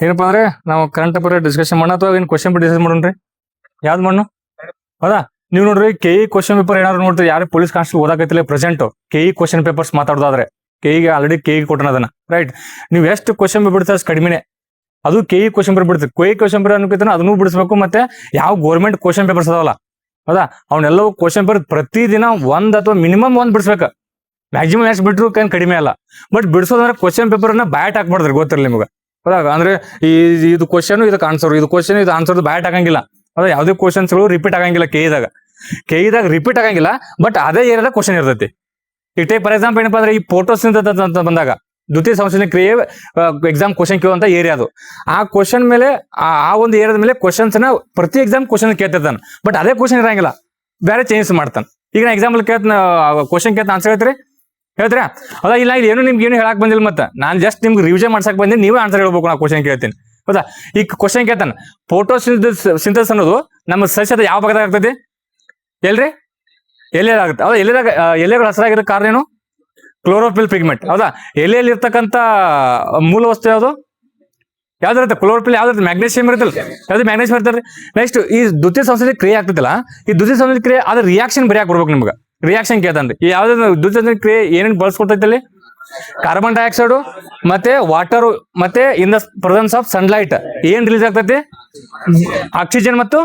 ಏನಪ್ಪಾ ಅಂದ್ರೆ ನಾವು ಕರೆಂಟ್ ಅಫೇರ್ ಡಿಸ್ಕಷನ್ ಮಾಡೋಣ ಅಥವಾ ಏನು ಕ್ವಶನ್ ಪೇಪರ್ ಡಿಸ್ಕಸ್ ಮಾಡೋಣ್ರಿ? ಯಾವ್ದು ಮಾಡೋಣ? ಹೌದಾ? ನೀವು ನೋಡ್ರಿ ಕೆಇ ಕ್ವಶನ್ ಪೇಪರ್ ಏನಾದ್ರು ನೋಡ್ರಿ, ಯಾರು ಪೊಲೀಸ್ ಕಾನ್ಸ್ಟೇಬಲ್ ಓದಾಕತ್ತಿಲ್ಲ ಪ್ರೆಸೆಂಟ್ ಕೆಇ ಕ್ವಶನ್ ಪೇಪರ್ಸ್ ಮಾತಾಡೋದಾದ್ರೆ ಕೆಇಗೆ ಆಲ್ರೆಡಿ ಕೆಇ ಕೊಟ್ಟನ ಅದನ್ನ, ರೈಟ್? ನೀವು ಎಷ್ಟು ಕ್ವಶನ್ ಪೇಪರ್ ಬಿಡ್ತಾರೆ ಕಡಿಮೆನೆ. ಅದು ಕೆಇ ಕ್ವಶನ್ ಪೇಪರ್ ಬಿಡ್ತೀವಿ. ಕೆಇ ಕ್ವಶನ್ ಪೇಪರ್ ಅನ್ಕೋತಾನೆ ಅದನ್ನು ಬಿಡಿಸ್ಬೇಕು. ಮತ್ತೆ ಯಾವ ಗೌರ್ಮೆಂಟ್ ಕ್ವಶನ್ ಪೇಪರ್ಸ್ ಅದಾವಲ್ಲ, ಹೌದಾ, ಅವನ್ನೆಲ್ಲವೂ ಕ್ವಶನ್ ಪೇಪರ್ ಪ್ರತಿದಿನ ಒಂದ್ ಅಥವಾ ಮಿನಿಮಮ್ ಒಂದ್ ಬಿಡಿಸ್ಬೇಕು. ಮ್ಯಾಕ್ಸಿಮಮ್ ಎಷ್ಟು ಬಿಟ್ರು ಕಡಿಮೆ ಅಲ್ಲ. ಬಟ್ ಬಿಡಿಸೋದಂದ್ರೆ ಕ್ವಶನ್ ಪೇಪರ್ನ ಬ್ಯಾಟ್ ಹಾಕ್ಬಾರ್ದ್ರಿ, ಗೊತ್ತಿರಲಿ ನಿಮ್ಗೆ. ಹೌದಾ? ಅಂದ್ರೆ ಇದು ಕ್ವಶನ್ ಇದಕ್ಕೆ ಆನ್ಸರ್, ಇದು ಕ್ವಶನ್ ಇದು ಆನ್ಸರ್ ಬ್ಯಾಟ್ ಆಗಂಗಿಲ್ಲ. ಹೌದಾ? ಯಾವುದೇ ಕ್ವಶನ್ಸ್ಗಳು ರಿಪೀಟ್ ಆಗಂಗಿಲ್ಲ ಕೆಇದಾಗ ರಿಪೀಟ್ ಆಗಂಗಿಲ್ಲ. ಬಟ್ ಅದೇ ಏರಿಯಾದ ಕ್ವಶನ್ ಇರ್ತೈತಿ. ಈಗ ಫಾರ್ ಎಕ್ಸಾಂಪಲ್ ಏನಪ್ಪಾ ಅಂದ್ರೆ ಈ ಫೋಟೋಸಿಂಥಸಿಸ್ ಅಂತ ಬಂದಾಗ ದ್ವಿತೀಯ ಸಂಶ್ಲೇಷಣೆ ಕ್ರಿಯೆ ಎಕ್ಸಾಮ್ ಕ್ವಶನ್ ಕೇಳುವಂತ ಏರಿಯಾ ಅದು. ಆ ಕ್ವಶನ್ ಮೇಲೆ ಆ ಒಂದು ಏರಿಯಾದ ಮೇಲೆ ಕ್ವಶನ್ಸ್ ನ ಪ್ರತಿ ಎಕ್ಸಾಮ್ ಕ್ವಶನ್ ಕೇಳ್ತಿರ್ತಾನೆ. ಬಟ್ ಅದೇ ಕ್ವಶನ್ ಇರಂಗಿಲ್ಲ, ಬೇರೆ ಚೇಂಜ್ ಮಾಡ್ತಾನೆ. ಈಗ ನಾ ಎಕ್ಸಾಂಪಲ್ ಕ್ವಶನ್ ಕೇಳ್ತಾನೆ, ಆನ್ಸರ್ ಹೇಳ್ತೀರಾ? ಹೌದಾ? ಇಲ್ಲ ಏನು ನಿಮ್ಗೆ ಏನು ಹೇಳಕ್ ಬಂದಿಲ್ಲ. ಮತ್ತೆ ನಾನು ಜಸ್ಟ್ ನಿಮ್ಗೆ ರಿವಿಷನ್ ಮಾಡ್ಸಕ್ ಬಂದಿನಿ, ನೀವೇ ಆನ್ಸರ್ ಹೇಳ್ಬೇಕು. ನಾ ಕ್ವಶನ್ ಕೇಳ್ತೀನಿ, ಹೌದಾ? ಈಗ ಕ್ವಶನ್ ಕೇಳ್ತಾನೆ, ಫೋಟೋಸಿಂಥಸಿಸ್ ಅನ್ನೋದು ನಮ್ಮ ಸಸ್ಯದ ಯಾವ ಭಾಗದಾಗ ಆಗ್ತೈತಿ? ಎಲೆದಾಗ ಆಗುತ್ತೆ. ಹೌದಾ? ಎಲೆಗಳು ಹಸಿರಾಗಿರೋ ಕಾರಣ ಏನು? Chlorophyll pigment. ಹೌದಾ? ಎಲೆಯಲ್ಲಿ ಇರ್ತಕ್ಕಂಥ ಮೂಲ ವಸ್ತು ಯಾವುದು? ಯಾವ್ದಿರುತ್ತೆ? ಕ್ಲೋರೋಫಿಲ್. ಯಾವ್ದಿರುತ್ತೆ? ಮ್ಯಾಗ್ನೇಷಿಯಂ ಇರುತ್ತಲ್ಲ, ಯಾವ್ದು? ಮ್ಯಾಗ್ನೇಷಿಯಂ ಇರ್ತಾರೆ. ನೆಕ್ಸ್ಟ್ ಈ ದ್ವಿತೀಯ ಸಂಶ್ಲೇಷಣೆ ಕ್ರಿಯೆ ಆಗ್ತದಲ್ಲ, ಈ ದ್ವಿತೀಯ ಸಂಶ್ಲೇಷಣೆ ಕ್ರಿಯೆ ಅದ್ರ ರಿಯಾಕ್ಷನ್ ಬರೀ ಬರ್ಬೇಕು ನಿಮ್ಗೆ. ರಿಯಾಕ್ಷನ್ ಕೇಳ್ತಾನ್ರಿ. ಈ ಯಾವ್ದು ದ್ವಿತೀಯ ಸಂಶ್ಲೇಷಣೆ ಕ್ರಿಯೆ ಏನೇನು ಬಳಸ್ಕೊಡ್ತೈತಿ ಅಲ್ಲಿ? ಕಾರ್ಬನ್ ಡೈಆಕ್ಸೈಡ್ ಮತ್ತೆ ವಾಟರ್ ಮತ್ತೆ in the presence of sunlight ಏನ್ ರಿಲೀಸ್ ಆಗ್ತೈತಿ? ಆಕ್ಸಿಜನ್ ಮತ್ತು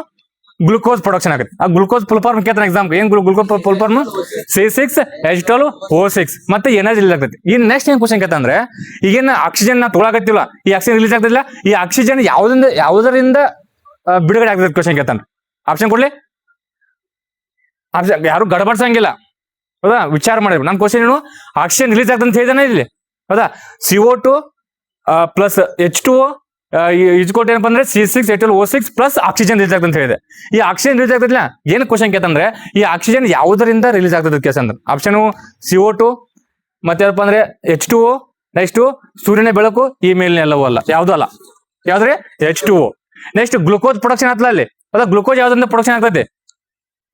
ಗ್ಲೂಕೋಸ್ ಪ್ರೊಡಕ್ಷನ್ ಆಗುತ್ತೆ. ಆ ಗ್ಲೂಕೋಸ್ ಫುಲ್ ಫಾರ್ಮ್ ಕೇಳ್ತಾನೆ ಎಕ್ಸಾಮ್. ಏನ್ ಗ್ಲೂಕೋಸ್ ಫುಲ್ ಫಾರ್ಮ್? C6H12O6 ಮತ್ತೆ ಎನರ್ಜಿ ರಿಲೀಸ್ ಆಗ್ತೈತಿ. ಈ ನೆಕ್ಸ್ಟ್ ಏನ್ ಕ್ವಶನ್ ಕೇಳ್ತಂದ್ರೆ, ಈಗೇನ ಆಕ್ಸಿಜನ್ ನಾವು ತೊಗೊಳಕತ್ತಿಲ್ಲ, ಈ ಆಕ್ಸಿಜನ್ ರಿಲೀಸ್ ಆಗ್ತಿಲ್ಲ, ಈ ಆಕ್ಸಿಜನ್ ಯಾವುದರಿಂದ ಬಿಡುಗಡೆ ಆಗ್ತದೆ ಕ್ವಶನ್ ಕೇಳ್ತಾನೆ. ಆಪ್ಷನ್ ಕೊಡ್ಲಿ? ಆಪ್ಷನ್ ಯಾರು ಗಡಬಡ್ಸಂಗಿಲ್ಲ, ಹೌದಾ? ವಿಚಾರ ಮಾಡಿದ್ರು. ನಮ್ಮ ಕ್ವಶನ್ ಏನು? ಆಕ್ಸಿಜನ್ ರಿಲೀಸ್ ಆಗ್ತದೆ ಅಂತ ಹೇಳಿದಾನೆ ಇಲ್ಲಿ, ಹೌದಾ? CO2 ಪ್ಲಸ್ H2O ಇಜ್ಕೋಟ್ ಏನಪ್ಪ ಅಂದ್ರೆ C6H12O6 ಪ್ಲಸ್ ಆಕ್ಸಿಜನ್ ರಿಲೀಸ್ ಆಗ್ತದೆ ಅಂತ ಹೇಳಿದೆ. ಈ ಆಕ್ಸಿಜನ್ ರಿಲೀಸ್ ಆಗ್ತದಿಲ್ಲ, ಏನು ಕ್ವಶನ್ ಕೇಳ್ತಂದ್ರೆ ಈ ಆಕ್ಸಿಜನ್ ಯಾವುದರಿಂದ ರಿಲೀಸ್ ಆಗ್ತದೆ ಕೇಸ್ ಅಂದ್ರೆ ಆಪ್ಷನ್ CO2 ಮತ್ತೆ ಏನಪ್ಪ ಅಂದ್ರೆ H2O, ನೆಕ್ಸ್ಟ್ ಸೂರ್ಯನ ಬೆಳಕು, ಈ ಮೇಲಿನ ಎಲ್ಲವೂ ಅಲ್ಲ, ಯಾವ್ದು ಅಲ್ಲ. ಯಾವ್ದ್ರೆ? H2O. ನೆಕ್ಸ್ಟ್ ಗ್ಲುಕೋಸ್ ಪ್ರೊಡಕ್ಷನ್ ಆಗ್ತಲ್ಲ ಅಲ್ಲಿ, ಹೌದಾ? ಗ್ಲುಕೋಸ್ ಯಾವ್ದ್ರಿಂದ ಪ್ರೊಡಕ್ಷನ್ ಆಗ್ತದೆ?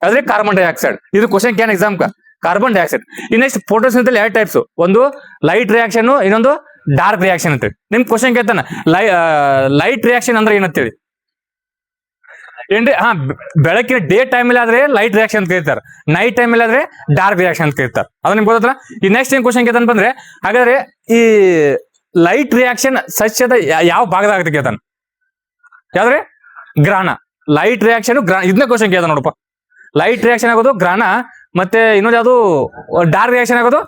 ಯಾವ್ದ್ರೆ? Carbon dioxide. ಇದು question can exam carbon dioxide. ಈ ನೆಕ್ಸ್ಟ್ ಫೋಟೋಸಿಂಥಸಿಸ್ ಎರಡು ಟೈಪ್ಸ್, ಒಂದು ಲೈಟ್ ರಿಯಾಕ್ಷನ್, ಇನ್ನೊಂದು ಡಾರ್ಕ್ ರಿಯಾಕ್ಷನ್ ಅಂತೇಳಿ. ನಿಮ್ ಕ್ವಶನ್ ಕೇಳ್ತಾನ ಲೈಟ್ ರಿಯಾಕ್ಷನ್ ಅಂದ್ರೆ ಏನಂತೇಳಿ ಏನ್ರಿ? ಬೆಳಕಿನ ಡೇ ಟೈಮ್ ಆದ್ರೆ ಲೈಟ್ ರಿಯಾಕ್ಷನ್ ಅಂತ ಕರೀತಾರೆ, ನೈಟ್ ಟೈಮ್ ಆದ್ರೆ ಡಾರ್ಕ್ ರಿಯಾಕ್ಷನ್ ಅಂತ ಕರೀತಾರೆ. ಅದು ನಿಮ್ಗೆ ಗೊತ್ತಲ್ಲ. ಈ ನೆಕ್ಸ್ಟ್ ಏನ್ ಕ್ವಶನ್ ಕೇಳ್ತಾನ ಬಂದ್ರೆ, ಹಾಗಾದ್ರೆ ಈ ಲೈಟ್ ರಿಯಾಕ್ಷನ್ ಸಸ್ಯದ ಯಾವ ಭಾಗದಾಗ ಆಗುತ್ತೆ ಕೇಳ್ತಾನ? ಯಾವ್ದ್ರೆ? ಗ್ರಹಣ. ಲೈಟ್ ರಿಯಾಕ್ಷನ್ ಗ್ರಹಣ, ಇದನ್ನ ಕ್ವಶನ್ ಕೇಳ್ತಾನ ನೋಡಪ್ಪ. ಲೈಟ್ ರಿಯಾಕ್ಷನ್ ಆಗೋದು ಗ್ರಹಣ, ಮತ್ತೆ ಇನ್ನೊಂದು ಯಾವುದು ಡಾರ್ಕ್ ರಿಯಾಕ್ಷನ್ ಆಗೋದು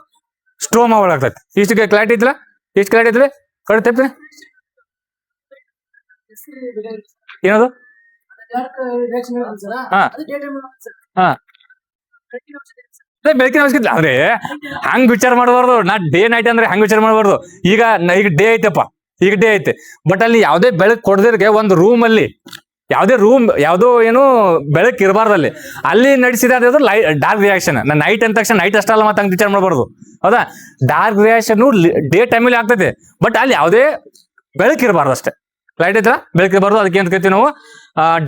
ಸ್ಟ್ರೋಮಾ ಒಳಗಾಗ್ತೈತಿ. ಇಷ್ಟು ಕ್ಲಾರಿಟಿ ಇದ್ದಿಲ್ಲ? ಎಷ್ಟು ಕ್ಲಾರಿಟಿ ಇದ್ರೆ ಕಡಿತೈತಿ? ಏನದು? ಬೆಳಕಿನ ಅವಶ್ಯಕತೆ ಆದ್ರೆ ಹಂಗ್ ವಿಚಾರ ಮಾಡಬಾರ್ದು. ನಾ ಡೇ ನೈಟ್ ಅಂದ್ರೆ ಹಂಗ್ ವಿಚಾರ ಮಾಡಬಾರ್ದು. ಈಗ ಡೇ ಐತೆಪ್ಪ, ಈಗ ಡೇ ಐತೆ, ಬಟ್ ಅಲ್ಲಿ ಯಾವ್ದೇ ಬೆಳಕು ಕೊಡದಿರ್ಗೆ ಒಂದು ರೂಮ್ ಅಲ್ಲಿ ಯಾವ್ದೋ ಏನು ಬೆಳಕು ಇರಬಾರ್ದು ಅಲ್ಲಿ ನಡೆಸಿದ ಡಾರ್ಕ್ ರಿಯಾಕ್ಷನ್. ನೈಟ್ ಅಂದ ತಕ್ಷಣ ನೈಟ್ ಅಷ್ಟಲ್ಲ, ಮತ್ತೆ ಹಂಗೆ ವಿಚಾರ ಮಾಡಬಾರ್ದು, ಹೌದಾ? ಡಾರ್ಕ್ ರಿಯಾಕ್ಷನ್ ಡೇ ಟೈಮಲ್ಲಿ ಆಗ್ತೈತೆ, ಬಟ್ ಅಲ್ಲಿ ಯಾವುದೇ ಬೆಳಕು ಇರಬಾರ್ದು ಅಷ್ಟೇ. ಲೈಟ್ ಐತಲ್ಲ, ಬೆಳಕು ಇರಬಾರ್ದು. ಅದಕ್ಕೆ ಅಂತ ಕರಿತೀವಿ ನಾವು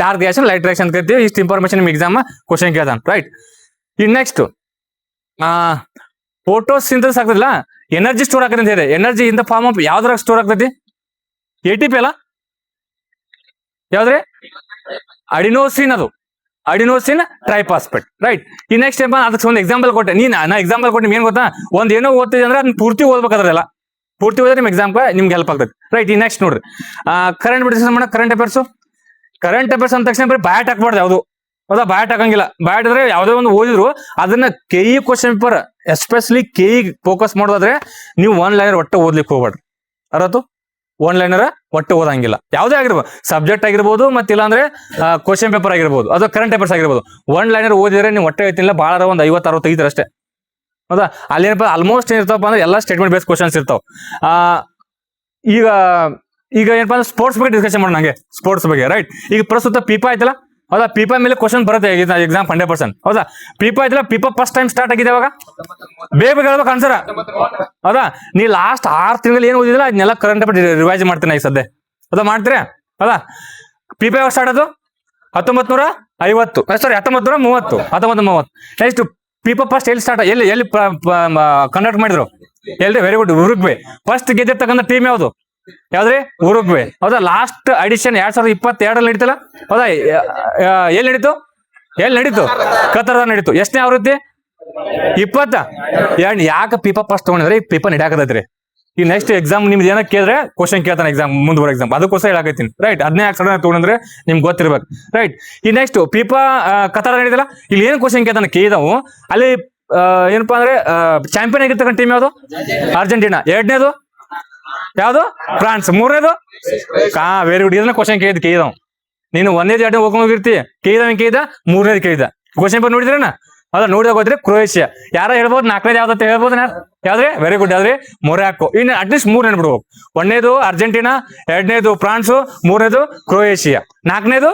ಡಾರ್ಕ್ ರಿಯಾಕ್ಷನ್, ಲೈಟ್ ರಿಯಾಕ್ಷನ್ ಅಂತ ಕರಿತೀವಿ. ಇಷ್ಟು ಇನ್ಫಾರ್ಮೇಶನ್ ನಿಮ್ಗೆ ಎಕ್ಸಾಮ್ ಕ್ವಶನ್ ಕೇಳ್ತಾನೆ, ರೈಟ್? ಈ ನೆಕ್ಸ್ಟ್ ಫೋಟೋಸಿಂಥಸಿಸ್ ಆಗ್ತದಿಲ್ಲ, ಎನರ್ಜಿ ಸ್ಟೋರ್ ಆಗ್ತದೆ ಅಂತ ಹೇಳಿದೆ. Energy in the form of ಯಾವ್ದ್ರಾಗ ಸ್ಟೋರ್ ಆಗ್ತೈತಿ? ATP ಅಲ್ಲ, ಯಾವ್ದ್ರೆ? ಅಡಿನೋಸಿನ್. ಅದು ಅಡಿನೋಸಿನ್ ಟ್ರೈಫಾಸ್ಫೇಟ್, ರೈಟ್? ಈ ನೆಕ್ಸ್ಟ್ ಏನಪ್ಪ, ಅದಕ್ಕೆ ಒಂದು ಎಕ್ಸಾಂಪಲ್ ಕೊಟ್ಟೆ. ನಾ ಎಕ್ಸಾಂಪಲ್ ಕೊಟ್ಟೆ, ಏನ್ ಗೊತ್ತಾ? ಒಂದ್ ಏನೋ ಓದ್ತಿದೆ ಅಂದ್ರೆ ಅದನ್ನ ಪೂರ್ತಿ ಓದ್ಬೇಕಾದ್ರಲ್ಲ, ಪೂರ್ತಿ ಓದಿದ್ರೆ ನಿಮ್ ಎಕ್ಸಾಮ್ ನಿಮ್ಗೆ ಹೆಲ್ಪ್ ಆಗ್ತದೆ, ರೈಟ್? ಈ ನೆಕ್ಸ್ಟ್ ನೋಡ್ರಿ, ಕರೆಂಟ್ ಅಫೇರ್ಸ್ ಅಂದ ತಕ್ಷಣ ಬರೀ ಬ್ಯಾಟ್ ಹಾಕ್ಬಾರ್ದು ಯಾವ್ದು, ಹೌದಾ? ಬ್ಯಾಟ್ ಹಾಕಂಗಿಲ್ಲ. ಬ್ಯಾಟ್ ಅಂದ್ರೆ ಯಾವ್ದೇ ಒಂದು ಓದಿದ್ರು ಅದನ್ನ KE question paper, especially KE focus ಮಾಡೋದಾದ್ರೆ ನೀವು ಒನ್ ಲೈನರ್ ಒಟ್ಟೆ ಓದ್ಲಿಕ್ಕೆ ಹೋಗ್ಬೇಡ್ರಿ. ಅರತು ಒನ್ ಲೈನರ್ ಒಟ್ಟು ಓದಂಗಿಲ್ಲ. ಯಾವುದೇ ಆಗಿರ್ಬೋದು, ಸಬ್ಜೆಕ್ಟ್ ಆಗಿರ್ಬೋದು, ಮತ್ತಿಲ್ಲ ಅಂದ್ರೆ ಕ್ವಶನ್ ಪೇಪರ್ ಆಗಿರ್ಬೋದು, ಅದು ಕರೆಂಟ್ ಅಫೇರ್ಸ್ ಆಗಿರ್ಬೋದು. ಒನ್ ಲೈನರ್ ಓದಿದ್ರೆ ನೀವು ಒಟ್ಟೆ ಐತಿಲ್ಲ, ಭಾಳ ಒಂದು 50-60 ತೆಗಿತಾರೆ ಅಷ್ಟೇ, ಹೌದಾ? ಅಲ್ಲೇನಪ್ಪ ಆಲ್ಮೋಸ್ಟ್ ಏನಿರ್ತಾವಪ್ಪ ಅಂದ್ರೆ ಎಲ್ಲ ಸ್ಟೇಟ್ಮೆಂಟ್ ಬೇಸ್ ಕ್ವಶನ್ಸ್ ಇರ್ತಾವ. ಈಗ ಏನಪ್ಪಾ ಅಂದ್ರೆ ಸ್ಪೋರ್ಟ್ಸ್ ಬಗ್ಗೆ ಡಿಸ್ಕಷನ್ ಮಾಡೋಣ. ನಂಗೆ ಸ್ಪೋರ್ಟ್ಸ್ ಬಗ್ಗೆ, ರೈಟ್? ಈಗ ಪ್ರಸ್ತುತ ಪೀಪಾ ಆಯ್ತಲ್ಲ, ಹೌದಾ? ಪೀಪಾ ಮೇಲೆ ಕ್ವಶನ್ ಬರುತ್ತೆ ಎಕ್ಸಾಮ್ 100%, ಹೌದಾ? ಪೀಪಾ ಆಯ್ತಲ್ಲ, ಪೀಪಾ ಫಸ್ಟ್ ಟೈಮ್ ಸ್ಟಾರ್ಟ್ ಆಗಿದೆ ಅವಾಗ. ಬೇಗ ಹೇಳ್ಬೇಕು ಆನ್ಸರ್, ಹೌದಾ? ನೀ ಲಾಸ್ಟ್ 6 ತಿಂಗಳು ಏನು ಓದಿದಿಲ್ಲ ಅದನ್ನೆಲ್ಲ ಕರೆಂಟ್ ಅಫೇರ್ ರಿವೈಸ್ ಮಾಡ್ತೀನಿ ಈಗ ಸದ್ಯ, ಹೌದಾ? ಮಾಡ್ತೀರಾ, ಹೌದಾ? ಪೀಪಾ ಯಾವಾಗ ಸ್ಟಾರ್ಟ್ ಅದು? 1950, ಸಾರಿ 1930. 1930. ನೆಕ್ಸ್ಟ್ ಪೀಪಾ ಫಸ್ಟ್ ಎಲ್ಲಿ ಸ್ಟಾರ್ಟ್, ಎಲ್ಲಿ ಕಂಡಕ್ಟ್ ಮಾಡಿದ್ರು? ಎಲ್ಲಿ? Very good, Uruguay. ಫಸ್ಟ್ ಗೆದ್ದಿರ್ತಕ್ಕಂಥ ಟೀಮ್ ಯಾವುದು? ಯಾವ್ದ್ರಿ ಉರುಗ್ವೆ. ಹೌದಾ, ಲಾಸ್ಟ್ ಅಡಿಷನ್ 2022 ನಡೀತಲ್ಲ. ಹೌದಾ, ಎಲ್ಲಿ ನಡೀತು? ಕತಾರ್ದಾಗ ನಡೀತು. ಎಷ್ಟನೇ ಆವೃತ್ತಿ? 20. ಯಾಕೆ ಪೀಪಾ ಫಸ್ಟ್ ತಗೊಂಡ್ರೆ ಈ ಪೀಪಾ ನಡ್ಯಾಕತೈತ್ರಿ. ಈ ನೆಕ್ಸ್ಟ್ ಎಕ್ಸಾಮ್ ನಿಮ್ದು ಏನಕ್ಕೆ ಕೇಳಿದ್ರೆ ಕ್ವಶನ್ ಕೇಳ್ತಾನೆ ಎಕ್ಸಾಮ್ ಮುಂದುವರೆ ಎಕ್ಸಾಮ್, ಅದಕ್ಕೋಸ್ಕರ ಹೇಳಾಕತ್ತೀನಿ. ರೈಟ್, 15 ತಗೊಂಡ್ರೆ ನಿಮ್ಗೆ ಗೊತ್ತಿರ್ಬೇಕು. ರೈಟ್, ಈ ನೆಕ್ಸ್ಟ್ ಪೀಪಾ ಕತಾರ ನಡೀತಲ್ಲ, ಇಲ್ಲಿ ಏನ್ ಕ್ವಶನ್ ಕೇಳ್ತಾನೆ ಕೇಳಿದವು. ಅಲ್ಲಿ ಏನಪ್ಪಾ ಅಂದ್ರೆ ಚಾಂಪಿಯನ್ ಆಗಿರ್ತಕ್ಕಂಥ ಟೀಮ್ ಯಾವುದು? ಅರ್ಜೆಂಟೀನಾ. ಎರಡನೇದು ಯಾವುದು? ಫ್ರಾನ್ಸ್. ಮೂರನೇದು ವೆರಿ ಗುಡ್. ಇದನ್ನ ಕ್ವಶನ್ ಕೇಳಿದವ್ ನೀನು. ಒಂದೇದು ಎರಡನೇ ಹೋಗಿರ್ತಿ. ಕೇಳಿದ ಮೂರನೇದು ಕೇಳಿದ. ಕ್ವಶನ್ ಪೇಪರ್ ನೋಡಿದ್ರೇನ? ಅದ ನೋಡಿದಾಗ ಹೋದ್ರೆ ಕ್ರೊಯೇಷಿಯಾ. ಯಾರ ಹೇಳ್ಬೋದು? ನಾಲ್ಕನೇದು ಯಾವ್ದಂತ ಹೇಳ್ಬೋದು? ಯಾವ್ದ್ರಿ? Very good. ಯಾವ್ದ್ರಿ? ಮೊರಾಕೊ. ಇನ್ನು ಅಟ್ಲೀಸ್ಟ್ ಮೂರ್ ನೆನ್ಬಿಡ್ಬೇಕು. ಒಂದೇದು ಅರ್ಜೆಂಟೀನಾ, ಎರಡನೇದು ಫ್ರಾನ್ಸು, ಮೂರನೇದು ಕ್ರೊಯೇಷಿಯಾ, ನಾಲ್ಕನೇದು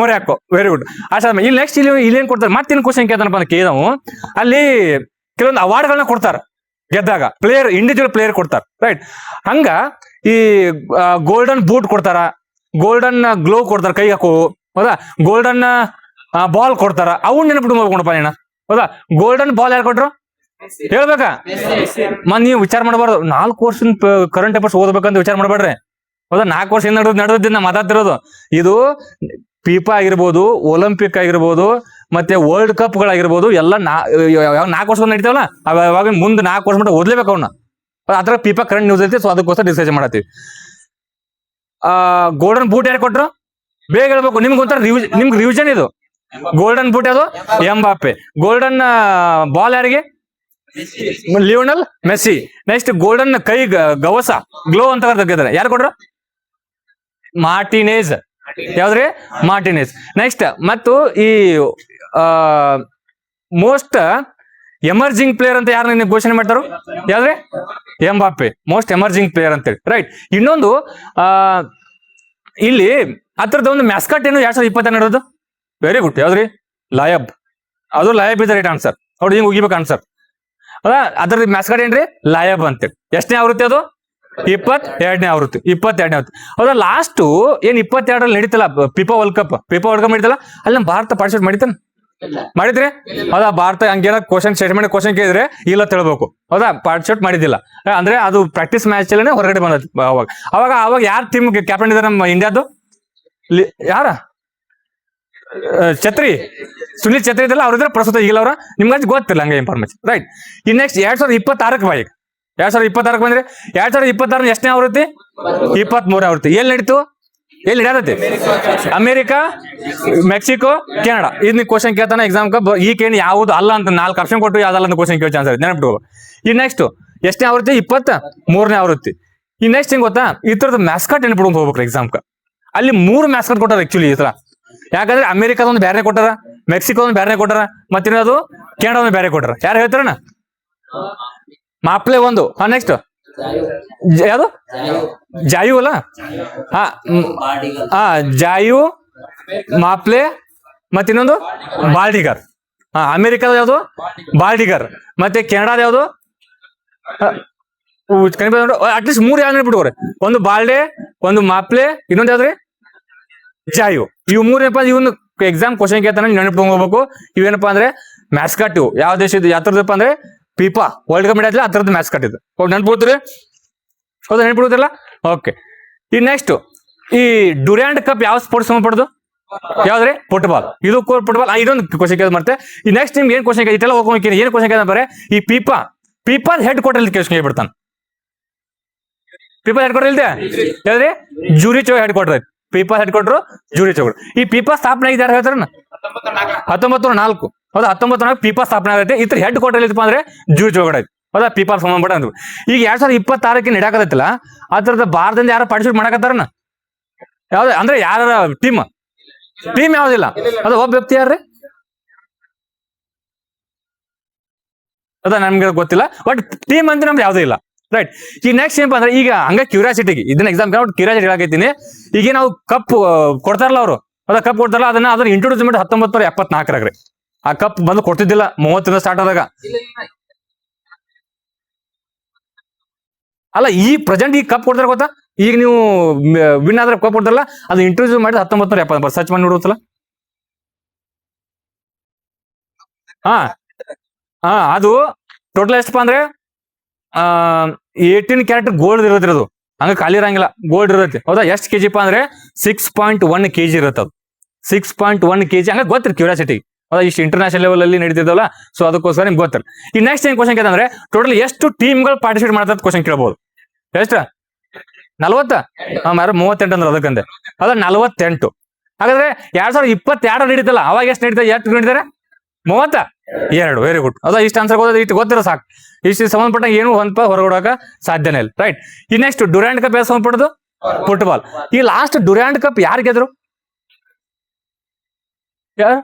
ಮೊರಾಕೊ. Very good. ಅಷ್ಟ ಇಲ್ಲಿ ನೆಕ್ಸ್ಟ್ ಇಲ್ಲಿ ಏನ್ ಕೊಡ್ತಾರೆ? ಮತ್ತೇನು ಕ್ವಶನ್ ಕೇಳ್ತಾನಪ್ಪ ಅಂತ ಕೇಳಿದವು. ಅಲ್ಲಿ ಕೆಲವೊಂದು ಅವಾರ್ಡ್ಗಳನ್ನ ಕೊಡ್ತಾರ ಗೆದ್ದಾಗ. ಪ್ಲೇಯರ್, ಇಂಡಿವಿಜುವಲ್ ಪ್ಲೇಯರ್ ಕೊಡ್ತಾರ. ರೈಟ್, ಹಂಗ ಈ ಗೋಲ್ಡನ್ ಬೂಟ್ ಕೊಡ್ತಾರ, ಗೋಲ್ಡನ್ ಗ್ಲೋ ಕೊಡ್ತಾರ ಕೈ ಹಾಕೋ. ಹೌದಾ, ಗೋಲ್ಡನ್ ಬಾಲ್ ಕೊಡ್ತಾರ. ಅವ್ನು ನೆನಪಿಟ್ಟು ಹೋಗ್ಕೊಂಡಪ್ಪ ನೀನ. ಹೌದಾ, ಗೋಲ್ಡನ್ ಬಾಲ್ ಯಾರು ಕೊಟ್ರು ಹೇಳ್ಬೇಕಾ? ನೀವು ವಿಚಾರ ಮಾಡಬಾರ್ದು 4 ವರ್ಷ ಕರೆಂಟ್ ಅಫೇರ್ಸ್ ಓದ್ಬೇಕಂತ ವಿಚಾರ ಮಾಡಬೇಡ್ರಿ. ಹೌದಾ, 4 ವರ್ಷ ನಡೆದಿದ್ದ ಮಾತಾಡ್ತಿರೋದು. ಇದು ಫಿಫಾ ಆಗಿರ್ಬೋದು, ಒಲಿಂಪಿಕ್ ಆಗಿರ್ಬೋದು, ಮತ್ತೆ ವರ್ಲ್ಡ್ ಕಪ್ ಗಳಾಗಿರ್ಬೋದು, ಎಲ್ಲ 4 ವರ್ಷ ನಡೀತಾವಲ್ಲ, ಅವಾಗ ಮುಂದೆ 4 ವರ್ಷ ಮಟ್ಟ ಓದ್ಲೇಬೇಕು ಅವನ್ನ. ಅದ್ರ ಫಿಫಾ ಕರೆಂಟ್ ನ್ಯೂಸ್ ಐತಿ. ಸೊ ಅದಕ್ಕೋಸ್ಕರ ಡಿಸ್ಕಷನ್ ಮಾಡತ್ತೀವಿ. ಗೋಲ್ಡನ್ ಬೂಟ್ ಯಾರು ಕೊಟ್ರು ಬೇಗ ಹೇಳ್ಬೇಕು. ನಿಮ್ಗೆ ಒಂಥರ ನಿಮ್ಗೆ ರಿವಿಷನ್ ಇದು. ಗೋಲ್ಡನ್ ಬೂಟ್ ಯಾವುದು? ಎಂಬಾಪೆ. ಗೋಲ್ಡನ್ ಬಾಲ್ ಯಾರಿಗೆ? Lionel Messi. ನೆಕ್ಸ್ಟ್ ಗೋಲ್ಡನ್ ಕೈ ಗವಸ, ಗ್ಲೋ ಅಂತ ತೆಗೆದಾರೆ. ಯಾರು ಕೊಟ್ರು? ಮಾರ್ಟಿನೇಜ್. ಯಾವ್ದ್ರಿ? ಮಾರ್ಟಿನೇಜ್. ನೆಕ್ಸ್ಟ್ ಮತ್ತು ಈ ಮೋಸ್ಟ್ ಎಮರ್ಜಿಂಗ್ ಪ್ಲೇಯರ್ ಅಂತ ಯಾರು ಘೋಷಣೆ ಮಾಡ್ತಾರೋ? ಯಾವ್ದ್ರಿ? ಎಂಬಾಪೆ. ಮೋಸ್ಟ್ ಎಮರ್ಜಿಂಗ್ ಪ್ಲೇಯರ್ ಅಂತೇಳಿ. ರೈಟ್, ಇನ್ನೊಂದು ಇಲ್ಲಿ ಅದ್ರದ್ದು ಒಂದು ಮ್ಯಾಸ್ಕಟ್ ಏನು 2020 ನಡೆದು. Very good. ಯಾವ್ದ್ರಿ? ಲಯಬ್. ಅದು ಲಯಬ್ ಇದೆ ರೈಟ್ ಆನ್ಸರ್. ನೋಡಿ, ಹಿಂಗ್ ಉಗಿಬೇಕು ಆನ್ಸರ್. ಹೌದಾ, ಅದ್ರದ್ದು ಮ್ಯಾಸ್ಕಟ್ ಏನ್ರಿ? ಲಯಬ್ ಅಂತೇಳಿ. ಎಷ್ಟನೇ ಆವೃತ್ತಿ ಅದು? 22ನೇ ಆವೃತ್ತಿ. 22ನೇ ಆವೃತ್ತಿ. ಹೌದಾ, ಲಾಸ್ಟ್ ಏನ್ 22ರಲ್ಲಿ ನಡೀತಲ್ಲ ಫಿಫಾ ವರ್ಲ್ಡ್ ಕಪ್ ನಡೀತಲ್ಲ, ಅಲ್ಲಿ ನಮ್ಮ ಭಾರತ ಪಾರ್ಟಿಸಿಪೇಟ್ ಮಾಡಿದ್ರಿ? ಹೌದಾ, ಭಾರತ ಹಂಗೇನ ಕ್ವಶನ್ ಸ್ಟೇಟ್ಮೆಂಟ್ ಕ್ವಶನ್ ಕೇಳಿದ್ರೆ ಇಲ್ಲ ತಿಳ್ಬೇಕು. ಹೌದಾ, ಪಾರ್ಟಿಸಿಪೇಟ್ ಮಾಡಿದ್ದಿಲ್ಲ ಅಂದ್ರೆ ಅದು ಪ್ರಾಕ್ಟೀಸ್ ಮ್ಯಾಚ್ ಅಲ್ಲೇ ಹೊರಗಡೆ ಬಂದದ್ದು. ಅವಾಗ ಯಾರು ಟೀಮ್ ಕ್ಯಾಪ್ಟನ್ ಇದ್ದಾರೆ ನಮ್ಮ ಇಂಡಿಯಾದು? ಯಾರ? ಛತ್ರಿ, ಸುನಿಲ್ ಛತ್ರಿ ಇದೆಲ್ಲ ಅವ್ರಿದ್ರೆ ಪ್ರಸ್ತುತ ಈಗಲ್ಲ. ಅವ್ರ ನಿಮ್ಗೆ ಗೊತ್ತಿಲ್ಲ ಹಂಗೆ ಇನ್ಫಾರ್ಮೇಶನ್. ರೈಟ್, ಈ ನೆಕ್ಸ್ಟ್ 2026 ಬಾಯಿ 2026 ಬಂದ್ರೆ 2026 ಎಷ್ಟನೇ ಆವೃತ್ತಿ? 23ನೇ ಆವೃತ್ತಿ. ಎಲ್ಲಿ ನಡೀತು? ಎಲ್ಲಿ ನಡೆಯತ್ತೆ? America, Mexico, Canada. ಇದನ್ನ ಕ್ವಶನ್ ಕೇಳ್ತಾನೆ ಎಕ್ಸಾಮ್. ಈ ಕೇಳಿ ಯಾವ್ದು ಅಲ್ಲ ಅಂತ 4 ಆಪ್ಷನ್ ಕೊಟ್ಟು ಯಾವ್ದಲ್ಲ ಅಂತ ಕ್ವಶನ್ ಕೇಳೋ ಚಾನ್ಸ್ ಇದೆ, ನೆನಪಿಟ್ಟು. ಈ ನೆಕ್ಸ್ಟ್ ಎಷ್ಟನೇ ಆವೃತ್ತಿ? 23ನೇ ಆವೃತ್ತಿ. ಈ ನೆಕ್ಸ್ಟ್ ಹೆಂಗ್ ಗೊತ್ತಾ? ಈ ತರದ ಮ್ಯಾಸ್ಕಟ್ ನೆನ್ಪಿಡ್ಕೊಂಡು ಹೋಗ್ಬೇಕು ಎಕ್ಸಾಮ್. ಅಲ್ಲಿ 3 ಮ್ಯಾಸ್ಕಟ್ ಕೊಟ್ಟಾರ ಆಕ್ಚುಲಿ ಈ ತರ. ಯಾಕಂದ್ರೆ ಅಮೆರಿಕಾದೊಂದು ಬೇರೆ ಕೊಟ್ಟಾರ, ಮೆಕ್ಸಿಕೋದೊಂದು ಬೇರೆ ಕೊಟ್ಟಾರ, ಮತ್ತಿರೋದು ಕೆನಡಾ ಒಂದು ಬೇರೆ ಕೊಟ್ಟಾರ. ಯಾರು ಹೇಳ್ತಾರಣ್ಣ? ಮಾಪ್ಲೆ ಒಂದು. ನೆಕ್ಸ್ಟ್ ಯಾವುದು? ಜಾಯು ಅಲ್ಲ? ಜಾಯು, ಮಾಪ್ಲೆ, ಮತ್ತಿನ್ನೊಂದು ಬಾಲ್ಡಿಗರ್. ಅಮೆರಿಕದ ಯಾವುದು? ಬಾಲ್ಡಿಗರ್. ಮತ್ತೆ ಕೆನಡಾದ ಯಾವುದು? ಅಟ್ಲೀಸ್ಟ್ 3 ಯಾವ್ದು ನೆನ್ಪಿಟ್ಕೋರಿ. ಒಂದು ಬಾಲ್ಡೆ, ಒಂದು ಮಾಪ್ಲೆ, ಇನ್ನೊಂದು ಯಾವ್ದ್ರಿ? ಜಾಯು. ಇವು 3 ಏನಪ್ಪಾ? ಇವನು ಎಕ್ಸಾಮ್ ಕ್ವಶನ್ ಕೇಳ್ತಾನೆ, ನೆನಪಿಟ್ಕೊಂಡು ಹೋಗ್ಬೇಕು. ಇವೇನಪ್ಪಾ ಅಂದ್ರೆ ಮ್ಯಾಸ್ಕಟ್. ಇವು ಯಾವ ದೇಶದ್ದು ಯಾತ್ರದಪ್ಪ ಅಂದ್ರೆ ಫಿಫಾ ವರ್ಲ್ಡ್ ಕಪ್ ನಡೆಯಲ್ಲ, ಆ ಥರದ್ದು ಮ್ಯಾಸ್ಕಟ್ ಇದು. ನೆನ್ಪಿಡ್ತೀರಿ? ಹೌದಾ, ನೆನ್ಪಿಡ್ತಿರಲ್ಲ? ಓಕೆ. ಈ ನೆಕ್ಸ್ಟ್ ಈ ಡ್ಯೂರಾಂಡ್ ಕಪ್ ಯಾವ ಸ್ಪೋರ್ಟ್ಸ್ ಸಂಬಂಧಪಡೋದು? ಯಾವ್ದ್ರಿ? ಫುಟ್ಬಾಲ್. ಇದು ಫುಟ್ಬಾಲ್. ಇದೊಂದು ಕ್ವಶನ್ ಕೇಳಿದ್ ಮತ್ತೆ. ಈ ನೆಕ್ಸ್ಟ್ ನಿಮ್ಗೆ ಏನ್ ಕ್ವಶನ್ ಕೇಳಿ ಇಟ್ಟೆಲ್ಲ ಹೋಗ್ಕೊಂಡು ಏನ್ ಕ್ವಶನ್ ಕೇಳಿದ ಬರೇ ಈ ಫಿಫಾ ಹೆಡ್ ಕ್ವಾರ್ಟರ್ ಕೇಳ್ಸ್ಕೊಂಡು ಹೇಳ್ಬಿಡ್ತಾನೆ. ಫಿಫಾ ಹೆಡ್ ಕ್ವಾರ್ಟರ್ ಇಲ್ದೆ ಯಾವ್ದ್ರಿ? ಜೂರಿಚ್ ಹೆಡ್ ಕ್ವಾರ್ಟರ್ ಐತಿ. FIFA headquarter Zurich. ಈ ಫಿಫಾ ಸ್ಥಾಪನೆ ಆಗಿದ್ದು ಯಾರು ಹೇಳ್ತಾರ? 1904. ಹೌದಾ, 1904 ಫಿಫಾ ಸ್ಥಾಪನೆ ಆಗೈತೆ. ಇದ್ರ ಹೆಡ್ ಕ್ವಾರ್ಟರ್ ಇಲ್ಲಪ್ಪ ಅಂದ್ರೆ ಜೂರಿಚ್ ಒಳಗಡೆ ಐತಿ. ಹೌದಾ, ಫಿಫಾ ಸಂಬಂಧಪಟ್ಟ ಅಂದ್ರು. ಈಗ 2026 ನಡೆಯಕತ್ತಲ್ಲ, ಆ ತರದ ಭಾರತದಿಂದ ಯಾರು ಪಾರ್ಟಿಸಿಪೇಟ್ ಮಾಡಕತ್ತಾರನ? ಯಾವ್ದು ಅಂದ್ರೆ ಯಾರ ಟೀಮ್ ಯಾವ್ದಿಲ್ಲ. ಅದು ಒಬ್ಬ ವ್ಯಕ್ತಿ ಯಾರ್ರಿ? ಅದ ನಮ್ಗೆ ಗೊತ್ತಿಲ್ಲ. ಬಟ್ ಟೀಮ್ ಅಂತ ನಮ್ದು ಯಾವ್ದು ಇಲ್ಲ. ರೈಟ್, ಈ ನೆಕ್ಸ್ಟ್ ಏನಪ್ಪ ಅಂದ್ರೆ ಈಗ ಹಂಗ ಕ್ಯೂರಿಯಾಸಿಟಿಗೆ ಇದನ್ನ ಎಕ್ಸಾಮ್ ಕ್ಯೂರಿಯಾಸಿಟಿ ಹೇಳಕತ್ತೀನಿ. ಈಗ ನಾವು ಕಪ್ ಕೊಡ್ತಾರಲ್ಲ ಅವರು, ಅದ ಕಪ್ ಕೊಡ್ತಾರಲ್ಲ, ಅದನ್ನ ಇಂಟ್ರೊಡ್ಯೂಸ್ ಮಾಡಿ 1974 ಆ ಕಪ್ ಬಂದು ಕೊಡ್ತಿದ್ದಿಲ್ಲ 30 ಸ್ಟಾರ್ಟ್ ಆದಾಗ. ಅಲ್ಲ, ಈ ಪ್ರೆಸೆಂಟ್ ಈ ಕಪ್ ಕೊಡ್ತಾರ ಗೊತ್ತಾ? ಈಗ ನೀವು ವಿನ್ ಆದ್ರೆ ಕಪ್ ಕೊಡ್ತಾರಲ್ಲ, ಅದು ಇಂಟ್ರೊಡ್ಯೂಸ್ ಮಾಡಿ 1970 ಸರ್ಚ್ ಮಾಡಿ ನೋಡುತ್ತಲ್ಲ. ಅದು ಟೋಟಲ್ ಎಷ್ಟಪ್ಪ ಅಂದ್ರೆ 18 ಕ್ಯಾರೆಟ್ ಗೋಲ್ಡ್ ಇರೋದಿರೋದು. ಹಂಗ ಖಾಲಿ ಇರಂಗಿಲ್ಲ, ಗೋಲ್ಡ್ ಇರುತ್ತೆ. ಹೌದಾ? ಎಷ್ಟು ಕೆಜಿಪ್ಪ ಅಂದ್ರೆ 6.1 kg ಇರುತ್ತೆ. ಅದು 6.1 kg. ಹಂಗ ಗೊತ್ತಿರ ಕ್ಯೂರಿಯಾಸಿಟಿ. ಹೌದಾ? ಇಷ್ಟು ಇಂಟರ್ನ್ಯಾಷನಲ್ ಲೆವೆಲ್ ಅಲ್ಲಿ ನಡೀತಿದ್ದಲ್ಲ, ಸೊ ಅದಕ್ಕೋಸ್ಕರ ನಿಮ್ಗೆ ಗೊತ್ತಿರ. ಈ ನೆಕ್ಸ್ಟ್ ಏನ್ ಕ್ವಶನ್ ಕೇಳ್ತಂದ್ರೆ ಟೋಟಲ್ ಎಷ್ಟು ಟೀಮ್ಗಳು ಪಾರ್ಟಿಸಿಪೇಟ್ ಮಾಡ್ತಾರೆ ಕ್ವಶನ್ ಕೇಳ್ಬೋದು. ಎಷ್ಟ? 40? 38 ಅಂದ್ರೆ ಅದಕ್ಕಂದೆ. ಅದ 48. ಹಾಗಾದ್ರೆ 2022 ನಡೀತಲ್ಲ, ಅವಾಗ ಎಷ್ಟು ನಡೀತಾರೆ? ಎಷ್ಟು ನಡೀತಾರೆ? 32. Very good. ಅದ ಇಷ್ಟು ಆನ್ಸರ್ ಗೊತ್ತ, ಇಷ್ಟು ಗೊತ್ತಿರೋ ಸಾಕು. ಇಷ್ಟು ಸಂಬಂಧಪಟ್ಟ ಏನು ಒಂದ್ ಹೊರಗಡಕ ಸಾಧ್ಯನೇ ಇಲ್ಲ. ರೈಟ್. ಈ ನೆಕ್ಸ್ಟ್ ಡ್ಯೂರಾಂಡ್ ಕಪ್ ಯಾರು ಸಂಬಂಧಪಟ್ಟದು? ಫುಟ್ಬಾಲ್. ಈ ಲಾಸ್ಟ್ ಡ್ಯೂರಾಂಡ್ ಕಪ್ ಯಾರು ಗೆದ್ರು? ಯಾರು?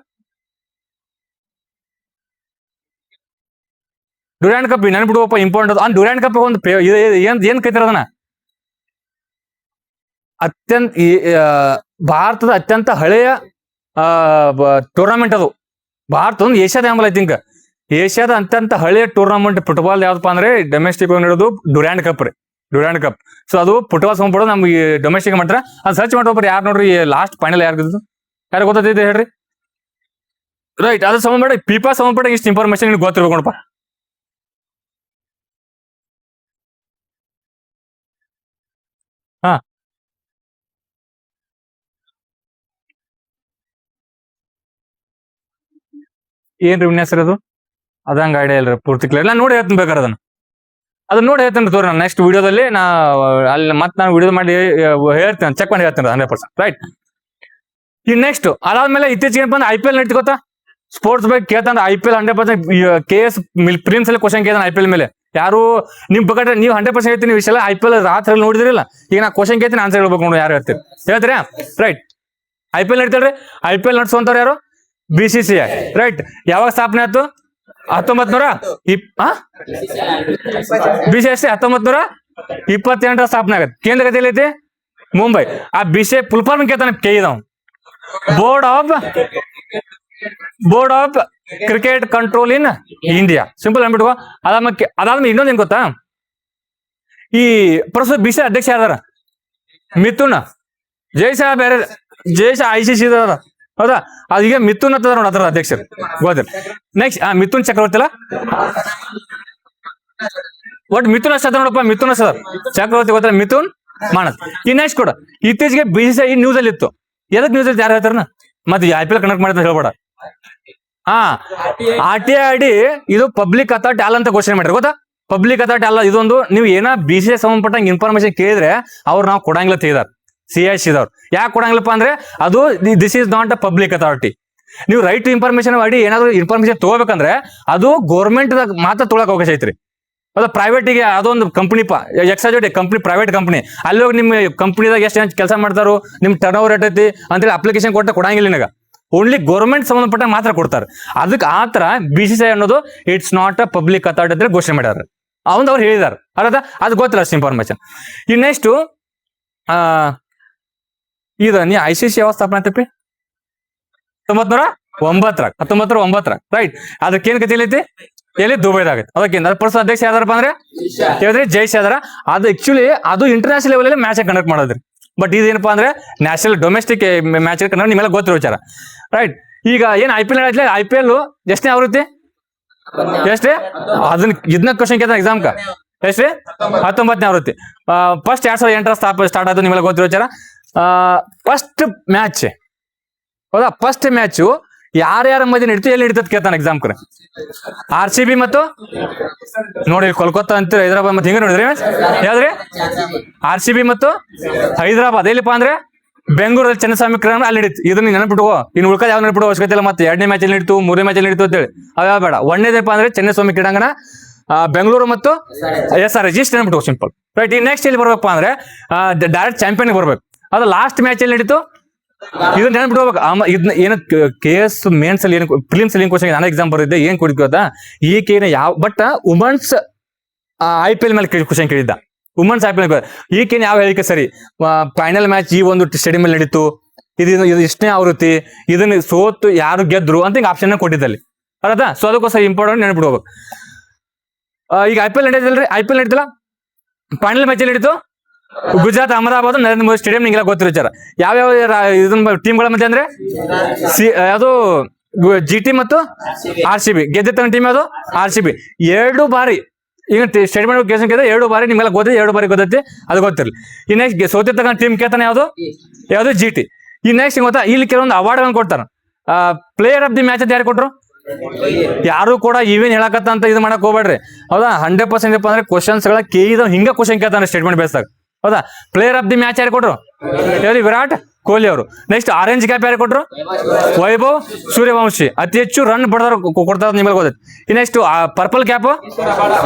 ಡ್ಯೂರಾಂಡ್ ಕಪ್ ನೆನ್ಬಿಡುವಪ್ಪ, ಇಂಪಾರ್ಟೆಂಟ್. ಆ ಡ್ಯೂರಾಂಡ್ ಕಪ್ ಒಂದು ಏನ್ ಕೈತಾರ ಅದನ್ನ? ಅತ್ಯಂತ ಭಾರತದ ಅತ್ಯಂತ ಹಳೆಯ ಟೂರ್ನಮೆಂಟ್ ಅದು. ಭಾರತ ಒಂದು ಏಷ್ಯಾದ ಎಂಬಲ್ ಐ ಥಿಂಕ್ ಏಷ್ಯಾದ ಅತ್ಯಂತ ಹಳೆಯ ಟೂರ್ನಮೆಂಟ್ ಫುಟ್ಬಾಲ್ ಯಾವ್ದಪ್ಪ ಅಂದ್ರೆ ಡೊಮೆಸ್ಟಿಕ್ ನಡೆಯೋದು ಡ್ಯೂರಾಂಡ್ ಕಪ್ ರೀ. Durand cup. ಸೊ ಅದು ಫುಟ್ಬಾಲ್ ಸಂಬಂಧಪಡೋದು ನಮ್ಗೆ ಡೊಮೆಸ್ಟಿಕ್ ಮಾಡ್ರ. ಅದು ಸರ್ಚ್ ಮಾಡ್ಬೋರಿ. ಯಾರು ನೋಡ್ರಿ ಲಾಸ್ಟ್ ಫೈನಲ್ ಯಾರು ಗೆದ್ದು? ಯಾರು ಗೊತ್ತೈತೆ ಹೇಳ್ರಿ? ರೈಟ್. ಅದು ಸಂಬಂಧಪಟ್ಟ ಪೀಪಾ ಸಂಬಂಧಪಟ್ಟ ಇಷ್ಟು ಇನ್ಫಾರ್ಮೇಶನ್ ನಿಮ್ಗೆ ಗೊತ್ತಿರ್ಬೇಕು ನೋಡಪ್ಪ. ಹಾ, ಏನ್ರಿ ವಿನ್ಯಾಸ ಅದು? ಅದಂಗ ಐಡಿಯಾ ಇಲ್ರಿ ಪೂರ್ತಿ ಕ್ಲಿಯರ್. ನಾನು ನೋಡಿ ಹೇಳ್ತೀನಿ ಬೇಕಾದ್ರೆ ಅದನ್ನ ನೋಡಿ ಹೇಳ್ತೇನೆ ತೋರಿ. ನಾನು ನೆಕ್ಸ್ಟ್ ವಿಡಿಯೋದಲ್ಲಿ ಅಲ್ಲಿ ಮತ್ತೆ ನಾನು ವಿಡಿಯೋ ಮಾಡಿ ಹೇಳ್ತೇನೆ, ಚೆಕ್ ಮಾಡಿ ಹೇಳ್ತೇನೆ 100%. ರೈಟ್. ಈ ನೆಕ್ಸ್ಟ್ ಅದಾದ್ಮೇಲೆ ಇತ್ತೀಚೆಗೆ ಏನಪ್ಪ ಅಂದ್ರೆ IPL ನಡೀತಿ ಗೊತ್ತಾ? ಸ್ಪೋರ್ಟ್ಸ್ ಬಗ್ಗೆ ಕೇಳ್ತಾನೆ IPL 100%. KS ಪ್ರಿಲಿಮ್ಸ್ ಅಲ್ಲಿ ಕ್ವಶನ್ ಕೇಳ್ತಾನೆ IPL ಮೇಲೆ. ಯಾರು ನಿಮ್ ಬೇಕಾದ್ರೆ ನೀವು 100% ಹೇಳ್ತೀನಿ ವಿಷಯ IPL ರಾತ್ರಿ ನೋಡಿದ್ರಿಲ್ಲ. ಈಗ ನಾ ಕ್ವಶನ್ ಕೇಳ್ತೀನಿ, ಆನ್ಸರ್ ಹೇಳ್ಬೇಕು ನೋಡಿ. ಯಾರು ಹೇಳ್ತೀರಿ? ಹೇಳ್ತೀರಾ? ರೈಟ್. IPL ನಡೀತಾಳ್ರಿ. IPL ನಡ್ಸುವಂತವ್ರು ಯಾರು? BCCI. ರೈಟ್. ಯಾವಾಗ ಸ್ಥಾಪನೆ ಆಯ್ತು? 1928 ಸ್ಥಾಪನೆ ಆಗತ್ತೆ. ಕೇಂದ್ರ ಗತಿಯಲ್ಲಿ ಐತಿ ಮುಂಬೈ. ಆ BCCI ಫುಲ್ ಫಾರ್ಮ್ ಕೇಳ್ತಾನೆ ಕೇಳಿದವ್ board of cricket control in India. Simple ಅನ್ಬಿಟ್ಕೋ. ಅದಾದ್ಮೇಲೆ ಇನ್ನೊಂದ್ ಏನ್ ಗೊತ್ತಾ? ಈ ಪ್ರಸ್ತುತ BCCI ಅಧ್ಯಕ್ಷ ಯಾರ? ಮಿಥುನ್. ಜೈಶಾ ಬೇರೆ, ಜೈಶಾ ICC ಅದ. ಹೌದಾ? ಅದೀಗ ಮಿಥುನ್ ಅಂತ ನೋಡ ಅದರ ಅಧ್ಯಕ್ಷರು ಗೊತ್ತಿಲ್ಲ. ನೆಕ್ಸ್ಟ್ ಮಿಥುನ್ ಚಕ್ರವರ್ತಿ ಅಲ್ಲ, ಒಟ್ ಮಿಥುನ್ ಅಷ್ಟ ನೋಡಪ್ಪ. ಮಿಥುನ್ ಅಷ್ಟ ಚಕ್ರವರ್ತಿ ಗೊತ್ತಿಲ್ಲ, ಮಿಥುನ್ ಮಾನಸ್. ಈ ನೆಕ್ಸ್ಟ್ ಕೂಡ ಇತ್ತೀಚೆಗೆ BCCI ನ್ಯೂಸ್ ಅಲ್ಲಿ ಇತ್ತು. ಎದಕ್ ನ್ಯೂಸ್ ಅಲ್ಲಿ ಯಾರು ಹೇಳ್ತಾರ? ಮತ್ತೆ IPL ಕನೆಕ್ಟ್ ಮಾಡಿದ್ರೆ ಹೇಳ್ಬೇಡ. RTI ಇದು ಪಬ್ಲಿಕ್ ಅಥಾರಿಟಿ ಅಲ್ಲ ಅಂತ ಘೋಷಣೆ ಮಾಡಿರಿ ಗೊತ್ತಾ? ಪಬ್ಲಿಕ್ ಅಥಾರಿಟಿ ಅಲ್ಲ ಇದೊಂದು. ನೀವು ಏನ BCCI ಸಂಬಂಧಪಟ್ಟಂಗೆ ಇನ್ಫಾರ್ಮೇಶನ್ ಕೇಳಿದ್ರೆ ಅವ್ರು ನಾವು ಕೊಡಂಗಿಲ್ಲ ತೆಗಿದಾರ CIC ದವ್ರು. ಯಾಕೆ ಕೊಡಂಗಿಲ್ಲಪ್ಪ ಅಂದ್ರೆ ಅದು this is not a public authority. ನೀವು ರೈಟ್ ಟು ಇನ್ಫಾರ್ಮೇಶನ್ ಮಾಡಿ ಏನಾದ್ರು ಇನ್ಫಾರ್ಮೇಶನ್ ತಗೋಬೇಕಂದ್ರೆ ಅದು ಗೌರ್ಮೆಂಟ್ ಮಾತ್ರ ತೊಗೊಳಕ್ ಅವಕಾಶ ಐತ್ರಿ. ಅದು ಪ್ರೈವೇಟಿಗೆ ಅದೊಂದು ಕಂಪ್ನಿ ಎಕ್ಸಾಜೆಡ್ ಕಂಪ್ನಿ, ಪ್ರೈವೇಟ್ ಕಂಪ್ನಿ. ಅಲ್ಲಿ ಹೋಗಿ ನಿಮ್ಮ ಕಂಪ್ನಿದಾಗ ಎಷ್ಟು ಕೆಲಸ ಮಾಡ್ತಾರೋ, ನಿಮ್ ಟರ್ನ್ ಓವರ್ ರೇಟ್ ಅಂತೇಳಿ ಅಪ್ಲಿಕೇಶನ್ ಕೊಟ್ಟ ಕೊಡಂಗಿಲ್ಲ ನಿನಗ. ಓನ್ಲಿ ಗೌರ್ಮೆಂಟ್ ಸಂಬಂಧಪಟ್ಟ ಮಾತ್ರ ಕೊಡ್ತಾರೆ. ಅದಕ್ಕೆ ಆತರ BCCI ಅನ್ನೋದು it's not a public authority ಅಂತ ಘೋಷಣೆ ಮಾಡ್ಯಾರ. ಅವ್ರು ಹೇಳಿದಾರೆ. ಅರ್ಥ? ಅದು ಗೊತ್ತಿಲ್ಲ ಅಷ್ಟು ಇನ್ಫಾರ್ಮೇಶನ್. ಈ ನೆಕ್ಸ್ಟ್ ಇದು ನೀ ICC ಯಾವ ಸ್ಥಾಪನೆ ಆಯ್ತಪ್ಪಿ? 1909. ರೈಟ್. ಅದಕ್ಕೇನ್ ಗತಿಯಲ್ಲಿ ಐತಿ? ಎಲ್ಲಿ? ದುಬೈದಾಗ. ಅದಕ್ಕಿಂತ ಪ್ರಸ್ತುತ ಅಧ್ಯಕ್ಷ ಯಾವ್ದಾರಪ್ಪ ಅಂದ್ರೆ ಹೇಳಿದ್ರಿ ಜೈಶ್ ಯಾವ್ದಾರ. ಅದು ಆಕ್ಚುಲಿ ಅದು ಇಂಟರ್ನ್ಯಾಷನಲ್ ಲೆವೆಲ್ ಅಲ್ಲಿ ಮ್ಯಾಚ್ ಕಂಡಕ್ಟ್ ಮಾಡೋದ್ರಿ. ಬಟ್ ಇದೇನಪ್ಪಾ ಅಂದ್ರೆ ನ್ಯಾಷನಲ್ ಡೊಮೆಸ್ಟಿಕ್ ಮ್ಯಾಚ್ ಕಂಡಕ್ಟ್ ನಿಮ್ಮೆಲ್ಲ ಗೊತ್ತಿರೋ ವಿಚಾರ. ರೈಟ್. ಈಗ ಏನ್ IPL IPL ಎಷ್ಟನೇ ಆವೃತ್ತಿ? ಎಷ್ಟೇ? ಇದನ್ನ ಕ್ವಶನ್ ಕೇಳ್ತಾನೆ ಎಕ್ಸಾಮ್ ಕ. ಎಷ್ಟೇ? 19ನೇ ಆವೃತ್ತಿ. ಫಸ್ಟ್ 2008 ಸ್ಟಾರ್ಟ್ ಆಯ್ತು, ನಿಮ್ಮೆಲ್ಲ ಗೊತ್ತಿರೋ ವಿಚಾರ. ಫಸ್ಟ್ ಮ್ಯಾಚ್ ಹೌದಾ? ಫಸ್ಟ್ ಮ್ಯಾಚ್ ಯಾರ್ಯಾರ ಮಧ್ಯೆ ನಡೀತು, ಎಲ್ಲಿ ನಡೀತದ ಕೇಳ್ತಾನೆ ಎಕ್ಸಾಮ್ ಕರೆ. RCB ಮತ್ತು ನೋಡಿ ಕೋಲ್ಕತ್ತಾ ಅಂತ ಹೈದರಾಬಾದ್ ಮತ್ತೆ ಹಿಂಗ ನೋಡಿದ್ರಿ ಯಾವ್ದ್ರಿ? RCB ಮತ್ತು ಹೈದರಾಬಾದ್. ಎಲ್ಲಿಪ್ಪ ಅಂದ್ರೆ ಬೆಂಗಳೂರಲ್ಲಿ ಚೆನ್ನಸ್ವಾಮಿ ಕ್ರೀಡಾಂಗಣ ಅಲ್ಲಿ ನಡೀತು. ಇದನ್ನ ನೆನಪಿಟ್ಕೋ. ಇನ್ನು ಉಳ್ಕದ ಯಾವ ನೆನಪಿಡುವ ಅವಶ್ಯಕತೆ ಇಲ್ಲ. ಮತ್ತೆ 2ನೇ ಮ್ಯಾಚ್ ಅಲ್ಲಿ ನಡೀತು, 3ನೇ ಮ್ಯಾಚ್ ಅಲ್ಲಿ ನಡೀತು ಅಂತೇಳಿ ಅವ ಬೇಡ. 1ನೇದಪ್ಪ ಅಂದ್ರೆ ಚೆನ್ನಸ್ವಾಮಿ ಕ್ರೀಡಾಂಗಣ ಬೆಂಗಳೂರು ಮತ್ತು SRH. ಇಷ್ಟು ನೆನಪಿಟ್ಕೋ, ಸಿಂಪಲ್. ರೈಟ್. ಈ ನೆಕ್ಸ್ಟ್ ಎಲ್ಲಿ ಬರ್ಬೇಕಪ್ಪ ಅಂದ್ರೆ ಡೈರೆಕ್ಟ್ ಚಾಂಪಿಯನ್ ಬರ್ಬೇಕು. ಅದು ಲಾಸ್ಟ್ ಮ್ಯಾಚ್ ಅಲ್ಲಿ ನಡೀತು. ಇದನ್ನ ನೆನ್ಬಿಡ್ಬೇಕು. ಇದನ್ನ ಏನ KS ಮೇನ್ಸ್ ಅಲ್ಲಿ ಏನು ಪ್ರಿಲಿಮ್ಸ್ ಅಲ್ಲಿ ಏನ್ ಕ್ವಶನ್ ನಾನು ಎಕ್ಸಾಮ್ ಬರೆದಿದ್ದೆ. ಏನ್ ಕೊಡ್ಕೋದ ಈಕೆನ ಯಾವ ಬಟ್ ವುಮೆನ್ಸ್ IPL ಮೇಲೆ ಕ್ವಶನ್ ಕೇಳಿದ್ದ. ವುಮೆನ್ಸ್ IPL ಈಕೆನ ಯಾವ ಹೇಳಿಕೆ ಸರಿ? ಫೈನಲ್ ಮ್ಯಾಚ್ ಈ ಒಂದು ಸ್ಟೇಡಿಯಂ ಅಲ್ಲಿ ನಡೀತು, ಇದು ಇಷ್ಟನೇ ಆವೃತ್ತಿ, ಇದನ್ನ ಸೋತು ಯಾರು ಗೆದ್ರು ಅಂತ ಹಿಂಗ ಆಪ್ಷನ್ ಕೊಟ್ಟಿದ್ದಲ್ಲಿ. ಅರ್ಥ? ಸೊ ಅದಕ್ಕೋಸ್ಕರ ಇಂಪಾರ್ಟೆಂಟ್ ನೆನ್ಬಿಡ್ಬೇಕು. ಈಗ IPL ನಡೀತಿಲ್ಲ. ಫೈನಲ್ ಮ್ಯಾಚ್ ಅಲ್ಲಿ ನಡೀತು ಗುಜರಾತ್ ಅಹಮದಾಬಾದ್ ನರೇಂದ್ರ ಮೋದಿ ಸ್ಟೇಡಿಯಂ. ನಿಂಗೆಲ್ಲ ಗೊತ್ತಿರೋ ವಿಚಾರ. ಯಾವ್ಯಾವ ಇದನ್ನ ಟೀಮ್ಗಳ ಮಧ್ಯೆ ಅಂದ್ರೆ ಅದು GT ಮತ್ತು RCB. ಗೆದ್ದಿತ್ತ ಟೀಮ್ ಯಾವುದು? RCB. 2 ಬಾರಿ ಈಗ ಸ್ಟೇಟ್ಮೆಂಟ್ ಕೇಸ್ ಕೇಳಿದ್ರೆ 2 ಬಾರಿ ನಿಮ್ಗೆಲ್ಲ ಗೊತ್ತೈತಿ, 2 ಬಾರಿ ಗೊತ್ತೈತಿ, ಅದು ಗೊತ್ತಿರಲಿ. ಈ ನೆಕ್ಸ್ಟ್ ಸೋತಿ ತಗೊಂಡ್ ಟೀಮ್ ಕೇಳ್ತಾನೆ ಯಾವ್ದು GT. ಈ ನೆಕ್ಸ್ಟ್ ಗೊತ್ತಾ, ಇಲ್ಲಿ ಕೆಲವೊಂದು ಅವಾರ್ಡ್ಗಳನ್ನು ಕೊಡ್ತಾರ. ಪ್ಲೇಯರ್ ಆಫ್ ದಿ ಮ್ಯಾಚ್ ಅಂತ ಯಾರು ಕೊಟ್ರು? ಯಾರು ಕೂಡ ಇವೇನ್ ಹೇಳಕತ್ತ ಅಂತ ಇದು ಮಾಡಕ್ ಹೋಗ್ಬೇಡ್ರಿ, ಹೌದಾ. 100% ಏನಪ್ಪ ಅಂದ್ರೆ ಕ್ವಶನ್ಸ್ ಗಳ ಹಿಂಗ ಕ್ವಶನ್ ಕೇಳ್ತಾನೆ ಸ್ಟೇಟ್ಮೆಂಟ್ ಬೇಸ್ದಾಗ, ಹೌದಾ. ಪ್ಲೇಯರ್ ಆಫ್ ದಿ ಮ್ಯಾಚ್ ಯಾರು ಕೊಟ್ರು? ವಿರಾಟ್ ಕೊಹ್ಲಿ ಅವರು. ನೆಕ್ಸ್ಟ್ ಆರೆಂಜ್ ಕ್ಯಾಪ್ ಯಾರು ಕೊಟ್ರು? ವೈಭವ್ ಸೂರ್ಯವಂಶಿ. ಅತಿ ಹೆಚ್ಚು ರನ್ ಬಡದವ್ರು ಕೊಡ್ತಾರ, ನಿಮಗೆ ಗೊತ್ತೈತಿ. ಈ ನೆಕ್ಸ್ಟ್ ಪರ್ಪಲ್ ಕ್ಯಾಪ್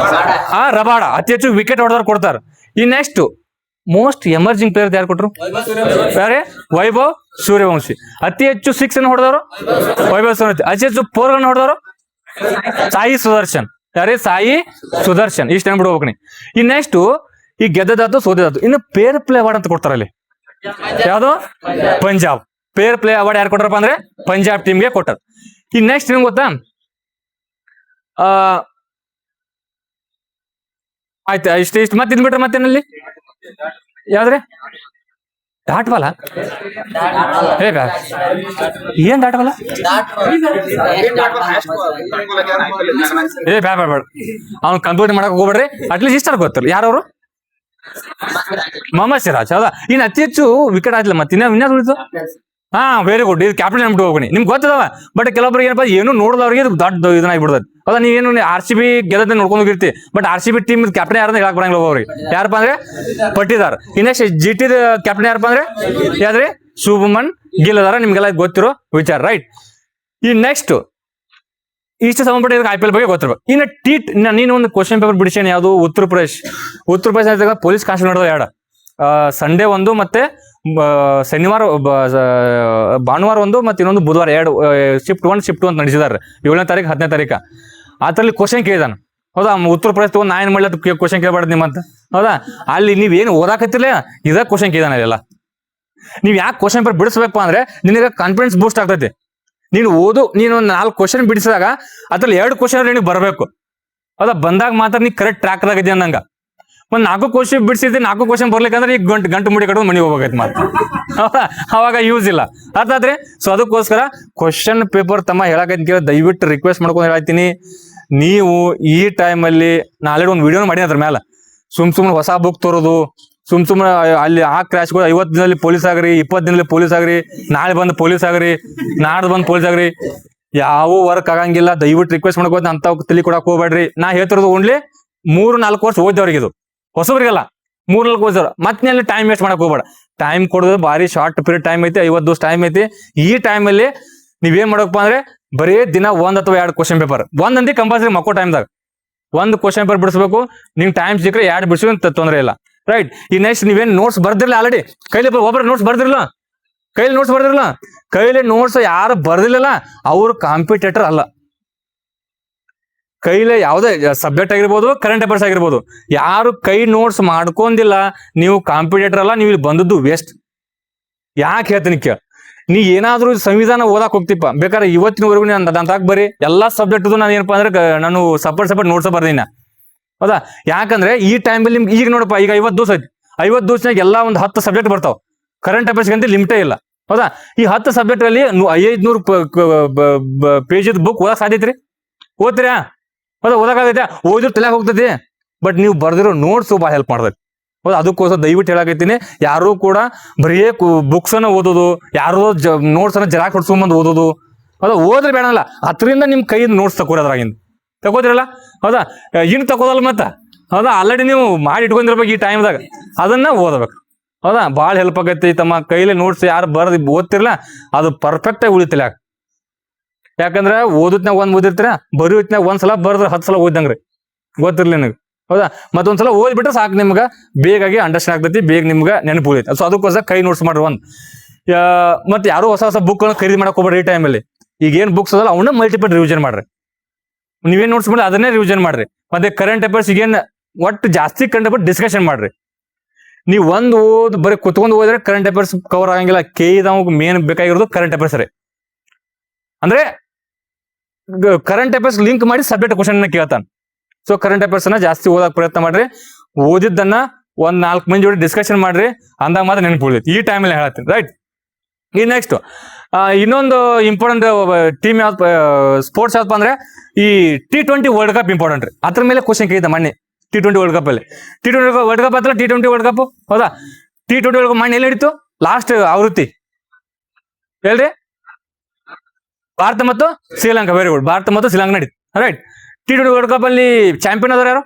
ರಬಾಡ, ಅತಿ ಹೆಚ್ಚು ವಿಕೆಟ್ ಹೊಡೆದವ್ರು ಕೊಡ್ತಾರ. ಈ ನೆಕ್ಸ್ಟ್ ಮೋಸ್ಟ್ ಎಮರ್ಜಿಂಗ್ ಪ್ಲೇಯರ್ ಯಾರು ಕೊಟ್ರು? ಯಾರೇ? ವೈಭವ್ ಸೂರ್ಯವಂಶಿ. ಅತಿ ಹೆಚ್ಚು 6 ಅನ್ನು ಹೊಡೆದವರು ವೈಭವ್ ಸೂರ್ಯವಂಶಿ. ಅತಿ ಹೆಚ್ಚು 4 ಅನ್ನು ಹೊಡೆದವರು ಸಾಯಿ ಸುದರ್ಶನ್. ಯಾರೇ? ಸಾಯಿ ಸುದರ್ಶನ್. ಇಷ್ಟ ಬಿಡ್ಬೇಕು ನೀ. ಈ ನೆಕ್ಸ್ಟ್ ಈ ಗೆದ್ದದಾತು ಸೋದಿದಾತು. ಇನ್ನು ಪೇರ್ ಪ್ಲೇ ಅವಾರ್ಡ್ ಅಂತ ಕೊಡ್ತಾರ ಅಲ್ಲಿ. ಯಾವ್ದು? ಪಂಜಾಬ್. ಪೇರ್ ಪ್ಲೇ ಅವಾರ್ಡ್ ಯಾರು ಕೊಟ್ರಪ್ಪ ಅಂದ್ರೆ ಪಂಜಾಬ್ ಟೀಮ್ಗೆ ಕೊಟ್ಟಾರ. ಈ ನೆಕ್ಸ್ಟ್ ನಿಮ್ಗೆ ಗೊತ್ತಾ, ಆಯ್ತು ಇಷ್ಟು ಮತ್ತೆ ಇದ್ ಬಿಟ್ರೆ ಮತ್ತೇನಲ್ಲಿ ಯಾವ್ದ್ರಿ? ಡಾಟ್ ಬಾಲ? ಏನ್ ಡಾಟ್ ಬಾಲ? ಬೇಡ ಅವ್ನು ಕಂಪ್ಯೂಟರ್ ಮಾಡಕ್ ಹೋಗ್ಬೇಡ್ರಿ. ಅಟ್ಲೀಸ್ಟ್ ಇಷ್ಟ ಗೊತ್ತಲ್ಲ ಯಾರವ್ರು? ಮೊಹಮ್ಮದ್ ಸಿರಾಜ್, ಹೌದಾ. ಇನ್ನು ಅತಿ ಹೆಚ್ಚು ವಿಕೆಟ್ ಆಯ್ತಿಲ್ಲ, ಮತ್ತೆ ಇನ್ನ ಉಳಿತು. ಹಾ, ವೆರಿ ಗುಡ್. ಇದು ಕ್ಯಾಪ್ಟನ್ ಅನ್ಬಿಟ್ಟು ಹೋಗ್ನಿ. ನಿಮ್ಗೆ ಗೊತ್ತದವ, ಬಟ್ ಕೆಲವೊಬ್ರಿಗೆ ಏನಪ್ಪ ಏನು ನೋಡಿದವ್ರಿಗೆ ದೊಡ್ಡ ಇದನ್ನಾಗ್ಬಿಡ್ತದೆ, ಹೌದಾ. ನೀವೇನು RCB ಗೆಲ್ಲದ ನೋಡ್ಕೊಂಡು ಹೋಗಿರ್ತಿ, ಬಟ್ RCB ಟೀಮ್ ಕ್ಯಾಪ್ಟನ್ ಯಾರಂದ್ರೆ ಹೇಳಕ್ ಬರಂಗಿಲ್ಲ ಅವ್ರಿಗೆ. ಯಾರಪ್ಪ ಅಂದ್ರೆ ಪಟ್ಟಿದಾರ್. ಇನ್ನೆಕ್ಸ್ಟ್ GT ಕ್ಯಾಪ್ಟನ್ ಯಾರಪ್ಪ ಅಂದ್ರೆ ಯಾವ್ದ್ರಿ? ಶುಭಮನ್ ಗಿಲ್ ಅದಾರ. ನಿಮ್ಗೆಲ್ಲ ಗೊತ್ತಿರೋ ವಿಚಾರ, ರೈಟ್. ಈ ನೆಕ್ಸ್ಟ್ ಇಷ್ಟು ಸಂಬಂಧಪಟ್ಟ IPL ಬಗ್ಗೆ ಗೊತ್ತಿರ್ಬೇಕು. ಇನ್ನು ನೀನು ಒಂದು ಕ್ವಶನ್ ಪೇಪರ್ ಬಿಡಿಸೇನೆ, ಯಾವುದು? ಉತ್ತರ ಪ್ರದೇಶ್ ಪೊಲೀಸ್ ಕಾನ್ಸ್ಟೇಬಲ್ ನಡೆದ 2 ಸಂಡೇ ಒಂದು ಮತ್ತೆ ಶನಿವಾರ ಭಾನುವಾರ ಒಂದು ಮತ್ತೆ ಇನ್ನೊಂದು ಬುಧವಾರ 2 ಶಿಫ್ಟ್ 1 ಶಿಫ್ಟ್ 2 ಅಂತ ನಡೆಸಿದಾರೆ. 7ನೇ ತಾರೀಕು 10ನೇ ತಾರೀಕು. ಅದರಲ್ಲಿ ಕ್ವಶನ್ ಕೇಳಿದಾನ, ಹೌದಾ. ಉತ್ತರ ಪ್ರದೇಶ ತಗೊಂಡು ನಾ ಏನ್ ಮಾಡ್ಲಿ ಕ್ವಶನ್ ಕೇಳ್ಬಾರ್ದು ನಿಮ್ಮಂತ, ಹೌದಾ. ಅಲ್ಲಿ ನೀವೇನು ಓದಾಕತ್ತಿರ್ಲ ಇದ ಕ್ವಶನ್ ಕೇಳಿದಾನ ಎಲ್ಲ. ನೀವ್ ಯಾಕೆ ಕ್ವಶನ್ ಪೇಪರ್ ಬಿಡಿಸ್ಬೇಕು ಅಂದ್ರೆ ನಿನಗೆ ಕಾನ್ಫಿಡೆನ್ಸ್ ಬೂಸ್ಟ್ ಆಗ್ತೈತಿ. ನೀನು ನೀನು 4 ಕ್ವಶನ್ ಬಿಡಿಸಿದಾಗ ಅದ್ರಲ್ಲಿ 2 ಕ್ವಶನ್ ನಿನಗೆ ಬರಬೇಕು, ಹೌದಾ. ಬಂದಾಗ ಮಾತ್ರ ನೀ ಕರೆಕ್ಟ್ ಟ್ರ್ಯಾಕ್ ಆಗಿದ್ದೆ ಅನ್ನಂಗ. ಒಂದ್ 4 ಕ್ವಶನ್ ಬಿಡಿಸಿದ್ರೆ 4 ಕ್ವಶನ್ ಬರ್ಲಿಕ್ಕಂದ್ರೆ ಈಗ ಗಂಟು ಮುಡಿ ಕಟ್ಟೋದು ಮನೆಗೆ ಹೋಗ್ಬೇಕೈತಿ ಮಾತ್ರ, ಹೌದಾ. ಅವಾಗ ಯೂಸ್ ಇಲ್ಲ, ಅರ್ಥಾದ್ರೆ. ಸೊ ಅದಕ್ಕೋಸ್ಕರ ಕ್ವಶನ್ ಪೇಪರ್ ತಮ್ಮ ಹೇಳಕೈತಿ ಕೇಳಿ ದಯವಿಟ್ಟು ರಿಕ್ವೆಸ್ಟ್ ಮಾಡ್ಕೊಂಡು ಹೇಳ್ತೀನಿ. ನೀವು ಈ ಟೈಮಲ್ಲಿ ನಾ ಆಲ್ರೆಡಿ ಒಂದು ವಿಡಿಯೋ ಮಾಡಿ ಅದ್ರ ಮೇಲೆ ಸುಮ್ಮನೆ ಹೊಸ ಬುಕ್ ತರೋದು, ಸುಮ್ಮನೆ ಅಲ್ಲಿ ಆ ಕ್ರಾಶ್ಗಳು 50 ದಿನದಲ್ಲಿ ಪೊಲೀಸ್ ಆಗ್ರಿ, 20 ದಿನದಲ್ಲಿ ಪೊಲೀಸ್ ಆಗ್ರಿ, ನಾಳೆ ಬಂದು ಪೊಲೀಸ್ ಆಗ್ರಿ, ನಾಡ್ದು ಬಂದು ಪೊಲೀಸ್ ಆಗ್ರಿ, ಯಾವ ವರ್ಕ್ ಆಗಂಗಿಲ್ಲ. ದಯವಿಟ್ಟು ರಿಕ್ವೆಸ್ಟ್ ಮಾಡ್ಕೋತ ಅಂತ ತಲೆ ಕೊಡಕ್ ಹೋಗ್ಬೇಡ್ರಿ. ನಾ ಹೇಳ್ತಿರೋದು ಓನ್ಲಿ 3-4 ವರ್ಷ ಓದಿದವ್ರಿಗೆ, ಇದು ಹೊಸಬ್ರಿಗಲ್ಲ. 3-4 ಓದಿದವ್ರು ಮತ್ತೆ ಅಲ್ಲಿ ಟೈಮ್ ವೇಸ್ಟ್ ಮಾಡಕ್ ಹೋಗ್ಬೇಡ. ಟೈಮ್ ಕೊಡೋದು ಭಾರಿ ಶಾರ್ಟ್ ಪೀರಿಯಡ್ ಟೈಮ್ ಐತಿ, 50 ದಿವಸ ಟೈಮ್ ಐತಿ. ಈ ಟೈಮಲ್ಲಿ ನೀವೇನ್ ಮಾಡಬೇಕಪ್ಪ ಅಂದ್ರೆ ಬರೀ ದಿನ 1 ಅಥವಾ 2 ಕ್ವಶನ್ ಪೇಪರ್, ಒಂದಂದಿ ಕಂಪಲ್ಸರಿ ಮಕ್ಕೋ ಟೈಮ್ದಾಗ 1 ಕ್ವಶನ್ ಪೇಪರ್ ಬಿಡಿಸ್ಬೇಕು. ನಿಮ್ ಟೈಮ್ ಸಿಕ್ಕರೆ 2 ಬಿಡಿಸೋ ತೊಂದರೆ ಇಲ್ಲ, ರೈಟ್. ಈ ನೆಕ್ಸ್ಟ್ ನೀವೇನ್ ನೋಟ್ಸ್ ಬರ್ದಿರಲ್ಲ, ಆಲ್ರೆಡಿ ಕೈಲಿ ಒಬ್ಬರು ನೋಟ್ಸ್ ಬರ್ದಿರಲ್ಲ, ಕೈಲಿ ನೋಟ್ಸ್ ಯಾರು ಬರ್ದಿಲ್ಲಲ್ಲ ಅವ್ರು ಕಾಂಪಿಟೇಟರ್ ಅಲ್ಲ. ಕೈಲೇ ಯಾವುದೇ ಸಬ್ಜೆಕ್ಟ್ ಆಗಿರ್ಬೋದು, ಕರೆಂಟ್ ಅಫೇರ್ಸ್ ಆಗಿರ್ಬೋದು, ಯಾರು ಕೈ ನೋಟ್ಸ್ ಮಾಡ್ಕೊಂಡಿಲ್ಲ ನೀವು ಕಾಂಪಿಟೇಟರ್ ಅಲ್ಲ. ನೀವು ಇಲ್ಲಿ ಬಂದದ್ದು ವೇಸ್ಟ್. ಯಾಕೆ ಹೇಳ್ತೀನಿ ಕೇಳ, ನೀ ಏನಾದ್ರೂ ಸಂವಿಧಾನ ಓದಾಕ್ ಹೋಗ್ತಿಪ್ಪ, ಬೇಕಾದ್ರೆ ಇವತ್ತಿನವರೆಗೂ ಅದಂತಾಗ ಬರೀ ಎಲ್ಲಾ ಸಬ್ಜೆಕ್ಟ್ ನಾನು ಏನಪ್ಪಾ ಅಂದ್ರೆ ನಾನು ಸಪರೇಟ್ ನೋಟ್ಸ್ ಬರ್ದಿನ, ಹೌದಾ. ಯಾಕಂದ್ರೆ ಈ ಟೈಮಲ್ಲಿ ನಿಮ್ಗೆ ಈಗ ನೋಡಪ್ಪ, ಈಗ 50 ದಿವಸ ಐತಿ, 50 ದಿವಸನಾಗ ಎಲ್ಲ ಒಂದು 10 ಸಬ್ಜೆಕ್ಟ್ ಬರ್ತಾವ. ಕರೆಂಟ್ ಅಫೇರ್ಸ್ ಅಂತ ಲಿಮಿಟೇ ಇಲ್ಲ, ಹೌದಾ. ಈ 10 ಸಬ್ಜೆಕ್ಟ್ ಅಲ್ಲಿ 500 ಪೇಜ್ ಬುಕ್ ಓದಕ್ ಸಾಧ್ಯತ್ರಿ? ಓದ್ತೀರಾ? ಹೌದಾ, ಓದಕ್ಕಾಗೈತೆ? ಓದಿದ್ರು ತಲೆಯಾಗ ಹೋಗ್ತೈತಿ, ಬಟ್ ನೀವು ಬರ್ದಿರೋ ನೋಟ್ಸ್ ಭಾಳ ಹೆಲ್ಪ್ ಮಾಡ್ತೈತಿ, ಹೌದಾ. ಅದಕ್ಕೋಸ್ಕರ ದಯವಿಟ್ಟು ಹೇಳಕೈತೀನಿ, ಯಾರು ಕೂಡ ಬರೀ ಬುಕ್ಸ್ ಅನ್ನ ಓದೋದು, ಯಾರೋ ನೋಟ್ಸ್ ಅನ್ನ ಜೆರಾಕ್ಸ್ ಹೊಡ್ಸ್ಕೊಂಬಂದು ಓದೋದು, ಹೌದಾ. ಓದ್ರೆ ಬೇಡಲ್ಲ, 10ರಿಂದ ನಿಮ್ ಕೈ ನೋಟ್ಸ್ ತಗೋದ್ರಾಗಿಂದ ತಗೋದಿರಲ್ಲ, ಹೌದಾ. ಇನ್ನು ತಗೋದಲ್ಲ ಮತ್ತ, ಹೌದಾ. ಆಲ್ರೆಡಿ ನೀವು ಮಾಡಿ ಇಟ್ಕೊಂಡಿರ್ಬೇಕು ಈ ಟೈಮ್ದಾಗ, ಅದನ್ನ ಓದಬೇಕು, ಹೌದಾ. ಭಾಳ ಹೆಲ್ಪ್ ಆಗೈತಿ ತಮ್ಮ. ಕೈಲಿ ನೋಟ್ಸ್ ಯಾರು ಬರ್ದು ಓದ್ತಿರ್ಲ ಅದು ಪರ್ಫೆಕ್ಟ್ ಆಗಿ ಉಳಿತಿಲ್ಲ. ಯಾಕಂದ್ರೆ ಓದತ್ನಾಗ ಓದಿರ್ತೀರ, ಬರೆಯೋತ್ನಾಗ ಒಂದ್ಸಲ ಬರ್ದ್ರೆ 10 ಸಲ ಓದಂಗ್ರಿ, ಗೊತ್ತಿರ್ಲಿ ನನಗೆ, ಹೌದಾ. ಮತ್ತೊಂದ್ಸಲ ಓದ್ಬಿಟ್ರೆ ಸಾಕು, ನಿಮ್ಗೆ ಬೇಗಾಗಿ ಅಂಡರ್ಸ್ಟ್ಯಾಂಡ್ ಆಗ್ತೈತಿ, ಬೇಗ ನಿಮ್ಗೆ ನೆನಪು ಉಳಿತೈತಿ. ಸೊ ಅದಕ್ಕೋಸ್ಕರ ಕೈ ನೋಟ್ಸ್ ಮಾಡ್ರಿ ಒಂದು. ಮತ್ತೆ ಯಾರೋ ಹೊಸ ಬುಕ್ ಖರೀದಿ ಮಾಡಕ್ ಹೋಗ್ಬೇಡ್ರಿ ಈ ಟೈಮಲ್ಲಿ. ಈಗ ಏನ್ ಬುಕ್ಸ್ ಅದಲ್ಲ ಅವನ್ನ ಮಲ್ಟಿಪಲ್ ರಿವಿಷನ್ ಮಾಡ್ರಿ. ನೀವೇನ್ ನೋಟ್ಸ್ ಮಾಡಿ ಅದನ್ನೇ ರಿವಿಷನ್ ಮಾಡ್ರಿ. ಮತ್ತೆ ಕರೆಂಟ್ ಅಫೇರ್ಸ್ ಈಗೇನ್ ಒಟ್ಟು ಜಾಸ್ತಿ ಕರೆಂಟ್ ಅಫೇರ್ಸ್ ಡಿಸ್ಕಷನ್ ಮಾಡ್ರಿ. ನೀವು ಬರೀ ಕುತ್ಕೊಂಡು ಹೋದ್ರೆ ಕರೆಂಟ್ ಅಫೇರ್ಸ್ ಕವರ್ ಆಗಂಗಿಲ್ಲ. ಮೇನ್ ಬೇಕಾಗಿರೋದು ಕರೆಂಟ್ ಅಫೇರ್ಸ್ ರೀ. ಅಂದ್ರೆ ಕರೆಂಟ್ ಅಫೇರ್ಸ್ ಲಿಂಕ್ ಮಾಡಿ ಸಬ್ಜೆಕ್ಟ್ ಕ್ವಶನ್ ಕೇಳ್ತಾನೆ. ಸೊ ಕರೆಂಟ್ ಅಫೇರ್ಸ್ ಅನ್ನ ಜಾಸ್ತಿ ಓದಕ್ ಪ್ರಯತ್ನ ಮಾಡ್ರಿ. ಓದಿದ್ದನ್ನ 1-4 ಮಂದಿ ಜೋಡಿ ಡಿಸ್ಕಷನ್ ಮಾಡ್ರಿ, ಅಂದಾಗ ಮಾತ್ರ ನೆನಪು ಉಳಿತೈತಿ. ಈ ಟೈಮಲ್ಲಿ ಹೇಳತ್ತೀನಿ, ರೈಟ್. ಈ ನೆಕ್ಸ್ಟ್ ಇನ್ನೊಂದು ಇಂಪಾರ್ಟೆಂಟ್ ಟೀಮ್ ಯಾವ್ದು ಸ್ಪೋರ್ಟ್ಸ್ ಯಾವ್ದಪ್ಪ ಅಂದ್ರೆ ಈ T20 ವರ್ಲ್ಡ್ ಕಪ್ ಇಂಪಾರ್ಟೆಂಟ್ ರೀ. ಅದ್ರ ಮೇಲೆ ಕ್ವಶನ್ ಕೇಳಿದ ಮೊನ್ನೆ T20 ವರ್ಲ್ಡ್ ಕಪ್ ಅಲ್ಲಿ. T20 ವರ್ಲ್ಡ್ ಕಪ್ ಹತ್ರ T20 ವರ್ಲ್ಡ್ ಕಪ್, ಹೌದಾ? T20 ವರ್ಲ್ಡ್ ಕಪ್ ಮಣ್ಣು ಎಲ್ಲಿ ನಡೀತು? ಲಾಸ್ಟ್ ಆವೃತ್ತಿ ಹೇಳ್ರಿ, ಭಾರತ ಮತ್ತು ಶ್ರೀಲಂಕಾ. ವೆರಿ ಗುಡ್, ಭಾರತ ಮತ್ತು ಶ್ರೀಲಂಕಾ ನಡೀತು, ರೈಟ್. T20 ವರ್ಲ್ಡ್ ಕಪ್ ಅಲ್ಲಿ ಚಾಂಪಿಯನ್ ಆದವ್ರು ಯಾರು?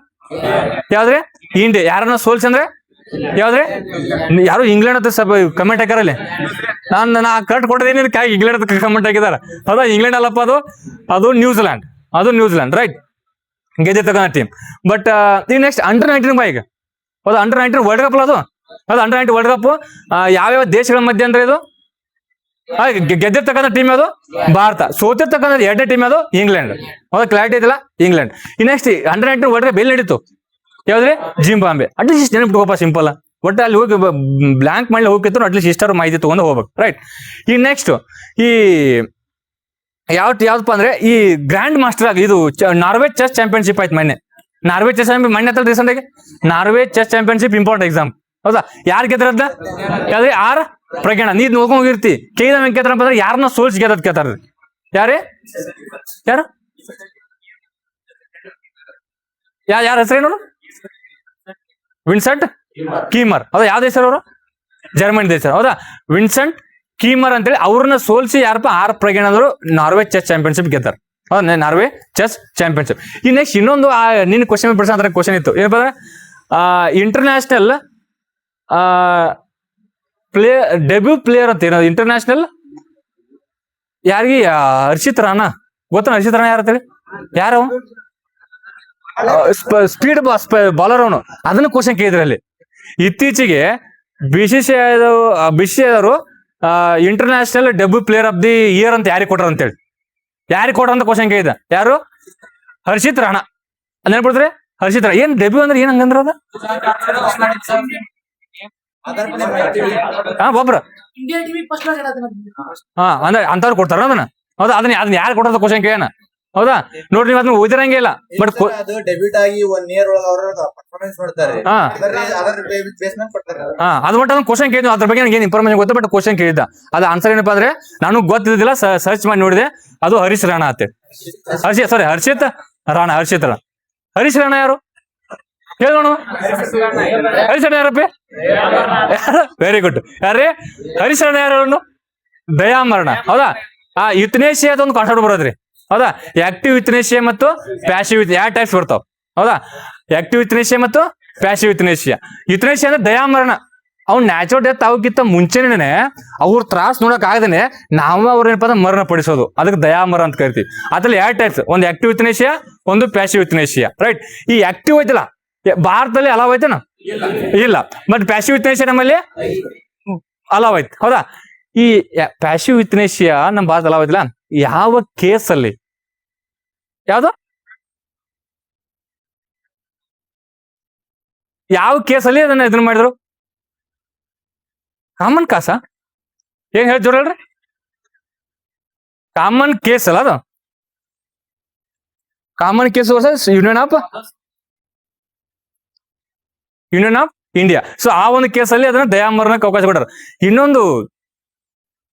ಯಾವ್ದ್ರಿ? ಇಂಡಿಯಾ. ಯಾರನ್ನ ಸೋಲ್ಸ್ ಅಂದ್ರೆ ಯಾವ್ದ್ರಿ? ಯಾರು ಇಂಗ್ಲೆಂಡ್ ಅಂತ ಸ್ವಲ್ಪ ಕಮೆಂಟ್ ಹಾಕಾರಲ್ಲಿ. ನಾ ಕರೆಕ್ಟ್ ಕೊಟ್ಟದೇನಿ, ಇಂಗ್ಲೆಂಡ್ ಅಂತ ಕಮೆಂಟ್ ಹಾಕಿದಾರ. ಹೌದಾ? ಇಂಗ್ಲೆಂಡ್ ಅಲ್ಲಪ್ಪ, ಅದು ನ್ಯೂಜಿಲ್ಯಾಂಡ್. ಅದು ನ್ಯೂಜಿಲ್ಯಾಂಡ್, ರೈಟ್. ಗೆದ್ದಿರ್ತಕ್ಕಂಥ ಟೀಮ್. ಬಟ್ ಈ ನೆಕ್ಸ್ಟ್ ಅಂಡರ್-19 ಬಾ ಈಗ. ಹೌದಾ? ಅಂಡರ್-19 ವರ್ಲ್ಡ್ ಕಪ್ ಅಲ್ಲ ಅದು. ಅದು ಅಂಡರ್-19 ವರ್ಲ್ಡ್ ಕಪ್ ಯಾವ್ಯಾವ ದೇಶಗಳ ಮಧ್ಯೆ ಅಂದ್ರೆ ಇದು ಗೆದ್ದಿರ್ತಕ್ಕಂಥ ಟೀಮ್ ಯಾವುದು? ಭಾರತ. ಸೋತಿರ್ತಕ್ಕಂಥ 2ನೇ ಟೀಮ್ ಯಾವುದು? ಇಂಗ್ಲೆಂಡ್. ಹೌದಾ? ಕ್ಲಾರಿಟಿ ಐತಲ್ಲ? ಇಂಗ್ಲೆಂಡ್. ಈ ನೆಕ್ಸ್ಟ್ ಅಂಡರ್-19 ವರ್ಲ್ಡ್ ಕಪ್ ಎಲ್ಲಿ ನಡೀತು? ಯಾವ್ದ್ರಿ? ಜಿಂಬಾಬ್ವೆ. ಅಟ್ಲೀಸ್ಟ್ ಇಷ್ಟು ನೆನಪಿಟ್ಕೋಪ, ಸಿಂಪಲ್. ಒಟ್ಟು ಅಲ್ಲಿ ಹೋಗಿ ಬ್ಲಾಂಕ್ ಮಾಡಿ ಹೋಗಿತ್ತು, ಅಟ್ಲೀಸ್ಟ್ ಇಷ್ಟರ ಮಾಹಿತಿ ತಗೊಂಡು ಹೋಗ್ಬೇಕು, ರೈಟ್. ಈ ನೆಕ್ಸ್ಟ್ ಈ ಯಾವ್ದಪ್ಪ ಅಂದ್ರೆ ಈ ಗ್ರ್ಯಾಂಡ್ ಮಾಸ್ಟರ್ ಆಗಿ ಇದು ನಾರ್ವೆ ಚೆಸ್ ಚಾಂಪಿಯನ್ಶಿಪ್ ಆಯ್ತು ಮೊನ್ನೆ. ನಾರ್ವೆ ಚೆಸ್ ಮೊನ್ನೆ ಅಂತ ರೀಸೆಂಟ್ ಆಗಿ Norway chess championship important exam. ಹೌದಾ? ಯಾರು ಗೆದ್ರದ? ಯಾವ್ದ್ರಿ? ಆರ್ ಪ್ರಜ್ಞಾನ. ನೀವ್ ನೋಡ್ಕೊಂಡ್ ಹೋಗಿರ್ತಿ. ಕೇಳಿದ ಕೇಳ್ತಾರಪ್ಪ ಅಂದ್ರೆ ಯಾರನ್ನ ಸೋಲ್ಸ್ ಗೆದ್ದದ್ ಕೇಳ್ತಾರ್ರಿ. ಯಾರು ಯಾರ ಹೆಸರೇನು? ವಿನ್ಸೆಂಟ್ ಕೀಮರ್. ಹೌದಾ? ಯಾವ ದೇಶ ಅವರು? ಜರ್ಮನಿ ದೇಶ. ಹೌದಾ? ವಿನ್ಸೆಂಟ್ ಕೀಮರ್ ಅಂತೇಳಿ ಅವ್ರನ್ನ ಸೋಲ್ಸಿ ಯಾರಪ್ಪ? ಆರ್ ಪ್ರಜ್ಞಾನ ಅಂದ್ರು ನಾರ್ವೆ ಚೆಸ್ ಚಾಂಪಿಯನ್ಶಿಪ್ ಗೆದ್ದಾರ. ಹೌದಾ? Norway chess championship. ಈ ನೆಕ್ಸ್ಟ್ ಇನ್ನೊಂದು ನಿನ್ನ ಕ್ವಶನ್ ಬಿಡಿಸೋ ಕ್ವಶನ್ ಇತ್ತು. ಏನಪ್ಪ ಅಂದ್ರೆ ಇಂಟರ್ನ್ಯಾಷನಲ್ ಡೆಬ್ಯೂ ಪ್ಲೇಯರ್ ಅಂತ ಏನದು? ಇಂಟರ್ನ್ಯಾಷನಲ್ ಯಾರಿಗೆ? ಹರ್ಷಿತ್ ರಾಣಾ. ಗೊತ್ತ ಹರ್ಷಿತ್ ರಾಣಾ ಯಾರ ಅಂತೇಳಿ? ಯಾರು? ಸ್ಪೀಡ್ ಬಾಲರ್ ಅವನು. ಅದನ್ನ ಕ್ವಶನ್ ಕೇಳಿದ್ರಲ್ಲಿ. ಇತ್ತೀಚೆಗೆ BCCI ಅವರು international debut player of the year ಅಂತ ಯಾರಿಗೆ ಕೊಟ್ರ ಅಂತೇಳಿ, ಯಾರಿಗೆ ಕೊಟ್ರ ಅಂತ ಕ್ವಶನ್ ಕೇಳಿದ. ಯಾರು? ಹರ್ಷಿತ್ ರಾಣಾ. ನೆನ್ಬಿಡ್ತಾರೆ? ಹರ್ಷಿತ್ ರಾಣಾ. ಏನ್ ಡೆಬ್ಯೂ ಅಂದ್ರೆ ಏನ್ ಹಂಗಂದ್ರ ಅದ? ಒಬ್ರ ಅಂದ್ರೆ ಅಂತವ್ರು ಕೊಡ್ತಾರ ಅದನ್ನ. ಹೌದಾ? ಅದನ್ನ ಯಾರು ಕೊಡೋದ ಕ್ವಶನ್ ಕೇಳೋಣ. ಹೌದಾ? ನೋಡ್ರಿ, ನೀವು ಅದನ್ನ ಓದಿರಂಗೆ ಇಲ್ಲ. ಬಟ್ ಡೆಬ್ಯೂಟ್ ಆಗಿ 1 year ಒಳಗೆ ಪರ್ಫಾರ್ಮೆನ್ಸ್ ನೋಡ್ತಾರೆ. ಅದು ಬಟ್ ಅದನ್ನ ಕ್ವಶನ್ ಕೇಳಿದ್ವಿ. ಅದ್ರ ಬಗ್ಗೆ ನನಗೆ ಏನು ಇನ್ಫಾರ್ಮೇಶನ್ ಗೊತ್ತು, ಬಟ್ ಕ್ವಶನ್ ಕೇಳಿದ್ದ. ಅದ ಆನ್ಸರ್ ಏನಪ್ಪಾ ಅಂದ್ರೆ ನನಗ್ ಗೊತ್ತಿದ್ದಿಲ್ಲ, ಸರ್ಚ್ ಮಾಡಿ ನೋಡಿದೆ. ಅದು ಹರೀಶ್ ರಾಣಾ ಆತೆ. ಹರ್ಷಿತ್ ರಾಣಾ. ಹರ್ಷಿತ್ ರಾಣಾ. ಹರೀಶ್ ರಾಣಾ ಯಾರು ಹೇಳೋಣ? ಹರೀಶ್ ರಾಣಾ ಯಾರಪ್ಪ? Very good. ಯಾರೇ ಹರೀಶ್ ರಾಣಾ ಯಾರು? ದಯಾಮರಣ. ಹೌದಾ? ಯುತ್ನೇಶಿಯಾ ಒಂದು ಕಾನ್ಸೆಪ್ಟ್ ಬರೋದ್ರಿ. ಹೌದಾ? ಆಕ್ಟಿವ್ ಯುತ್ನೇಶಿಯಾ ಮತ್ತು ಪ್ಯಾಸಿವ್ ಯಾವ ಟೈಪ್ಸ್ ಬರ್ತಾವ? ಹೌದಾ? ಆಕ್ಟಿವ್ ಯುತ್ನೇಶಿಯಾ ಮತ್ತು ಪ್ಯಾಸಿವ್ ಯುತ್ನೇಶಿಯಾ. ಯುತ್ನೇಶಿಯಾ ಅಂದ್ರೆ ದಯಾಮರಣ. ಅವ್ನು ನ್ಯಾಚುರಲ್ ಡೆತ್ ಅವಕ್ಕಿಂತ ಮುಂಚೆನೆ ಅವ್ರ ತ್ರಾಸ್ ನೋಡಕ್ ಆಗದೇನೆ ನಾವು ಅವ್ರ ಏನಪ್ಪ ಅಂದ್ರೆ ಮರಣ ಪಡಿಸೋದು. ಅದಕ್ಕೆ ದಯಾಮರ ಅಂತ ಕರಿತೀವಿ. ಅದ್ರಲ್ಲಿ 2 ಟೈಪ್ಸ್, ಒಂದು ಆಕ್ಟಿವ್ ಯುತ್ನೇಶಿಯಾ, ಒಂದು ಪ್ಯಾಸಿವ್ ಯುತ್ನೇಶಿಯಾ, ರೈಟ್. ಈ ಆಕ್ಟಿವ್ ಐತಲ್ಲ ಭಾರತದಲ್ಲಿ ಅಲಾವ್ ಐತೆನ? ಇಲ್ಲ. ಬಟ್ ಪ್ಯಾಸಿವ್ ಯುತ್ನೇಶಿಯಾ ನಮ್ಮಲ್ಲಿ ಅಲಾವ್ ಐತಿ. ಹೌದಾ? ಈ ಪ್ಯಾಸಿವ್ ಯುತ್ನೇಶಿಯಾ ನಮ್ಮ ಭಾರತ ಅಲಾವ್ ಐತಿಲ್ಲ. ಯಾವ ಕೇಸಲ್ಲಿ? ಯಾವ್ದು? ಯಾವ ಕೇಸಲ್ಲಿ ಅದನ್ನ ಇದನ್ನ ಮಾಡಿದ್ರು? ಕಾಮನ್ ಕಾಸ? ಏನ್ ಹೇಳ್ರಿ? ಕಾಮನ್ ಕೇಸ್ ಅಲ್ಲ ಅದು. Common case versus union of India. So ಆ ಒಂದು ಕೇಸಲ್ಲಿ ಅದನ್ನ ದಯಾಮರಣಕ್ಕೆ ಅವಕಾಶ ಕೊಟ್ಟರು. ಇನ್ನೊಂದು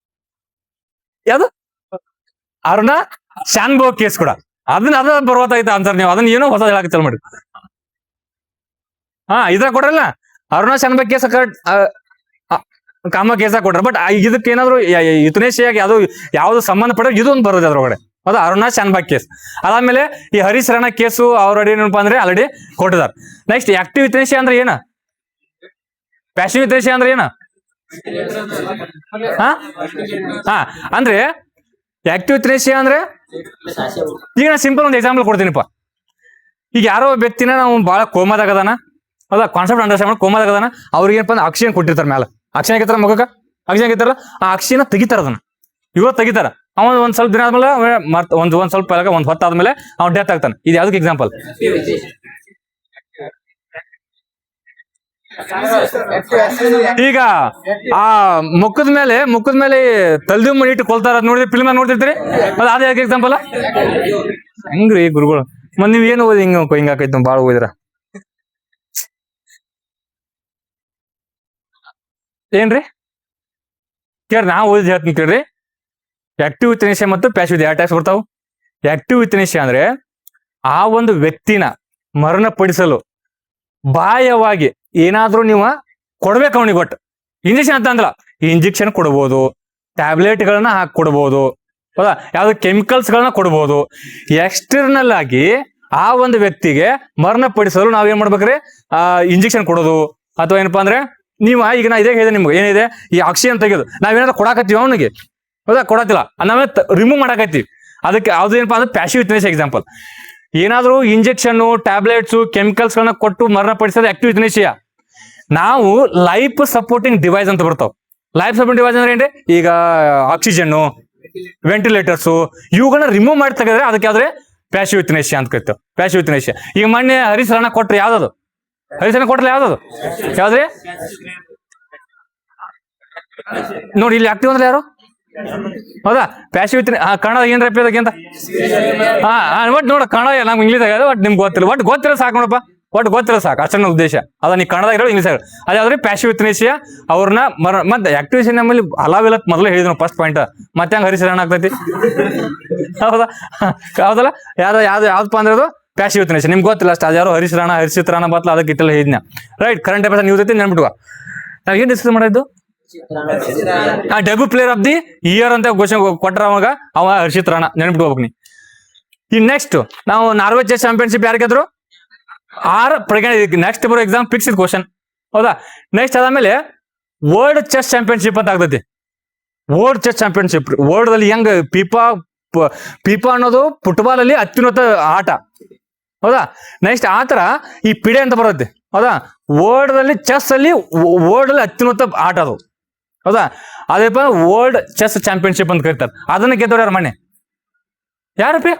ಯಾವ್ದು? ಅರುಣಾ ಶಾನ್ಭೋಗ್ ಕೇಸ್ ಕೂಡ. ಅದ ಬರ್ಬೋದಾಯ್ತು ಆನ್ಸರ್. ನೀವು ಅದನ್ನ ಏನೋ ಹೊಸ ಹೇಳಕ್ ಚಾಲು ಮಾಡಿ. ಇದ್ರಾಗ ಕೊಡ್ರಲ್ಲ, ಅರುಣಾ ಶಾನ್ಭೋಗ್ ಕೇಸ್ ಕಾಮ ಕೇಸ ಕೊಟ್ರ. ಬಟ್ ಇದಕ್ಕೆ ಏನಾದ್ರು ಯುತ್ನೇಶಿಯಾಗಿ ಯಾವ್ದು ಸಂಬಂಧಪಟ್ಟ ಇದು ಒಂದು ಬರೋದು ಅದ್ರೊಳಗಡೆ. ಹೌದಾ? ಅರುಣಾ ಶಾನ್ಭಾಗ್ ಕೇಸ್. ಅದಾದ್ಮೇಲೆ ಈ ಹರೀಶ್ ರಾಣಾ ಕೇಸು ಆಲ್ರೆಡಿ ಏನಪ್ಪಾ ಅಂದ್ರೆ ಆಲ್ರೆಡಿ ಕೊಟ್ಟಿದಾರ. ನೆಕ್ಸ್ಟ್ ಆಕ್ಟಿವ್ ಯುತ್ನೇಶಿಯಾ ಅಂದ್ರೆ ಏನ? ಪ್ಯಾಸಿವ್ ಯುತ್ನೇಶಿಯಾ ಅಂದ್ರೆ ಏನ? ಅಂದ್ರೆ ಆಕ್ಟಿವ್ ಯುತ್ನೇಶಿಯಾ ಅಂದ್ರೆ ಈಗ ನಾ ಸಿಂಪಲ್ ಒಂದು ಎಕ್ಸಾಂಪಲ್ ಕೊಡ್ತೀನಿಪ್ಪ. ಈಗ ಯಾರೋ ವ್ಯಕ್ತಿನ ನಾವು ಬಹಳ ಕೋಮಾದಾಗದಾನ. ಹೌದಾ? ಕಾನ್ಸೆಪ್ಟ್ ಅಂಡರ್ಸ್ಟ್ಯಾಂಡ್ ಮಾಡಿ ಕೋಮಾದಾಗದಾನ. ಅವ್ರಿಗೆ ಏನಪ್ಪ ಅಂದ್ರೆ ಆಕ್ಸಿಜನ್ ಕೊಟ್ಟಿರ್ತಾರ ಮೇಲೆ. ಆಕ್ಸಿಜನ್ ಆಗಿರ್ತಾರ ಮಗಕ್ಕ, ಆಕ್ಸಿಜನ್ ಆಗಿರ್ತಾರ. ಆ ಆಕ್ಸಿಜನ್ ತೆಗಿತಾರ. ಅದನ್ನ ಇವತ್ತು ತೆಗಿತಾರ. ಅವನ್ ಒಂದ್ ಸ್ವಲ್ಪ ದಿನ ಆದ್ಮೇಲೆ ಒಂದ್ ಸ್ವಲ್ಪ ಒಂದ್ ಹೊತ್ತಾದ್ಮೇಲೆ ಅವ್ನ್ ಡೆತ್ ಆಗ್ತಾನೆ. ಇದು ಯಾವ್ದಕ್ಕೆ ಎಕ್ಸಾಂಪಲ್? ಈಗ ಆ ಮುಖದ ಮೇಲೆ ತಲ್ದಿ ಮನಿ ಇಟ್ಟು ಕೊಲ್ತಾರ. ನೋಡಿದ್ರಿ? ಫಿಲ್ಮ್ ನೋಡ್ತಿರ್ತೀರಿ? ಅದ ಯಾಕೆ ಎಕ್ಸಾಂಪಲ್? ಹೆಂಗ್ರಿ ಗುರುಗಳು? ಮತ್ ನೀವ್ ಏನು ಓದಿ ಹಿಂಗಾಕೈತಿ? ಬಾಳ ಓದಿದ್ರ ಏನ್ರಿ? ಕೇಳ್ರಿ, ನಾ ಓದಿದ್ ಹೇಳ್ತೀನಿ ಕೇಳ್ರಿ. ಆಕ್ಟಿವ್ ಯುತ್ನೇಶಿಯಾ ಮತ್ತು ಪ್ಯಾಸಿವ್ ಯಾವ ಟೈಪ್ಸ್ ಬರ್ತಾವ? ಆಕ್ಟಿವ್ ಯುತ್ನೇಶಿಯಾ ಅಂದ್ರೆ ಆ ಒಂದು ವ್ಯಕ್ತಿನ ಮರಣಪಡಿಸಲು ಬಾಹ್ಯವಾಗಿ ಏನಾದ್ರೂ ನೀವು ಕೊಡ್ಬೇಕು ಅವನಿಗೆ. ಒಟ್ಟು ಇಂಜೆಕ್ಷನ್ ಅಂತ ಅಂದ್ರ ಇಂಜೆಕ್ಷನ್ ಕೊಡ್ಬೋದು, ಟ್ಯಾಬ್ಲೆಟ್ಗಳನ್ನ ಹಾಕಿ ಕೊಡ್ಬೋದು, ಹೌದಾ, ಯಾವ್ದು ಕೆಮಿಕಲ್ಸ್ಗಳನ್ನ ಕೊಡ್ಬೋದು. ಎಕ್ಸ್ಟರ್ನಲ್ ಆಗಿ ಆ ಒಂದು ವ್ಯಕ್ತಿಗೆ ಮರಣಪಡಿಸಲು ನಾವೇನ್ ಮಾಡ್ಬೇಕ್ರಿ, ಇಂಜೆಕ್ಷನ್ ಕೊಡೋದು. ಅಥವಾ ಏನಪ್ಪಾ ಅಂದ್ರೆ ನೀವು ಈಗ ನಾ ಇದೇ ಹೇಳಿದೆ ನಿಮ್ಗೆ, ಏನಿದೆ ಈ ಆಕ್ಸಿಜನ್ ತೆಗೆದು ನಾವೇನಾದ್ರೂ ಕೊಡಾಕತ್ತೀವಿ ಅವನಿಗೆ, ಹೌದಾ, ಕೊಡತ್ತಿಲ್ಲ, ನಾವೇ ರಿಮೂವ್ ಮಾಡಾಕತ್ತೀವಿ. ಅದಕ್ಕೆ ಯಾವ್ದು ಏನಪ್ಪಾ ಅಂದ್ರೆ ಪ್ಯಾಸಿವ್ ಯುಥೇನೇಸಿಯಾ ಎಕ್ಸಾಂಪಲ್. ಏನಾದ್ರೂ ಇಂಜೆಕ್ಷನ್, ಟ್ಯಾಬ್ಲೆಟ್ಸ್, ಕೆಮಿಕಲ್ಸ್ಗಳನ್ನ ಕೊಟ್ಟು ಮರಣಪಡಿಸೋದು ಆಕ್ಟಿವ್ ಯುಥೇನೇಸಿಯಾ. ನಾವು ಲೈಫ್ ಸಪೋರ್ಟಿಂಗ್ ಡಿವೈಸ್ ಅಂತ ಬರ್ತಾವ. ಲೈಫ್ ಸಪೋರ್ಟಿಂಗ್ ಡಿವೈಸ್ ಅಂದ್ರೆ ಏನ್ರಿ, ಈಗ ಆಕ್ಸಿಜನ್, ವೆಂಟಿಲೇಟರ್ಸ್, ಇವುಗಳನ್ನ ರಿಮೂವ್ ಮಾಡಿ ತೆಗೆದ್ರೆ ಅದಕ್ಕೆ ಯಾವ್ದ್ರೆ ಪ್ಯಾಸಿವ್ ಯುಥೇನೇಸಿಯಾ ಅಂತ ಕರಿತಾವ. ಪ್ಯಾಸಿವ್ ಯುಥೇನೇಸಿಯಾ. ಈಗ ಮೊನ್ನೆ ಹರಿಸರಣ ಕೊಟ್ರೆ ಯಾವ್ದದು, ಹರಿಸರಣ ಕೊಟ್ರೆ ಯಾವ್ದದು, ಯಾವ್ದ್ರಿ ನೋಡಿ ಇಲ್ಲಿ ಆಕ್ಟಿವ್ ಅಂದ್ರೆ ಯಾರು, ಹೌದಾ, ಪ್ಯಾಸಿವ್ ಕನ್ನಡ ಏನ್ರಪ್ಪ ಅದಕ್ಕೆ ಅಂತ. ಒಟ್ಟು ನೋಡ ಕನ್ನಡ ನಮ್ಗೆ ಇಂಗ್ಲೀಷ್ ಆಗ ಒಟ್ಟು ನಿಮ್ಗೆ ಗೊತ್ತಿಲ್ಲ, ಒಟ್ಟು ಗೊತ್ತಿರೋ ಸಾಕು ನೋಡಪ್ಪ, ಒಟ್ಟು ಗೊತ್ತಿರೋ ಸಾಕು, ಅಷ್ಟೇ ನನ್ನ ಉದ್ದೇಶ. ಅದ ನೀ ಕನ್ನಡ ಇರೋ ಇಂಗ್ಲೀಷ್ ಆಗ ಅದಾದ್ರೆ ಪ್ಯಾಸಿವ್ ಯುಥೇನೇಸಿಯಾ. ಅವ್ರನ್ನ ಮತ್ತೆ ಆಕ್ಟಿವ್ ನಮ್ಮಲ್ಲಿ ಹಲಾವಿಲ್ಲ ಮೊದಲು ಹೇಳಿದ್ನು ಫಸ್ಟ್ ಪಾಯಿಂಟ್. ಮತ್ತೆ ಹಂಗ ಹರಿಸರಣ ಆಗ್ತೈತಿ, ಹೌದಾ, ಹೌದಲ್ಲ, ಯಾವ್ದಪ್ಪ ಅಂದ್ರೆ ಅದು ಪ್ಯಾಸಿವ್ ಯುಥೇನೇಸಿಯಾ. ನಿಮ್ಗೆ ಗೊತ್ತಿಲ್ಲ ಅಷ್ಟು, ಅದು ಯಾರು ಹರಿಸರಣ ಹರಿಸಿತ್ರಣ ಬತ್ತಲ್ಲ, ಅದಕ್ಕೆ ಇಟ್ಟೆಲ್ಲ ಹೇಳಿದ್ನ. ರೈಟ್, ಕರೆಂಟ್ ಅಫೇರ್ಸ್ ನ್ಯೂಸ್ ಐತಿ ನೆನ್ಬಿಟ್ವ. ನಾವ್ ಏನ್ ಡಿಸ್ಕಸ್ ಮಾಡಿದ್ದು, debut player of the year ಅಂತ ಘೋಷಣೆ ಕೊಟ್ರ ಅವ ಹರ್ಷಿತ್ ರಾಣಾ, ನೆನ್ಬಿಟ್ಕೋಬೇಕು ನೀ. ಈ ನೆಕ್ಸ್ಟ್ ನಾವು ನಾರ್ವೆ ಚೆಸ್ ಚಾಂಪಿಯನ್ಶಿಪ್ ಯಾರು ಗೆದ್ರು, 6 ಪ್ರಜ್ಞೆ. ನೆಕ್ಸ್ಟ್ ಬರೋ ಎಕ್ಸಾಮ್ ಫಿಕ್ಸ್ ಕ್ವಶನ್, ಹೌದಾ. ನೆಕ್ಸ್ಟ್ ಅದಾದ್ಮೇಲೆ ವರ್ಲ್ಡ್ ಚೆಸ್ ಚಾಂಪಿಯನ್ಶಿಪ್ ಅಂತ ಆಗ್ತೈತಿ. ವರ್ಲ್ಡ್ ಚೆಸ್ ಚಾಂಪಿಯನ್ಶಿಪ್ ವರ್ಲ್ಡ್ ಅಲ್ಲಿ ಹೆಂಗ್ ಪೀಪಾ ಅನ್ನೋದು ಫುಟ್ಬಾಲ್ ಅಲ್ಲಿ ಅತ್ಯುನ್ನತ ಆಟ, ಹೌದಾ. ನೆಕ್ಸ್ಟ್ ಆತರ ಈ ಪಿಡೆ ಅಂತ ಬರುತ್ತೆ, ಹೌದಾ. ವರ್ಲ್ಡ್ ಅಲ್ಲಿ ಚೆಸ್ ಅಲ್ಲಿ ವರ್ಲ್ಡ್ ಅಲ್ಲಿ ಅತ್ಯುನ್ನತ ಆಟ ಅದು, ಹೌದಾ. ಅದೇಪ ವರ್ಲ್ಡ್ ಚೆಸ್ ಚಾಂಪಿಯನ್ಶಿಪ್ ಅಂತ ಕರೀತಾರೆ. ಅದನ್ನ ಗೆದ್ದವ್ರು ಯಾರು ಮೊನ್ನೆ, ಯಾರಪ್ಪಿ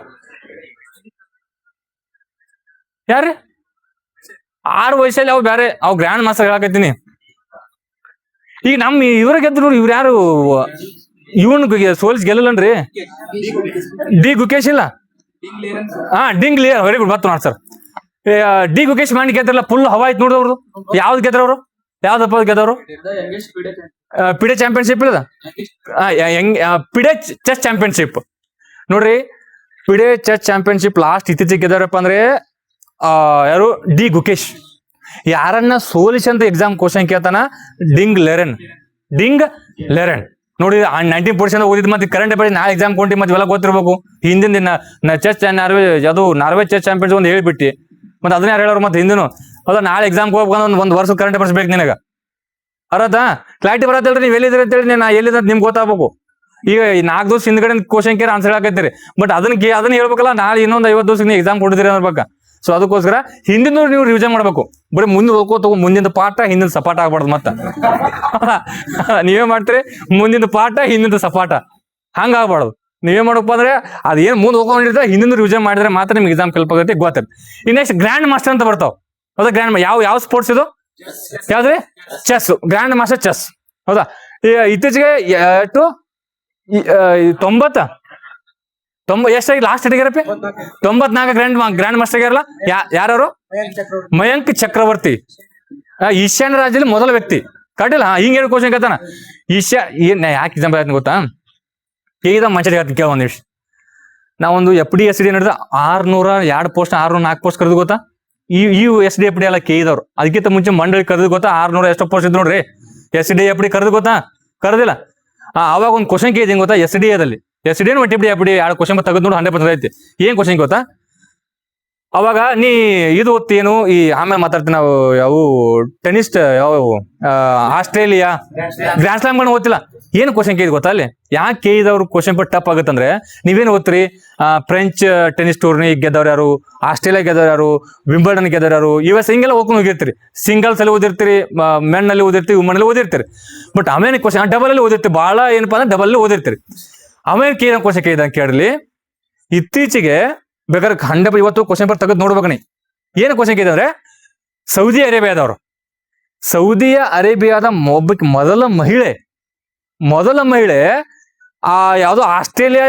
ಯಾರು 6 ವಯಸ್ಸಲ್ಲಿ ಅವು ಬೇರೆ, ಅವು ಗ್ರ್ಯಾಂಡ್ ಮಾಸ್ಟರ್ ಹೇಳಕತ್ತೀನಿ. ಈಗ ನಮ್ ಇವ್ರ ಗೆದ್ರು, ಇವ್ರು ಯಾರು, ಇವನ್ ಸೋಲ್ಸ್ ಗೆಲ್ಲನ್ರಿ, ಡಿ ಗುಕೇಶ್ ಇಲ್ಲ, ಡಿಂಗ್ ಲಿಯರ್, ವೆರಿ ಗುಡ್, ಬತ್ತು ನೋಡಿ ಸರ್. ಡಿ ಗುಕೇಶ್ ಮಾಡಿ ಗೆದ್ರಲ್ಲ, ಫುಲ್ ಹವಾ ಆಯ್ತು ನೋಡ್ದವ್ರು. ಯಾವ್ದು ಗೆದ್ರವ್ರು, ಯಾವ್ದಪ್ಪ ಗೆದ್ದವ್ರು, ಪಿಡೆ ಚಾಂಪಿಯನ್ಶಿಪ್ ಇಲ್ಲ, ಪಿಡೆ ಚೆಸ್ ಚಾಂಪಿಯನ್ಶಿಪ್ ನೋಡ್ರಿ. ಪಿಡೆ ಚೆಸ್ ಚಾಂಪಿಯನ್ಶಿಪ್ ಲಾಸ್ಟ್ ಇತ್ತೀಚೆಗೆ ಗೆದ್ದಾರಪ್ಪ ಅಂದ್ರೆ ಯಾರು, ಡಿ ಗುಕೇಶ್. ಯಾರನ್ನ ಸೋಲಿಸಿ ಅಂತ ಎಕ್ಸಾಮ್ ಕ್ವಶನ್ ಕೇಳ್ತಾನ, ಡಿಂಗ್ ಲೆರೆನ್ ನೋಡಿ. 19% ಓದಿದ್ ಮತ್ತೆ ಕರೆಂಟ್ ಅಫೇರ್ಸ್ ನಾ ಎಕ್ಸಾಮ್ ಕೊಂಡಿ ಮತ್ತೆ ಇವೆಲ್ಲ ಗೊತ್ತಿರ್ಬೇಕು. ಹಿಂದಿನ ದಿನ ಚೆಸ್ ನಾರ್ವೆ ಚೆಸ್ ಚಾಂಪಿಯನ್ಸ್ ಒಂದು ಹೇಳ್ಬಿಟ್ಟಿ, ಮತ್ತೆ ಅದನ್ನ ಯಾರು ಹೇಳೋರು ಮತ್ತೆ ಹಿಂದಿನ, ಹೌದಾ. ನಾಳೆ ಎಕ್ಸಾಮ್ ಹೋಗ್ಬೇಕಂದ್ರೆ ಒಂದು ವರ್ಷ ಕರೆಂಟ್ ಅಫೇರ್ಸ್ ಬೇಕು ನಿನಗ, ಅರದಾ ಕ್ಲಾರಿಟಿ ಬರತ್ತಲ್ರಿ. ನೀವು ಎಲ್ಲಿದ್ರಿ ಅಂತೇಳಿ ನಾ ಎಲ್ಲಿದ್ದ ನಿಮ್ಗೆ ಗೊತ್ತಾಗಬೇಕು. ಈಗ 4 ದಿವಸ ಹಿಂದ್ಗಡೆ ಕ್ವಶನ್ ಕೇರ್ ಆನ್ಸರ್ ಹಾಕತ್ತೀರಿ, ಬಟ್ ಅದನ್ನ ಹೇಳ್ಬೇಕಲ್ಲ, ನಾಳೆ ಇನ್ನೊಂದು 50 ದಿವಸ ನೀವು ಎಕ್ಸಾಮ್ ಕೊಡ್ತೀರಿ ಅನ್ನೋರ್ಬೇಕ. ಸೊ ಅದಕ್ಕೋಸ್ಕರ ಹಿಂದಿನ ನೀವು ರಿವಿಷನ್ ಮಾಡ್ಬೇಕು. ಬರೀ ಮುಂದೆ ಹೋಗ್ಕೋತ ಮುಂದಿನ ಪಾಠ ಹಿಂದಿನ ಸಪಾಟ ಆಗ್ಬಾರ್ದು. ಮತ್ತ ನೀವೇ ಮಾಡ್ತೀರಿ, ಮುಂದಿನ ಪಾಠ ಹಿಂದಿನ ಸಪಾಟ ಹಂಗ ಆಗ್ಬಾರ್ದು. ನೀವೇ ಮಾಡಪ್ಪ ಅಂದ್ರೆ ಅದೇನ್ ಮುಂದೆ ಹೋಗ್ಕೊಂಡಿರ್ತಾರೆ, ಹಿಂದಿನ ರಿವಿಷನ್ ಮಾಡಿದ್ರೆ ಮಾತ್ರ ನಿಮ್ಗೆ ಎಕ್ಸಾಮ್ ಕಲ್ಪ ಆಗತ್ತೆ, ಗೊತ್ತಿರುತ್ತೆ. ಈ ನೆಕ್ಸ್ಟ್ ಗ್ರ್ಯಾಂಡ್ ಮಾಸ್ಟರ್ ಅಂತ ಬರ್ತಾವ, ಹೌದಾ. ಗ್ರ್ಯಾಂಡ್ ಯಾವ ಸ್ಪೋರ್ಟ್ಸ್ ಇದು, ಯಾವ್ದ್ರಿ, ಚೆಸ್. ಗ್ರ್ಯಾಂಡ್ ಮಾಸ್ಟರ್ ಚೆಸ್, ಹೌದಾ. ಇತ್ತೀಚೆಗೆ 90 ಎಷ್ಟಾಗಿ ಲಾಸ್ಟ್ ಇಟ್ಟಿಗಾರಪ್ಪಿ, 94 ಗ್ರ್ಯಾಂಡ್ ಮಾಸ್ಟರ್ ಆಗ್ಯಾರಲ್ಲ. ಯಾರು, ಮಯಾಂಕ್ ಚಕ್ರವರ್ತಿ. ಈಶಾನ್ಯ ರಾಜ್ಯದಲ್ಲಿ ಮೊದಲ ವ್ಯಕ್ತಿ, ಕಟ್ಟಿಲ್ಲ. ಹಿಂಗ ಹೇಳಿ ಕ್ವಶನ್ ಕೇಳ್ತಾನ. ಯಾಕೆ ಎಕ್ಸಾಂಪಲ್ ಆಯ್ತು ಗೊತ್ತಾ, ಈಗ ಮಂಚ ಕೇಳ ಒಂದ್ ನಿಮಿಷ. ನಾವೊಂದು FD/SD ನಡೆದ 602 ಪೋಸ್ಟ್, 604 ಪೋಸ್ಟ್ ಕರೆದು ಗೊತ್ತಾ. ಈ SD/FD ಎಲ್ಲ ಕೇಳಿದವ್ರು. ಅದಕ್ಕಿಂತ ಮುಂಚೆ ಮಂಡಳಿ ಕರೆದು ಗೊತ್ತಾ, 600 ಎಷ್ಟೋ ಪೋಸ್ಟ್ ಇದ್ ನೋಡ್ರಿ. SD/FD ಕರೆದು ಗೊತ್ತಾ, ಕರೆದಿಲ್ಲ. ಅವಾಗ ಒಂದು ಕ್ವಶನ್ ಕೇಳಿದ್ ಗೊತ್ತಾ, SD/ದಲ್ಲಿ SD FD 2 ಕ್ವಶನ್ ತೆಗೆದು ನೋಡಿ 100% ಐತಿ. ಏನ್ ಕ್ವಶನ್ ಗೊತ್ತಾ, ಅವಾಗ ನೀ ಇದು ಓದ್ತೇನು, ಈ ಆಮೇಲೆ ಮಾತಾಡ್ತೀನಿ ನಾವು, ಅವು ಟೆನಿಸ್, ಯಾವ ಆಸ್ಟ್ರೇಲಿಯಾ ಗ್ರ್ಯಾಂಡ್ ಸ್ಲಾಮ್ಗಳನ್ನ ಓದ್ತಿಲ್ಲ. ಏನು ಕ್ವಶನ್ ಕೇಳಿದ್ ಗೊತ್ತಾ ಅಲ್ಲಿ, ಯಾಕೆ ಕೇಳಿದವ್ರು ಕ್ವಶನ್ ಪೇಪರ್ ಟಫ್ ಆಗುತ್ತಂದ್ರೆ, ನೀವೇನು ಓದ್ತೀರಿ, ಫ್ರೆಂಚ್ ಟೆನಿಸ್ ಟೂರ್ನಿ ಗೆದ್ದವ್ರು ಯಾರು, ಆಸ್ಟ್ರೇಲಿಯಾ ಗೆದ್ದವ್ರು ಯಾರು, ವಿಂಬಲ್ಡನ್ ಗೆದ್ದವ್ರು ಯಾರು, US ಹಿಂಗೆಲ್ಲ ಓದ್ಕೊಂಡು ಹೋಗಿರ್ತೀರಿ. ಸಿಂಗಲ್ಸ್ ಅಲ್ಲಿ ಓದಿರ್ತೀರಿ, ಮೆನ್ ಅಲ್ಲಿ ಓದಿರ್ತೀವಿ, ವುಮನ್ ಅಲ್ಲಿ ಓದಿರ್ತೀರಿ. ಬಟ್ ಆಮೇಲೆ ಕ್ವಶನ್ ಡಬಲ್ ಅಲ್ಲಿ ಓದಿರ್ತೀವಿ, ಬಹಳ ಏನಪ್ಪಾ ಅಂದ್ರೆ ಡಬಲ್ ಅಲ್ಲಿ ಓದಿರ್ತೀರಿ. ಆಮೇಲೆ ಕೇಳಿದ ಕ್ವಶನ್ ಕೇಳಿದ ಕೇಳಲಿ. ಇತ್ತೀಚೆಗೆ ಬೇಕಾದ್ರೆ 100 ಇವತ್ತು ಕ್ವಶನ್ ಪೇಪರ್ ತೆಗೆದು ನೋಡ್ಬೇಕು ನೀ. ಏನು ಕ್ವಶನ್ ಕೇಳಿದ್ರೆ, ಸೌದಿ ಅರೇಬಿಯಾದ ಮೊದಲ ಮಹಿಳೆ ಯಾವ್ದೋ ಆಸ್ಟ್ರೇಲಿಯಾ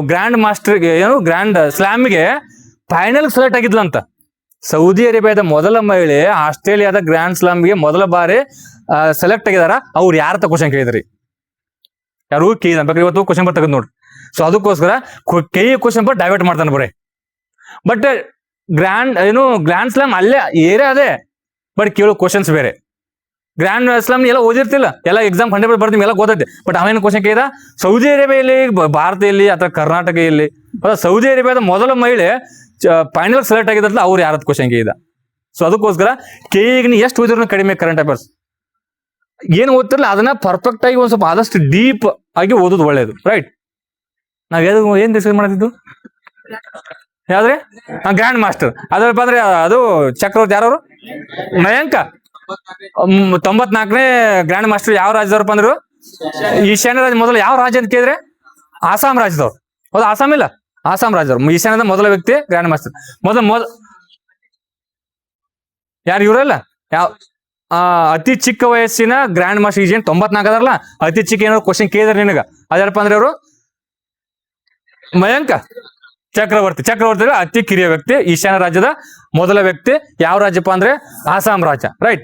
ಗ್ರ್ಯಾಂಡ್ ಮಾಸ್ಟರ್ಗೆ, ಏನು ಗ್ರ್ಯಾಂಡ್ ಸ್ಲಾಮ್ಗೆ ಫೈನಲ್ ಸೆಲೆಕ್ಟ್ ಆಗಿದ್ಲಂತ. ಸೌದಿ ಅರೇಬಿಯಾದ ಮೊದಲ ಮಹಿಳೆ ಆಸ್ಟ್ರೇಲಿಯಾದ ಗ್ರ್ಯಾಂಡ್ ಸ್ಲಾಮ್ಗೆ ಮೊದಲ ಬಾರಿ ಸೆಲೆಕ್ಟ್ ಆಗಿದಾರ. ಅವ್ರು ಯಾರ ಕ್ವಶನ್ ಕೇಳಿದ್ರಿ, ಯಾರು ಕೇಳಿದ ಬೇಕಾದ್ರೆ ಇವತ್ತು ಕ್ವಶನ್ ಪೇಪರ್ ತೆಗೆದು ನೋಡ್ರಿ. ಸೊ ಅದಕ್ಕೋಸ್ಕರ ಕ್ವಶನ್ ಪೇಪರ್ ಡೈವರ್ಟ್ ಮಾಡ್ತಾನೆ ಬರೀ. ಬಟ್ ಗ್ರ್ಯಾಂಡ್ ಸ್ಲಾಮ್ ಅಲ್ಲೇ ಏರಿಯಾ ಅದೇ, ಬಟ್ ಕೇಳೋ ಕ್ವಶನ್ಸ್ ಬೇರೆ. ಗ್ರ್ಯಾಂಡ್ ಸ್ಲಾಮ್ ಎಲ್ಲ ಓದಿರ್ತಿಲ್ಲ, ಎಲ್ಲ ಎಕ್ಸಾಮ್ 100% ಬರ್ತೀವಿ, ಎಲ್ಲ ಗೊತ್ತೈತೆ. ಬಟ್ ಅವೇನು ಕ್ವಶನ್ ಕೇಳಿದ, ಸೌದಿ ಅರೇಬಿಯಲ್ಲಿ, ಭಾರತದಲ್ಲಿ ಅಥವಾ ಕರ್ನಾಟಕದಲ್ಲಿ, ಸೌದಿ ಅರೇಬಿಯಾದ ಮೊದಲ ಮಹಿಳೆ ಫೈನಲ್ ಸೆಲೆಕ್ಟ್ ಆಗಿದ್ದಲ್ಲ, ಅವ್ರು ಯಾರದ್ ಕ್ವಶನ್ ಕೇಳಿದ. ಸೊ ಅದಕ್ಕೋಸ್ಕರ ಈಗ ನೀ ಎಷ್ಟು ಓದಿದ್ರು ಕಡಿಮೆ ಕರೆಂಟ್ ಅಫೇರ್ಸ್. ಏನು ಓದ್ತಿರಲ್ಲ ಅದನ್ನ ಪರ್ಫೆಕ್ಟ್ ಆಗಿ ಒಂದ್ ಸ್ವಲ್ಪ ಆದಷ್ಟು ಡೀಪ್ ಆಗಿ ಓದೋದು ಒಳ್ಳೇದು, ರೈಟ್? ನಾವ್ ಏನ್ ಡಿಸ್ಕಸ್ ಮಾಡ್ತಿದ್ದು ಯಾವ್ದ್ರೆ ಗ್ರ್ಯಾಂಡ್ ಮಾಸ್ಟರ್. ಅದಪ್ಪ ಅಂದ್ರೆ ಅದು ಚಕ್ರವರ್ತಿ ಯಾರವರು? ಮಯಾಂಕ. 94ನೇ ಗ್ರ್ಯಾಂಡ್ ಮಾಸ್ಟರ್ ಯಾವ ರಾಜ್ಯದವ್ರಪ್ಪ ಅಂದ್ರು? ಈಶಾನ್ಯ ರಾಜ್ಯ. ಮೊದಲು ಯಾವ ರಾಜ್ಯ ಅಂತ ಕೇಳಿದ್ರೆ ಆಸಾಂ ರಾಜ್ಯದವ್ರು. ಹೌದು, ಆಸಾಂ ಇಲ್ಲ, ಆಸಾಂ ರಾಜ್ಯದವ್ರು. ಈಶಾನ್ಯದ ಮೊದಲ ವ್ಯಕ್ತಿ ಗ್ರ್ಯಾಂಡ್ ಮಾಸ್ಟರ್. ಯಾರು ಇವರಲ್ಲ? ಯಾವ ಅತಿ ಚಿಕ್ಕ ವಯಸ್ಸಿನ ಗ್ರ್ಯಾಂಡ್ ಮಾಸ್ಟರ್ ಈಜೇನ್ 94 ಅದಾರಲ್ಲ, ಅತಿ ಚಿಕ್ಕ ಏನಾದ್ರು ಕ್ವಶನ್ ಕೇಳಿದ್ರೆ ನಿನಗ ಅದ್ಯಾರಪ್ಪ ಅಂದ್ರೆ ಅವರು ಮಯಾಂಕ ಚಕ್ರವರ್ತಿ. ಚಕ್ರವರ್ತಿ ಅತಿ ಕಿರಿಯ ವ್ಯಕ್ತಿ, ಈಶಾನ್ಯ ರಾಜ್ಯದ ಮೊದಲ ವ್ಯಕ್ತಿ. ಯಾವ ರಾಜ್ಯಪ್ಪ ಅಂದ್ರೆ ಆಸಾಂ ರಾಜ್ಯ, ರೈಟ್?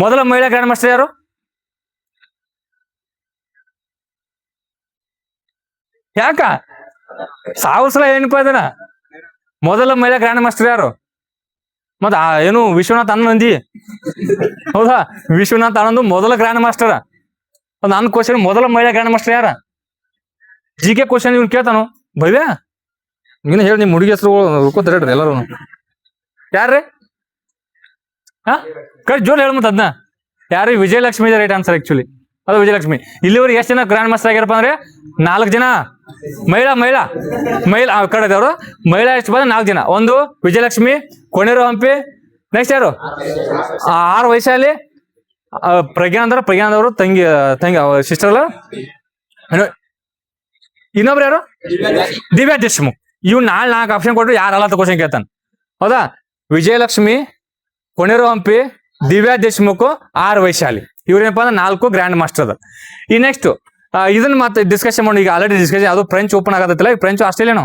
ಮೊದಲ ಮಹಿಳಾ ಗ್ರ್ಯಾಂಡ್ ಮಾಸ್ಟರ್ ಯಾರು? ಯಾಕ 1000 ಸಲ ಏನಪ್ಪ ಅದನ್ನ? ಮೊದಲ ಮಹಿಳಾ ಗ್ರ್ಯಾಂಡ್ ಮಾಸ್ಟರ್ ಯಾರು? ಮತ್ತ ಏನು ವಿಶ್ವನಾಥ್ ಆನಂದಿ? ಹೌದಾ, ವಿಶ್ವನಾಥ್ ಆನಂದ್ ಮೊದಲ ಗ್ರ್ಯಾಂಡ್ ಮಾಸ್ಟರ್. ನನ್ನ ಕ್ವಶನ್, ಮೊದಲ ಮಹಿಳಾ ಗ್ರ್ಯಾಂಡ್ ಮಾಸ್ಟರ್ ಯಾರ? GK ಕ್ವಶನ್ ಇವ್ನು ಕೇಳ್ತಾನು ಭವ್ಯ. ನೀನು ಹೇಳಿ, ನಿಮ್ ಹುಡುಗಿ ಹೆಸರು ಹುಡ್ಕೋತಾರ್ರಿ ಎಲ್ಲರೂ. ಯಾರ್ರಿ? ಕಡೆ ಜೋರ್ ಹೇಳ ಮತ್ತ ಅದನ್ನ. ಯಾರು? ವಿಜಯಲಕ್ಷ್ಮಿ ಇದೆ ರೈಟ್ ಆನ್ಸರ್ ಆಕ್ಚುಲಿ. ಅದು ವಿಜಯಲಕ್ಷ್ಮಿ. ಇಲ್ಲಿವರೆಗೆ ಎಷ್ಟು ಜನ ಗ್ರ್ಯಾಂಡ್ ಮಾಸ್ಟರ್ ಆಗ್ಯಾರಪ್ಪ ಅಂದ್ರೆ 4 ಜನ. ಮಹಿಳಾ ಕಡೆದವರು ಮಹಿಳಾ ಎಷ್ಟು ಬಂದ್ರೆ 4 ಜನ. ಒಂದು ವಿಜಯಲಕ್ಷ್ಮಿ, ಕೊನೆರು ಹಂಪಿ, ನೆಕ್ಸ್ಟ್ ಯಾರು? 6 ವಯಸ್ಸಲ್ಲಿ ಪ್ರಜ್ಞಾನದವರು ತಂಗಿ ಸಿಸ್ಟರ್ ಅಲ್ಲ. ಇನ್ನೊಬ್ರು ಯಾರು? ದಿವ್ಯಾ ದೇಶ್ಮುಖ್. ಇವ್ 4 ಆಪ್ಷನ್ ಕೊಟ್ಟರು ಯಾರಲ್ಲ ಕ್ವಶನ್ ಕೇಳ್ತಾನೆ. ಹೌದಾ, ವಿಜಯಲಕ್ಷ್ಮಿ, ಕೊನೆರು ಹಂಪಿ, ದಿವ್ಯಾ ದೇಶ್ಮುಖ್, 6 ವೈಶಾಲಿ. ಇವ್ರೇನಪ್ಪ ಅಂದ್ರೆ 4 ಗ್ರ್ಯಾಂಡ್ ಮಾಸ್ಟರ್ ಅದ. ಈ ನೆಕ್ಸ್ಟ್ ಇದನ್ನ ಮತ್ತೆ ಡಿಸ್ಕಷನ್ ಮಾಡಿ. ಈಗ ಆಲ್ರೆಡಿ ಡಿಸ್ಕಷನ್ ಅದು ಫ್ರೆಂಚ್ ಓಪನ್ ಆಗತ್ತಲ್ಲ, ಫ್ರೆಂಚ್ ಆಸ್ಟ್ರೇಲಿಯಾನು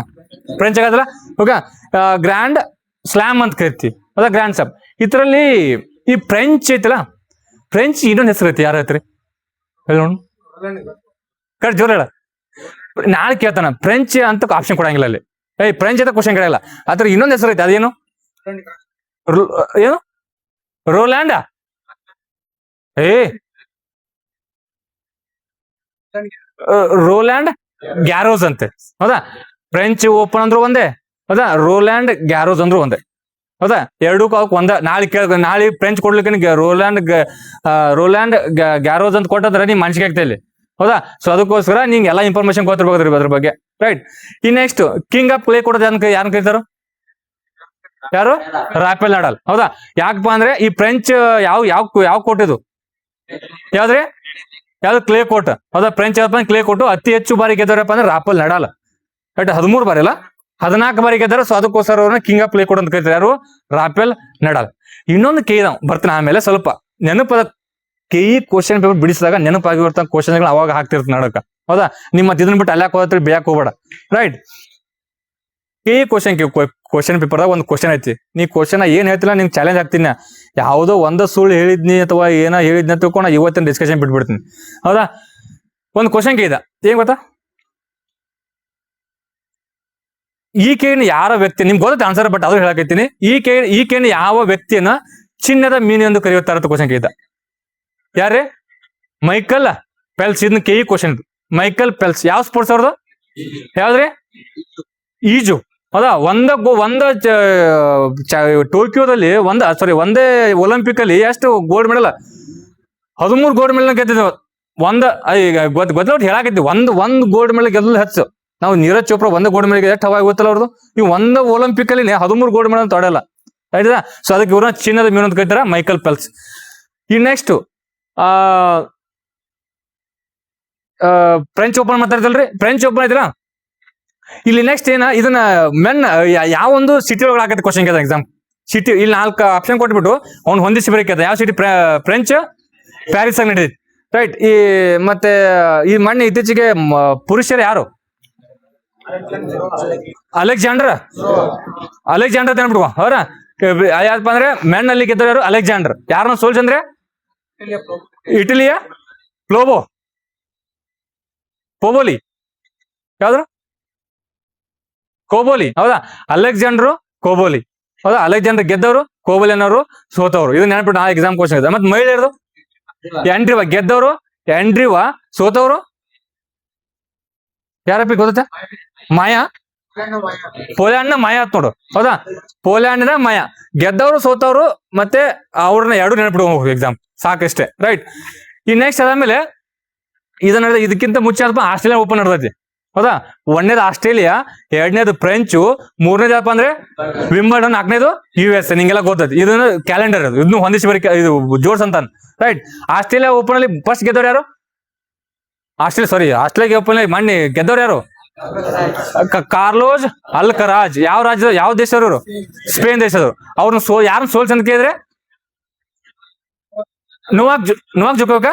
ಫ್ರೆಂಚ್ ಆಗತ್ತಲ್ಲ. ಓಕೆ, ಗ್ರ್ಯಾಂಡ್ ಸ್ಲಾಮ್ ಅಂತ ಕರಿತೀವಿ, ಅದ ಗ್ರ್ಯಾಂಡ್ ಸ್ಲಾಮ್. ಇದರಲ್ಲಿ ಈ ಫ್ರೆಂಚ್ ಐತಲ್ಲ, ಫ್ರೆಂಚ್ ಇನ್ನೊಂದು ಹೆಸರು ಐತಿ, ಯಾರ ಐತ್ರಿ ಹೇಳ ನೋಡು. ಕರೆಕ್ಟ್ ಜೋರ್ ಹೇಳ. ನಾಳೆ ಕೇಳ್ತಾನ ಫ್ರೆಂಚ್ ಅಂತ ಆಪ್ಷನ್ ಕೊಡಂಗಿಲ್ಲ ಅಲ್ಲಿ. ಫ್ರೆಂಚ್ ಅಂತ ಕ್ವಶನ್ ಕೇಳಲ್ಲ. ಅದ್ರ ಇನ್ನೊಂದು ಹೆಸರು ಐತಿ, ಅದೇನು? ಏನು? ರೋಲ್ಯಾಂಡ? ರೋಲ್ಯಾಂಡ್ ಗ್ಯಾರೋಸ್ ಅಂತೆ. ಹೌದಾ, ಫ್ರೆಂಚ್ ಓಪನ್ ಅಂದ್ರು ಒಂದೇ, ಹೌದಾ, ರೋಲ್ಯಾಂಡ್ ಗ್ಯಾರೋಸ್ ಅಂದ್ರು ಒಂದೇ. ಹೌದಾ, ಎರಡೂ ಒಂದ. ನಾಳೆ ಫ್ರೆಂಚ್ ಕೊಡ್ಲಿಕ್ಕೆ ರೋಲ್ಯಾಂಡ್ ಗ್ಯಾರೋಸ್ ಅಂತ ಕೊಟ್ಟದ್ರೆ ನೀನ್ ಮನ್ಸಿಗೆ ಆಗ್ತಾ ಇಲ್ಲಿ. ಹೌದಾ, ಸೊ ಅದಕ್ಕೋಸ್ಕರ ನಿಂಗೆ ಎಲ್ಲಾ ಇನ್ಫಾರ್ಮೇಶನ್ ಗೊತ್ತಿರ್ಬೋದ್ರಿ ಅದ್ರ ಬಗ್ಗೆ, ರೈಟ್? ಈ ನೆಕ್ಸ್ಟ್ ಕಿಂಗ್ ಆಫ್ ಕ್ಲೇ ಕೊಡೋದು ಯಾರು ಕರೀತಾರ? ಯಾರು? Rafael Nadal. ಹೌದಾ, ಯಾಕಪ್ಪ ಅಂದ್ರೆ ಈ ಫ್ರೆಂಚ್ ಯಾವ ಕೋರ್ಟ್ ಇದು? ಯಾವ್ದ್ರಿ? ಯಾವ್ದು? Clay court. ಹೌದಾ, ಫ್ರೆಂಚ್ ಯಾವ್ದಪ್ಪ ಕ್ಲೇ ಕೋರ್ಟ್. ಅತಿ ಹೆಚ್ಚು ಬಾರಿ ಗೆದ್ದವ್ರಪ್ಪ ಅಂದ್ರೆ ರಾಫೆಲ್ ನಡಾಲ್. ಬಟ್ 13 ಬಾರಿ ಅಲ್ಲ, 14 ಬಾರಿ ಗೆದ್ದಾರ. ಸೊ ಅದಕ್ಕೋಸ್ಕರ ಅವ್ರನ್ನ ಕಿಂಗ್ ಆಫ್ ಕ್ಲೇ ಕೋರ್ಟ್ ಅಂತ ಕರೀತಾರೆ. ಯಾರು? Rafael Nadal. ಇನ್ನೊಂದು ಬರ್ತೀನಿ ಆಮೇಲೆ. ಸ್ವಲ್ಪ ನೆನಪದ ಕ್ವಶನ್ ಪೇಪರ್ ಬಿಡಿಸಿದಾಗ ನೆನಪಾಗಿರ್ತ ಕ್ವಶನ್ಗಳು ಅವಾಗ ಹಾಕ್ತಿರ್ತ ನಡಕ. ಹೌದಾ, ನಿಮ್ಮ ಇದನ್ನ ಬಿಟ್ಟು ಅಲ್ಲಾಕ್ ಹೋದ್ರೆ ಬೇಯಕ್ ಹೋಗ್ಬೇಡ, ರೈಟ್? ಕ್ವಶನ್ ಪೇಪರ್ದಾಗ ಒಂದು ಕ್ವಶನ್ ಐತಿ. ನೀ ಕ್ವಶನ್ ಏನ್ ಹೇಳ್ತಿಲ್ಲ, ನಿಂಗೆ ಚಾಲೆಂಜ್ ಆಗ್ತೀನಿ. ಯಾವುದೋ ಒಂದು ಸುಳ್ಳು ಹೇಳಿದ್ನಿ ಅಥವಾ ಏನೋ ಹೇಳಿದ್ನಿ ಅಂತ ತಿಳ್ಕೊಂಡು ಇವತ್ತಿನ ಡಿಸ್ಕಷನ್ ಬಿಟ್ಬಿಡ್ತೀನಿ. ಹೌದಾ, ಒಂದು ಕ್ವಶನ್ ಕೇಳಿದ, ಏನ್ ಗೊತ್ತಾ? ಈ ಕೇಳಿನ ಯಾರ ವ್ಯಕ್ತಿ, ನಿಮ್ಗೆ ಗೊತ್ತ ಆನ್ಸರ್, ಬಟ್ ಅದು ಹೇಳಕೈತೀನಿ. ಈ ಕೇಳಿನ ಯಾವ ವ್ಯಕ್ತಿಯನ್ನ ಚಿನ್ನದ ಮೀನು ಎಂದು ಕರೆಯುತ್ತಾರೆ ಅಂತ ಕ್ವಶನ್ ಕೇಳಿದ. ಯಾರೇ? ಮೈಕಲ್ ಪೆಲ್ಸ್. ಇದನ್ನ ಕ್ವಶನ್ ಇದು. ಮೈಕಲ್ ಪೆಲ್ಸ್ ಯಾವ ಸ್ಪೋರ್ಟ್ಸ್ ಅವ್ರದ್ದು? ಯಾವ್ದ್ರಿ? ಈಜು. ಹೌದಾ, ಟೋಕಿಯೋದಲ್ಲಿ ಒಂದೇ ಒಲಿಂಪಿಕ್ ಅಲ್ಲಿ ಎಷ್ಟು ಗೋಲ್ಡ್ ಮೆಡಲ್? 13 ಗೋಲ್ಡ್ ಮೆಡಲ್ ಗೆದ್ದಿದ್ದೇವೆ. ಗೊತ್ತಿಲ್ಲ ಹೇಳಾಕೈತಿ. ಒಂದು ಗೋಲ್ಡ್ ಮೆಡಲ್ ಗೆದ್ದು ಹೆಚ್ಚು. ನಾವು ನೀರಜ್ ಚೋಪ್ರಾ ಒಂದೇ ಗೋಲ್ಡ್ ಮೆಡಲ್ ಎಷ್ಟು ಹವಾ ಗೊತ್ತಲ್ಲ ಅವ್ರದ್ದು. ಈ ಒಂದು ಒಲಿಂಪಿಕ್ ಅಲ್ಲಿ 13 ಗೋಲ್ಡ್ ಮೆಡಲ್ ತೊಡಲ್ಲ, ಆಯ್ತಾ? ಸೊ ಅದಕ್ಕೆ ಇವ್ರನ್ನ ಚಿನ್ನದ ಮೀನು ಅಂತ ಕರೀತಾರ, ಮೈಕಲ್ ಪೆಲ್ಸ್. ಈ ನೆಕ್ಸ್ಟ್ ಫ್ರೆಂಚ್ ಓಪನ್ ಮಾತಾಡ್ತಲ್ರಿ, ಫ್ರೆಂಚ್ ಓಪನ್ ಐತಿಲ್ಲ. ಇಲ್ಲಿ ನೆಕ್ಸ್ಟ್ ಇದನ್ನ ಮೆನ್ ಯಾವ ಒಂದು ಸಿಟಿ ಒಳಗೆ ಹಾಕತ್ತೆ ಕ್ವಶನ್ ಕೇಳ್ದ ಎಕ್ಸಾಮ್. ಸಿಟಿ ಇಲ್ಲಿ 4 ಆಪ್ಷನ್ ಕೊಟ್ಬಿಟ್ಟು ಅವ್ನು ಹೊಂದಿಸಿ ಬರೀಕದ. ಯಾವ ಸಿಟಿ? ಫ್ರೆಂಚ್ ಪ್ಯಾರಿಸ್ ಆಗಿ ನಡೀತಿ, ರೈಟ್? ಮತ್ತೆ ಈ ಮೊನ್ನೆ ಇತ್ತೀಚೆಗೆ ಪುರುಷರು ಯಾರು? ಅಲೆಕ್ಸಾಂಡರ್ ಅಂತ ಅನ್ಬಿಡುವ. ಅವ್ರ ಯಾರಪ್ಪ ಅಂದ್ರೆ ಮೆನ್ ಅಲ್ಲಿ ಗೆದ್ದರು ಯಾರು? ಅಲೆಕ್ಸಾಂಡರ್. ಯಾರನ್ನ ಸೋಲ್ಸ್ ಅಂದ್ರೆ ಇಟಲಿಯ ಪೋಬೋಲಿ. ಯಾವ್ದು? ಕೋಬೋಲಿ. ಹೌದಾ, ಅಲೆಕ್ಸಾಂಡ್ರು ಕೋಬೋಲಿ. ಹೌದಾ, ಅಲೆಕ್ಸಾಂಡರ್ ಗೆದ್ದವರು, ಕೋವಲೆನ್ ಅವರು ಸೋತವರು. ಇದು ನೆನಪಿಟ್ಟು ನಾ ಎಕ್ಸಾಮ್ ಕ್ವಶನ್ ಇದೆ. ಮತ್ತೆ ಮಹಿಳೆಯರದು ಎಂಡ್ರಿವಾ ಗೆದ್ದವರು, ಎಂಡ್ರಿವಾ ಸೋತವರು ಯಾರಪ್ಪ ಗೊತ್ತ? ಮಾಯಾ, ಪೋಲ್ಯಾಂಡ್ ನ ಮಾಯಾ ಆತ್ ನೋಡು. ಹೌದಾ, ಪೋಲ್ಯಾಂಡ್ ನ ಮಾಯಾ ಗೆದ್ದವರು, ಸೋತವರು, ಮತ್ತೆ ಅವ್ರನ್ನ ಎರಡು ನೆನಪಿಟ್ಟು ಹೋಗ್ಬೇಕು ಎಕ್ಸಾಮ್, ಸಾಕಷ್ಟೇ. ರೈಟ್. ಈ ನೆಕ್ಸ್ಟ್ ಅದಾದ್ಮೇಲೆ ಇದಕ್ಕಿಂತ ಮುಂಚೆ ಆಸ್ಟ್ರೇಲಿಯಾ ಓಪನ್ ನಡೆದೈತಿ. ಹೌದಾ, ಒಂದನೇದು ಆಸ್ಟ್ರೇಲಿಯಾ, ಎರಡನೇದು ಫ್ರೆಂಚು, ಮೂರನೇದು ಯಾವಪ್ಪ ಅಂದ್ರೆ ವಿಂಬಲ್ಡನ್, ನಾಲ್ಕನೇದು US. ನಿಂಗೆಲ್ಲ ಗೊತ್ತೈತಿ. ಇದನ್ನ ಕ್ಯಾಲೆಂಡರ್, ಇದನ್ನು ಹೊಂದಿಸಿ ಬರೀ ಇದು ಜೋಡ್ಸ್ ಅಂತ. ರೈಟ್. ಆಸ್ಟ್ರೇಲಿಯಾ ಓಪನ್ ಅಲ್ಲಿ ಫಸ್ಟ್ ಗೆದ್ದವ್ರು ಯಾರು? ಆಸ್ಟ್ರೇಲಿಯಾ ಓಪನ್ ಅಲ್ಲಿ ಮಣ್ಣಿ ಗೆದ್ದವ್ರು ಯಾರು? Carlos Alcaraz. ಯಾವ ರಾಜ್ಯದ, ಯಾವ ದೇಶದವರು? ಸ್ಪೇನ್ ದೇಶದವರು. ಅವ್ರನ್ನ ಯಾರನ್ನ ಸೋಲ್ಸ್ ಅಂತ ಕೇಳಿದ್ರೆ ನೋವಾಕ್ ಜೊಕೋವಿಕ್.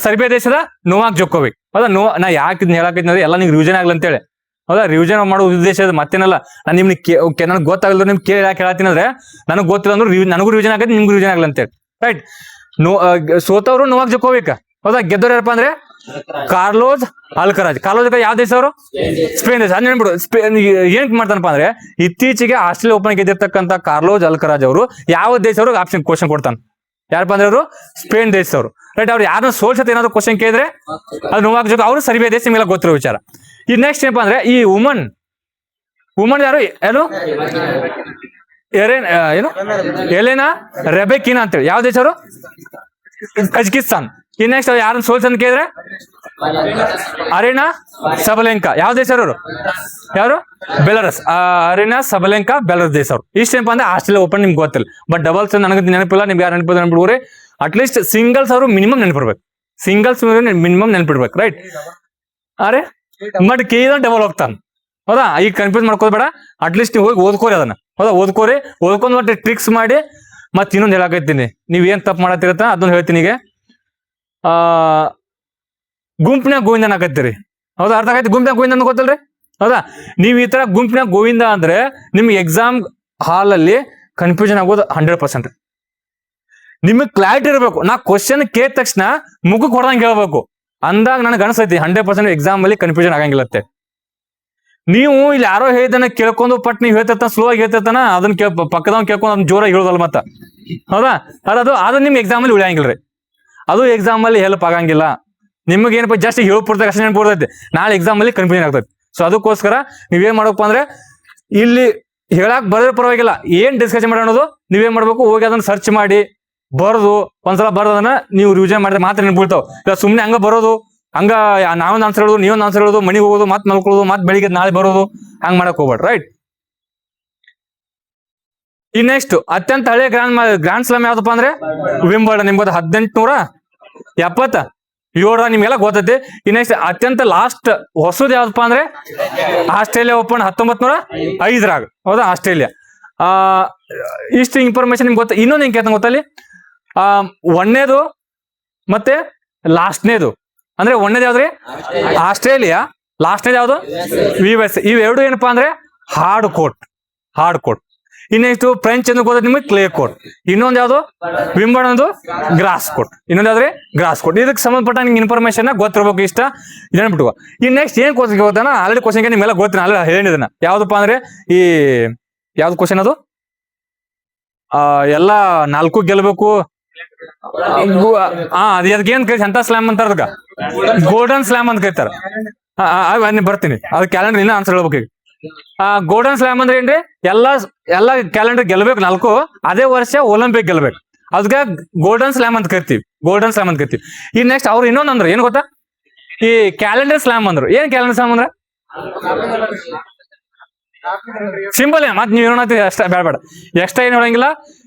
ಸರ್ಬಿಯಾ ದೇಶದ ನೋವಾಕ್ ಜೊಕೋವಿಕ್. ಹೌದಾ, ನಾ ಯಾಕೆ ಹೇಳಕೈತಿ ಎಲ್ಲ ನಿಮ್ಗೆ ರಿವಿಷನ್ ಆಗ್ಲಿ ಅಂತೇಳಿ. ಹೌದಾ, ರಿವಿಷನ್ ಮಾಡೋ ಉದ್ದೇಶ ಮತ್ತೇನಲ್ಲ. ನಾನು ನಿಮ್ಗೆ ನನಗೆ ಗೊತ್ತಾಗಲ್ಲ, ನಿಮ್ಗೆ ಯಾಕೆ ಹೇಳತ್ತೀನಿ ಅಂದ್ರೆ ನನಗೆ ಗೊತ್ತಿಲ್ಲ ಅಂದ್ರೆ ನನಗೂ ರಿವಿಷನ್ ಆಗೈತಿ, ನಿಮ್ಗೂ ರಿವಿಷನ್ ಆಗ್ಲಿ ಅಂತೇಳಿ. ರೈಟ್. ಸೋತವರು ನೋವಾಕ್ ಜೊಕೋವಿಕ್. ಹೌದಾ, ಗೆದ್ದವ್ರು ಯಾರಪ್ಪ ಅಂದ್ರೆ ಕಾರ್ಲೋಸ್ ಅಲ್ಕರಾಜ್. ಕಾರ್ಲೋಸ್ ಯಾವ ದೇಶವರು? ಸ್ಪೇನ್ ದೇಶ. ನೆನ್ಬಿಡು, ಏನ್ ಮಾಡ್ತಾನಪ್ಪ ಅಂದ್ರೆ ಇತ್ತೀಚೆಗೆ ಆಸ್ಟ್ರೇಲಿಯಾ ಓಪನ್ ಗೆದ್ದಿರ್ತಕ್ಕಂಥ ಕಾರ್ಲೋಸ್ ಅಲ್ಕರಾಜ್ ಅವರು ಯಾವ ದೇಶವ್ರಿಗೆ ಆಪ್ಷನ್ ಕ್ವಶನ್ ಕೊಡ್ತಾನೆ. ಯಾರಪ್ಪ ಅಂದ್ರೆ ಅವರು ಸ್ಪೇನ್ ದೇಶದವರು. ರೈಟ್. ಅವ್ರು ಯಾರನ್ನ ಸೋಲ್ಸತ್ತೆ ಏನಾದ್ರು ಕ್ವಶನ್ ಕೇಳಿದ್ರೆ ಅದು ನೋವಾಕ್ ಜೊಕೋವಿಕ್, ಅವರು ಸರ್ಬಿಯಾ ದೇಶ ಮೇಲೆ ಗೊತ್ತಿರೋ ವಿಚಾರ. ಈ ನೆಕ್ಸ್ಟ್ ಏನಪ್ಪಾ ಅಂದ್ರೆ ಈ ವುಮನ್ ಯಾರು? ಏನು ಎಲೆನಾ ರೆಬೆಕಿನಾ ಅಂತೇಳಿ. ಯಾವ ದೇಶವರು? ಕಜಕಿಸ್ತಾನ್. ಈ ನೆಕ್ಸ್ಟ್ ಯಾರನ್ನ ಸೋಲ್ಸ್ ಅಂತ ಕೇಳಿದ್ರೆ ಅರೇನಾ ಸಬಲೆಂಕಾ. ಯಾವ ದೇಶವರು? ಯಾರು? ಬೆಲರಸ್. Arena ಸಬಲೆಂಕಾ Belarus ದೇಶವ್ರು. ಇಷ್ಟೇನಪ್ಪ ಅಂದ್ರೆ ಆಸ್ಟ್ರೇಲಿಯಾ ಓಪನ್ ನಿಮ್ಗೆ ಗೊತ್ತಿಲ್ಲ. ಬಟ್ ಡಬಲ್ಸ್ ನನಗೆ ನೆನಪಿಲ್ಲ, ನಿಮ್ಗೆ ಯಾರು ನೆನಪಿಲ್ಲ ನೆನ್ಪಿಡ್ರಿ. ಅಟ್ಲೀಸ್ಟ್ ಸಿಂಗಲ್ಸ್ ಅವರು ಮಿನಿಮಮ್ ನೆನಪಿಡ್ಬೇಕು. ಸಿಂಗಲ್ಸ್ ಮಿನಿಮಮ್ ನೆನಪಿಡ್ಬೇಕು. ರೈಟ್. ಅರೆ ಬಟ್ ಡಬಲ್ ಹೋಗ್ತಾನೆ. ಹೌದಾ, ಈಗ ಕನ್ಫ್ಯೂಸ್ ಮಾಡ್ಕೋಬೇಡ. ಅಟ್ಲೀಸ್ಟ್ ನೀವು ಹೋಗಿ ಓದ್ಕೋರಿ ಅದನ್ನ. ಹೌದಾ, ಓದ್ಕೊಂಡು ಮತ್ತೆ ಟ್ರಿಕ್ಸ್ ಮಾಡಿ. ಮತ್ತೆ ಇನ್ನೊಂದು ಹೇಳಕತ್ತೀನಿ, ನೀವ್ ಏನ್ ತಪ್ಪು ಮಾಡತ್ತಿರತ್ತ ಅದೊಂದು ಹೇಳ್ತೀನಿ. ಈಗ ಗುಂಪಿನಾಗ ಗೋವಿಂದನ ಹಾಕತ್ತೀರಿ. ಹೌದಾ, ಅರ್ಥ ಆಗೈತಿ? ಗುಂಪಿನಾಗ ಗೋವಿಂದ ಅಂತ ಗೊತ್ತಲ್ರಿ? ಹೌದಾ, ನೀವ್ ಈ ತರ ಗುಂಪಿನಾಗ ಗೋವಿಂದ ಅಂದ್ರೆ ನಿಮ್ಗೆ ಎಕ್ಸಾಮ್ ಹಾಲ್ ಅಲ್ಲಿ ಕನ್ಫ್ಯೂಷನ್ ಆಗೋದು 100%. ನಿಮಗ್ ಕ್ಲಾರಿಟಿ ಇರಬೇಕು. ನಾ ಕ್ವಶನ್ ಕೇಳಿದ ತಕ್ಷಣ ಮುಖಕ್ಕೆ ಹೊಡೆದಂಗೆ ಹೇಳ್ಬೇಕು. ಅಂದಾಗ ನನಗೆ ಅನ್ಸೈತಿ 100% ಎಕ್ಸಾಮ್ ಅಲ್ಲಿ ಕನ್ಫ್ಯೂಷನ್ ಆಗಂಗಿಲ್ಲತ್ತೆ. ನೀವು ಇಲ್ಲಿ ಯಾರೋ ಹೇಳಿದನ ಕೇಳ್ಕೊಂಡು ಪಟ್ ನೀವು ಹೇಳ್ತಿರ್ತಾನ, ಸ್ಲೋ ಆಗಿ ಹೇಳ್ತಿರ್ತಾನ, ಅದನ್ನ ಪಕ್ಕದವ್ ಕೇಳ್ಕೊಂಡು ಅದನ್ನ ಜೋರಾಗಿ ಹೇಳೋದಲ್ಲ ಮತ್ತ. ಹೌದಾ, ಅದು ನಿಮ್ ಎಕ್ಸಾಮ್ ಅಲ್ಲಿ ಉಳಿಯಂಗಿಲ್ರಿ. ಅದು ಎಕ್ಸಾಮ್ ಅಲ್ಲಿ ಹೆಲ್ಪ್ ಆಗಂಗಿಲ್ಲ. ನಿಮ್ಗೆ ಏನಪ್ಪ ಜಸ್ಟ್ ಹೇಳ್ಬಿಡ್ತಾರೆ ಅಷ್ಟೇ ನೆನ್ಪಿಡ್ತೈತಿ, ನಾಳೆ ಎಕ್ಸಾಮ್ ಅಲ್ಲಿ ಕನ್ಫ್ಯೂಷನ್ ಆಗ್ತೈತಿ. ಸೊ ಅದಕ್ಕೋಸ್ಕರ ನೀವೇನ್ ಮಾಡ್ಬೇಕಪ್ಪ ಅಂದ್ರೆ ಇಲ್ಲಿ ಹೇಳಕ್ ಬರೋದ್ರ ಪರವಾಗಿಲ್ಲ, ಏನ್ ಡಿಸ್ಕಷನ್ ಮಾಡೋದು ನೀವೇನ್ ಮಾಡ್ಬೇಕು, ಹೋಗಿ ಅದನ್ನ ಸರ್ಚ್ ಮಾಡಿ ಬರೋದು. ಒಂದ್ಸಲ ಬರೋದನ್ನ ನೀವು ರಿವಿಷನ್ ಮಾಡಿದ್ರೆ ಮಾತ್ರ ನೆನ್ಪಿಡ್ತಾವ. ಇಲ್ಲ ಸುಮ್ನೆ ಹಂಗ ಬರೋದು, ಹಂಗ ನಾವೊಂದು ಆನ್ಸರ್ ಹೇಳೋದು, ನೀವೊಂದು ಆನ್ಸರ್ ಹೇಳೋದು, ಮನೆಗೆ ಹೋಗೋದು, ಮತ್ ಮಲ್ಕೊಳ್ಳೋದು, ಮತ್ ಬೆಳಿಗ್ಗೆ ನಾಳೆ ಬರೋದು, ಹಂಗ್ ಮಾಡಕ್ ಹೋಗ್ಬೇಡ್ರಿ. ರೈಟ್. ಈ ನೆಕ್ಸ್ಟ್ ಅತ್ಯಂತ ಹಳೆ ಗ್ರ್ಯಾಂಡ್ ಸ್ಲಾಮ್ ಯಾವ್ದಪ್ಪ ಅಂದ್ರೆ ವಿಂಬಲ್ಡನ್. ನಿಮ್ಗೆ 1877 ನಿಮ್ಗೆಲ್ಲ ಗೊತ್ತೈತಿ. ಈ ನೆಕ್ಸ್ಟ್ ಅತ್ಯಂತ ಲಾಸ್ಟ್ ಹೊಸದು ಯಾವ್ದಪ್ಪ ಅಂದ್ರೆ ಆಸ್ಟ್ರೇಲಿಯಾ ಓಪನ್ 1905. ಹೌದಾ, ಆಸ್ಟ್ರೇಲಿಯಾ. ಇಷ್ಟು ಇನ್ಫಾರ್ಮೇಶನ್ ನಿಮ್ಗೆ ಗೊತ್ತ. ಇನ್ನೊಂದು ಹೆಂಗ್ ಕೇಳ್ತಾನೆ ಗೊತ್ತಲ್ಲಿ, ಒಂದನೇದು ಮತ್ತೆ ಲಾಸ್ಟ್ನೇದು. ಅಂದ್ರೆ ಒಂದೇದು ಯಾವ್ದ್ರಿ ಆಸ್ಟ್ರೇಲಿಯಾ, ಲಾಸ್ಟ್ನೇದು ಯಾವ್ದು US. ಇವೆರಡು ಏನಪ್ಪಾ ಅಂದ್ರೆ ಹಾರ್ಡ್ ಕೋರ್ಟ್. ಇನ್ನೆಷ್ಟು ಫ್ರೆಂಚ್ ಎಂದು ಗೊತ್ತ ನಿಮಗೆ ಕ್ಲೇ ಕೋರ್ಟ್. ಇನ್ನೊಂದು ಯಾವ್ದು ವಿಂಬಲ್ಡನ್ ಗ್ರಾಸ್ ಕೋರ್ಟ್. ಇನ್ನೊಂದು ಯಾವ್ದ್ರಿ ಗ್ರಾಸ್ ಕೋರ್ಟ್. ಇದಕ್ಕೆ ಸಂಬಂಧಪಟ್ಟ ನಿಮ್ಗೆ ಇನ್ಫಾರ್ಮೇಶನ್ ಗೊತ್ತಿರ್ಬೇಕು. ಇಷ್ಟ ನೆನ್ಬಿಟ್ಟು ಈ ನೆಕ್ಸ್ಟ್ ಏನ್ ಕ್ವಶನ್ ಗೊತ್ತಾನ ಆಲ್ರೆಡಿ ಕ್ವಶನ್ಗೆ ನಿಮ್ಮೆಲ್ಲ ಗೊತ್ತಿನ ಅಲ್ಲ ಹೇಳಿದನ. ಯಾವ್ದಪ್ಪ ಅಂದ್ರೆ ಈ ಯಾವ್ದು ಕ್ವಶನ್ ಅದು ಎಲ್ಲಾ 4 ಗೆಲ್ಬೇಕು. ಅದಕ್ಕೆ ಏನ್ ಕರೀತಾರೆ ಅಂತ ಸ್ಲಾಮ್ ಅಂತಾರ, ಅದಕ್ಕ ಗೋಲ್ಡನ್ ಸ್ಲಾಮ್ ಅಂತ ಕರೀತಾರ. ಬರ್ತೀನಿ ಅದ್ ಕ್ಯಾಲೆಂಡರ್ ಇನ್ನ ಆನ್ಸರ್ ಹೇಳ್ಬೇಕು. ಗೋಲ್ಡನ್ ಸ್ಲಾಮ್ ಅಂದ್ರೆ ಏನ್ರಿ, ಎಲ್ಲಾ ಕ್ಯಾಲೆಂಡರ್ ಗೆಲ್ಬೇಕು 4, ಅದೇ ವರ್ಷ ಒಲಿಂಪಿಕ್ ಗೆಲ್ಬೇಕು. ಅದಕ್ಕೆ ಗೋಲ್ಡನ್ ಸ್ಲಾಮ್ ಅಂತ ಕರಿತೀವಿ. ಈ ನೆಕ್ಸ್ಟ್ ಅವ್ರು ಇನ್ನೊಂದ್ ಅಂದ್ರೆ ಏನ್ ಗೊತ್ತಾ, ಈ ಕ್ಯಾಲೆಂಡರ್ ಸ್ಲಾಮ್ ಅಂದ್ರು. ಏನ್ ಕ್ಯಾಲೆಂಡರ್ ಸ್ಲಾಮ್ ಅಂದ್ರೆ ಸಿಂಪಲ್. ಮತ್ ನೀವ್ ಏನೋ ಅಷ್ಟ ಬೇಡ ಎಕ್ಸ್ಟ್ರಾ ಏನ್ ಹೇಳಂಗಿಲ್ಲ.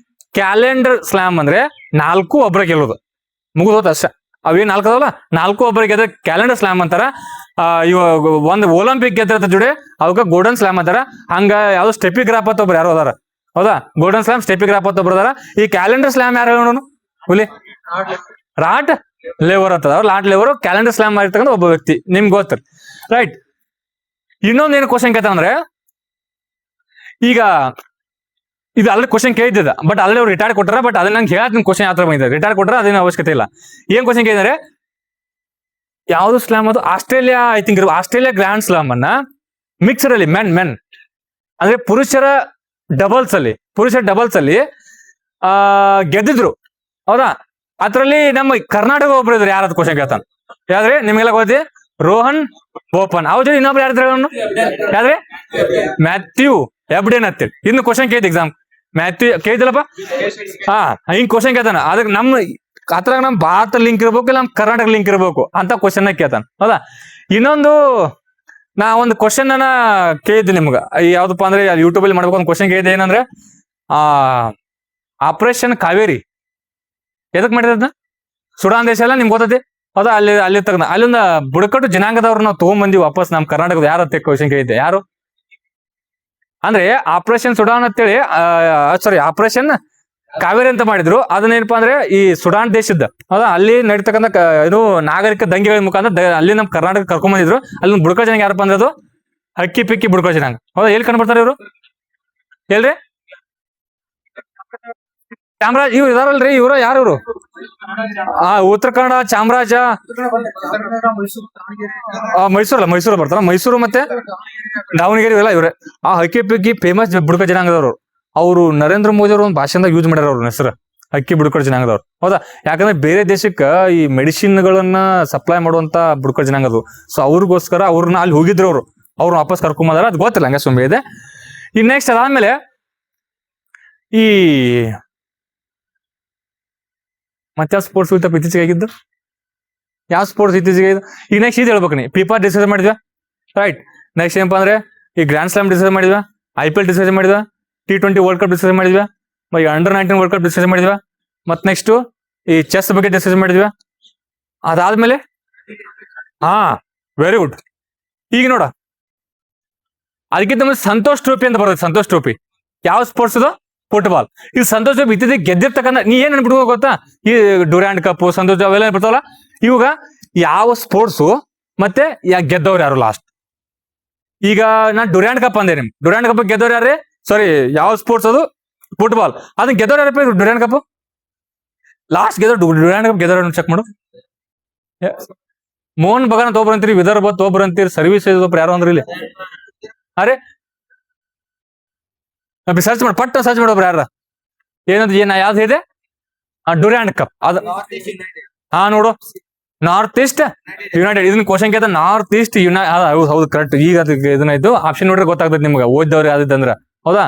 ಕ್ಯಾಲೆಂಡರ್ ಸ್ಲಾಮ್ ಅಂದ್ರೆ 4 ಒಬ್ರ ಗೆಲ್ಲೋದು, ಮುಗಿದೋತ ಅಷ್ಟ. ಅವೇನ್ 4 ಅದಲ್ಲ, 4 ಒಬ್ರ ಗೆದ್ರೆ ಕ್ಯಾಲೆಂಡರ್ ಸ್ಲಾಮ್ ಅಂತಾರ. ಇವಾಗ ಒಂದು ಒಲಿಂಪಿಕ್ ಗೆದ್ದಿರ್ತ ಜೋಡಿ ಅವಕ್ಕ ಗೋಲ್ಡನ್ ಸ್ಲಾಮ್ ಅಂತಾರ. ಹಂಗ ಯಾವ್ದು ಸ್ಟೆಪಿಗ್ರಾಫ್ ಅಂತ ಒಬ್ರು ಯಾರೋ ಅದಾರ. ಹೌದಾ, ಗೋಲ್ಡನ್ ಸ್ಲಾಮ್ ಸ್ಟೆಪಿಗ್ರಾಫ್ ಅಂತ ಒಬ್ರು ಅದಾರ. ಈ ಕ್ಯಾಲೆಂಡರ್ ಸ್ಲಾಮ್ ಯಾರು ಹೇಳೋನು ಹುಲಿ ರಾಟ್ ಲೇವರ್ ಅಂತ. ಲಾಟ್ ಲೇವರ್ ಕ್ಯಾಲೆಂಡರ್ ಸ್ಲಾಮ್ ಮಾಡಿರ್ತಕ್ಕಂಥ ಒಬ್ಬ ವ್ಯಕ್ತಿ, ನಿಮ್ಗೆ ಗೊತ್ತ. ರೈಟ್. ಇನ್ನೊಂದ್ ಏನು ಕ್ವಶನ್ ಕೇಳ್ತಾ ಅಂದ್ರೆ, ಈಗ ಇದು ಅಲ್ಲಿ ಕ್ವಶನ್ ಕೇಳಿದ್ದ, ಬಟ್ ಅಲ್ಲಿ ಅವ್ರು ರಿಟೈರ್ ಕೊಟ್ಟಾರ. ಬಟ್ ಅದನ್ನ ನಂಗೆ ಹೇಳಕ್ ಕ್ವಶನ್ ಯಾವ ತರ ಬಂದಿದೆ, ರಿಟೈರ್ ಕೊಟ್ಟಾರ, ಅದೇನು ಅವಶ್ಯಕತೆ ಇಲ್ಲ. ಏನ್ ಕ್ವಶನ್ ಕೇಳಿದಾರೆ, ಯಾವ್ದು ಸ್ಲಾಮ್ ಅದು Australia I think Australia grand slam ಅನ್ನ ಮಿಕ್ಸರ್ ಅಲ್ಲಿ ಮೆನ್ ಅಂದ್ರೆ ಪುರುಷರ ಡಬಲ್ಸ್ ಅಲ್ಲಿ ಗೆದ್ದಿದ್ರು. ಹೌದಾ, ಅದ್ರಲ್ಲಿ ನಮ್ಮ ಕರ್ನಾಟಕ ಒಬ್ರು ಇದ್ರು. ಯಾರದ್ ಕ್ವಶನ್ ಕೇಳ್ತಾನ? ಯಾವ್ದ್ರಿ? ನಿಮ್ಗೆಲ್ಲ ಗೊತ್ತಿ, ರೋಹನ್ ಬೋಪನ್. ಅವ್ರ ಜೊತೆ ಇನ್ನೊಬ್ರು ಯಾರಿದ್ರು? ಯಾವ್ದ್ರಿ? ಮ್ಯಾಥ್ಯೂ ಎಬ್ಡೇನ್ ಅಂತೇಳಿ. ಇನ್ನು ಕ್ವಶನ್ ಕೇಳಿದ್ ಎಕ್ಸಾಮ್. ಮ್ಯಾಥ್ಯೂ ಕೇಳಿದಿಲ್ಲಪ್ಪ. ಹಾ, ಹಿಂಗ್ ಕ್ವಶನ್ ಕೇಳ್ತಾನ. ಅದಕ್ಕೆ ಅದ್ರಾಗ ನಮ್ ಭಾರತ ಲಿಂಕ್ ಇರ್ಬೇಕು, ಇಲ್ಲ ನಮ್ ಕರ್ನಾಟಕ ಲಿಂಕ್ ಇರ್ಬೇಕು ಅಂತ ಕ್ವಶನ್ ಕೇಳ್ತಾನ. ಹೌದಾ, ಇನ್ನೊಂದು ನಾ ಒಂದು ಕ್ವಶನ್ ಅನ್ನ ಕೇಳಿದ್ದೆ ನಿಮ್ಗ. ಯಾವ್ದಪ್ಪ ಅಂದ್ರೆ ಯೂಟ್ಯೂಬ್ ಅಲ್ಲಿ ಮಾಡ್ಬೇಕು ಒಂದು ಕ್ವಶನ್ ಕೇಳಿದ್ದೆ. ಏನಂದ್ರೆ ಆಪರೇಷನ್ ಕಾವೇರಿ ಎದಕ್ ಮಾಡಿದ? ಸುಡಾನ್ ದೇಶ ಎಲ್ಲ ನಿಮ್ಗೆ ಗೊತ್ತೈತಿ. ಹೌದಾ, ಅಲ್ಲಿ ತಗನ ಅಲ್ಲಿಂದ ಬುಡಕಟ್ಟು ಜನಾಂಗದವ್ರು ನಾವು ತಗೊಂಡ್ಬಂದಿ ವಾಪಸ್ ನಮ್ ಕರ್ನಾಟಕದ. ಯಾರ ಕ್ವಶನ್ ಕೇಳಿದ್ದೆ? ಯಾರು ಅಂದ್ರೆ ಆಪರೇಷನ್ ಸುಡಾನ್ ಅಂತೇಳಿ, ಸಾರಿ, ಆಪರೇಷನ್ ಕಾವೇರಿ ಅಂತ ಮಾಡಿದ್ರು. ಅದನ್ನೇನಪ್ಪಾ ಅಂದ್ರೆ ಈ ಸುಡಾನ್ ದೇಶದ, ಹೌದಾ, ಅಲ್ಲಿ ನಡೀತಕ್ಕಂಥ ಇದು ನಾಗರಿಕ ದಂಗೆಗಳ ಮುಖಾಂತರ ಅಲ್ಲಿ ನಮ್ ಕರ್ನಾಟಕ ಕರ್ಕೊಂಡ್ ಬಂದಿದ್ರು. ಅಲ್ಲಿ ಬುಡಕಟ್ಟು ಜನಾಂಗ ಯಾರಪ್ಪ ಅಂದ್ರೆ ಅದು ಹಕ್ಕಿ ಪಿಕ್ಕಿ ಬುಡಕಟ್ಟು ಜನಾಂಗ. ಹೌದಾ, ಎಲ್ಲಿ ಕಂಡು ಬರ್ತಾರೆ ಇವರು? ಹೇಳ್ರಿ. ಚಾಮರಾಜ್ ಇವ್ರು ಇದಾರಲ್ರಿ, ಇವ್ರು ಯಾರು ಇವ್ರು? ಉತ್ತರ ಕನ್ನಡ, ಚಾಮರಾಜ, ಮೈಸೂರು ಬರ್ತಾರ. ಮೈಸೂರು ಮತ್ತೆ ದಾವಣಗೆರೆ ಇವೆಲ್ಲ ಇವ್ರೆ. ಆ ಹಕ್ಕಿ ಪಿಕ್ಕಿ ಫೇಮಸ್ ಬುಡಕಟ್ಟು ಜನಾಂಗದವರು. ಅವರು ನರೇಂದ್ರ ಮೋದಿ ಅವರು ಒಂದು ಭಾಷಣದಾಗ ಯೂಸ್ ಮಾಡ್ಯಾರ ಅವ್ರ ಹೆಸರು, ಅಕ್ಕಿ ಬುಡಕಟ್ಟು ಜನಾಂಗದವ್ರು. ಹೌದಾ, ಯಾಕಂದ್ರೆ ಬೇರೆ ದೇಶಕ್ಕ ಈ ಮೆಡಿಸಿನ್ ಗಳನ್ನ ಸಪ್ಲೈ ಮಾಡುವಂತ ಬುಡಕಟ್ಟು ಜನಾಂಗದು. ಸೊ ಅವ್ರಿಗೋಸ್ಕರ ಅವ್ರನ್ನ ಅಲ್ಲಿ ಹೋಗಿದ್ರು. ಅವ್ರು ವಾಪಸ್ ಕರ್ಕೊಂಬಂದಾರ. ಅದು ಗೊತ್ತಿಲ್ಲ, ಹಂಗೆ ಸುಮ್ಮನೆ ಇದೆ. ಈ ನೆಕ್ಸ್ಟ್ ಅದಾದ್ಮೇಲೆ ಈ ಮತ್ತೆ ಯಾವ ಸ್ಪೋರ್ಟ್ಸ್ ಇತ್ತೀಚೆಗೆ ಆಗಿದ್ದು? ಯಾವ ಸ್ಪೋರ್ಟ್ಸ್ ಇತ್ತೀಚೆಗೆ? ಈಗ ನೆಕ್ಸ್ಟ್ ಇದು ಹೇಳ್ಬೇಕು. ನೀ FIFA ಡಿಸೈಡ್ ಮಾಡಿದ್ವಾ? ರೈಟ್. ನೆಕ್ಸ್ಟ್ ಏನಪ್ಪಾ ಅಂದ್ರೆ ಈ ಗ್ರ್ಯಾಂಡ್ ಸ್ಲಾಮ್ ಡಿಸೈಡ್ ಮಾಡಿದ್ವಾ? IPL ಡಿಸೈಡ್ ಮಾಡಿದ್ವಾ? T20 ವರ್ಲ್ಡ್ ಕಪ್ ಡಿಸೈಡ್ ಮಾಡಿದ್ವಾ? ಈ ಅಂಡರ್-19 ವರ್ಲ್ಡ್ ಕಪ್ ಡಿಸೈಡ್ ಮಾಡಿದ್ವಾ? ಮತ್ ನೆಕ್ಸ್ಟ್ ಈ ಚೆಸ್ ಬಗ್ಗೆ ಡಿಸೈಡ್ ಮಾಡಿದ್ವಾ? ಅದಾದ್ಮೇಲೆ ವೆರಿ ಗುಡ್. ಈಗ ನೋಡ, ಅದಕ್ಕಿಂತ ಮುಂದೆ ಸಂತೋಷ್ ಟ್ರೋಫಿ ಅಂತ ಬರ್ತದೆ. ಸಂತೋಷ್ ಟ್ರೋಫಿ ಯಾವ ಸ್ಪೋರ್ಟ್ಸ್ ಅದು? ಫುಟ್ಬಾಲ್. ಈ ಸಂತೋಷ್ ಟ್ರೋಫಿ ಇತ್ತೀಚೆಗೆ ಗೆದ್ದಿರ್ತಕ್ಕಂಥ, ನೀ ಏನ್ ಅನ್ಬಿಟ್ಟು ಗೊತ್ತಾ? ಈ ಡ್ಯೂರಾಂಡ್ ಕಪ್, ಸಂತೋಷ್ ಅವೆಲ್ಲ ಬರ್ತಾವಲ್ಲ, ಇವಾಗ ಯಾವ ಸ್ಪೋರ್ಟ್ಸು ಮತ್ತೆ ಗೆದ್ದವ್ರು ಯಾರು ಲಾಸ್ಟ್? ಈಗ ನಾನ್ ಡ್ಯೂರಾಂಡ್ ಕಪ್ ಅಂದೆ. ನಿಮ್ ಡ್ಯೂರಾಂಡ್ ಕಪ್ ಗೆದ್ದವ್ರು ಯಾರೇ? ಸಾರಿ, ಯಾವ ಸ್ಪೋರ್ಟ್ಸ್ ಅದು? ಫುಟ್ಬಾಲ್. ಅದನ್ನ ಗೆದ್ದವ್ರು ಯಾರಪ್ಪ? Durand cup last Durand cup ಗೆದ್ದವ್ರು ಚೆಕ್ ಮಾಡು. ಮೋಹನ್ ಬಗಾನ್ ಒಬ್ರು ಅಂತೀರಿ, ವಿದರ್ಭ ಒಬ್ರು ಅಂತೀರಿ, ಸರ್ವಿಸೇಜ್ ಒಬ್ರು ಯಾರು ಅಂದ್ರಿ ಇಲ್ಲಿ? ಅರೆ ಸರ್ಚ್ ಮಾಡಿ, ಪಟ್ಟ ಸರ್ಚ್ ಮಾಡೋಬ್ರು ಯಾರ? ಏನಂತ ಯಾವ್ದು ಇದೆ? Durand cup. ಅದ ನೋಡು, ನಾರ್ತ್ ಈಸ್ಟ್ ಯುನೈಟೆಡ್. ಇದನ್ನ ಕ್ವಶನ್ ಕೇಳ್ತ, ನಾರ್ತ್ ಈಸ್ಟ್ ಹೌದು ಕರೆಕ್ಟ್. ಈಗ ಅದಕ್ಕೆ ಇದನ್ನಾಯ್ತು ಆಪ್ಷನ್ ನೋಡ್ರೆ ಗೊತ್ತಾಗ್ತದೆ ನಿಮ್ಗೆ, ಓದ್ದವ್ರು ಯಾವ್ದಂದ್ರ. ಹೌದಾ,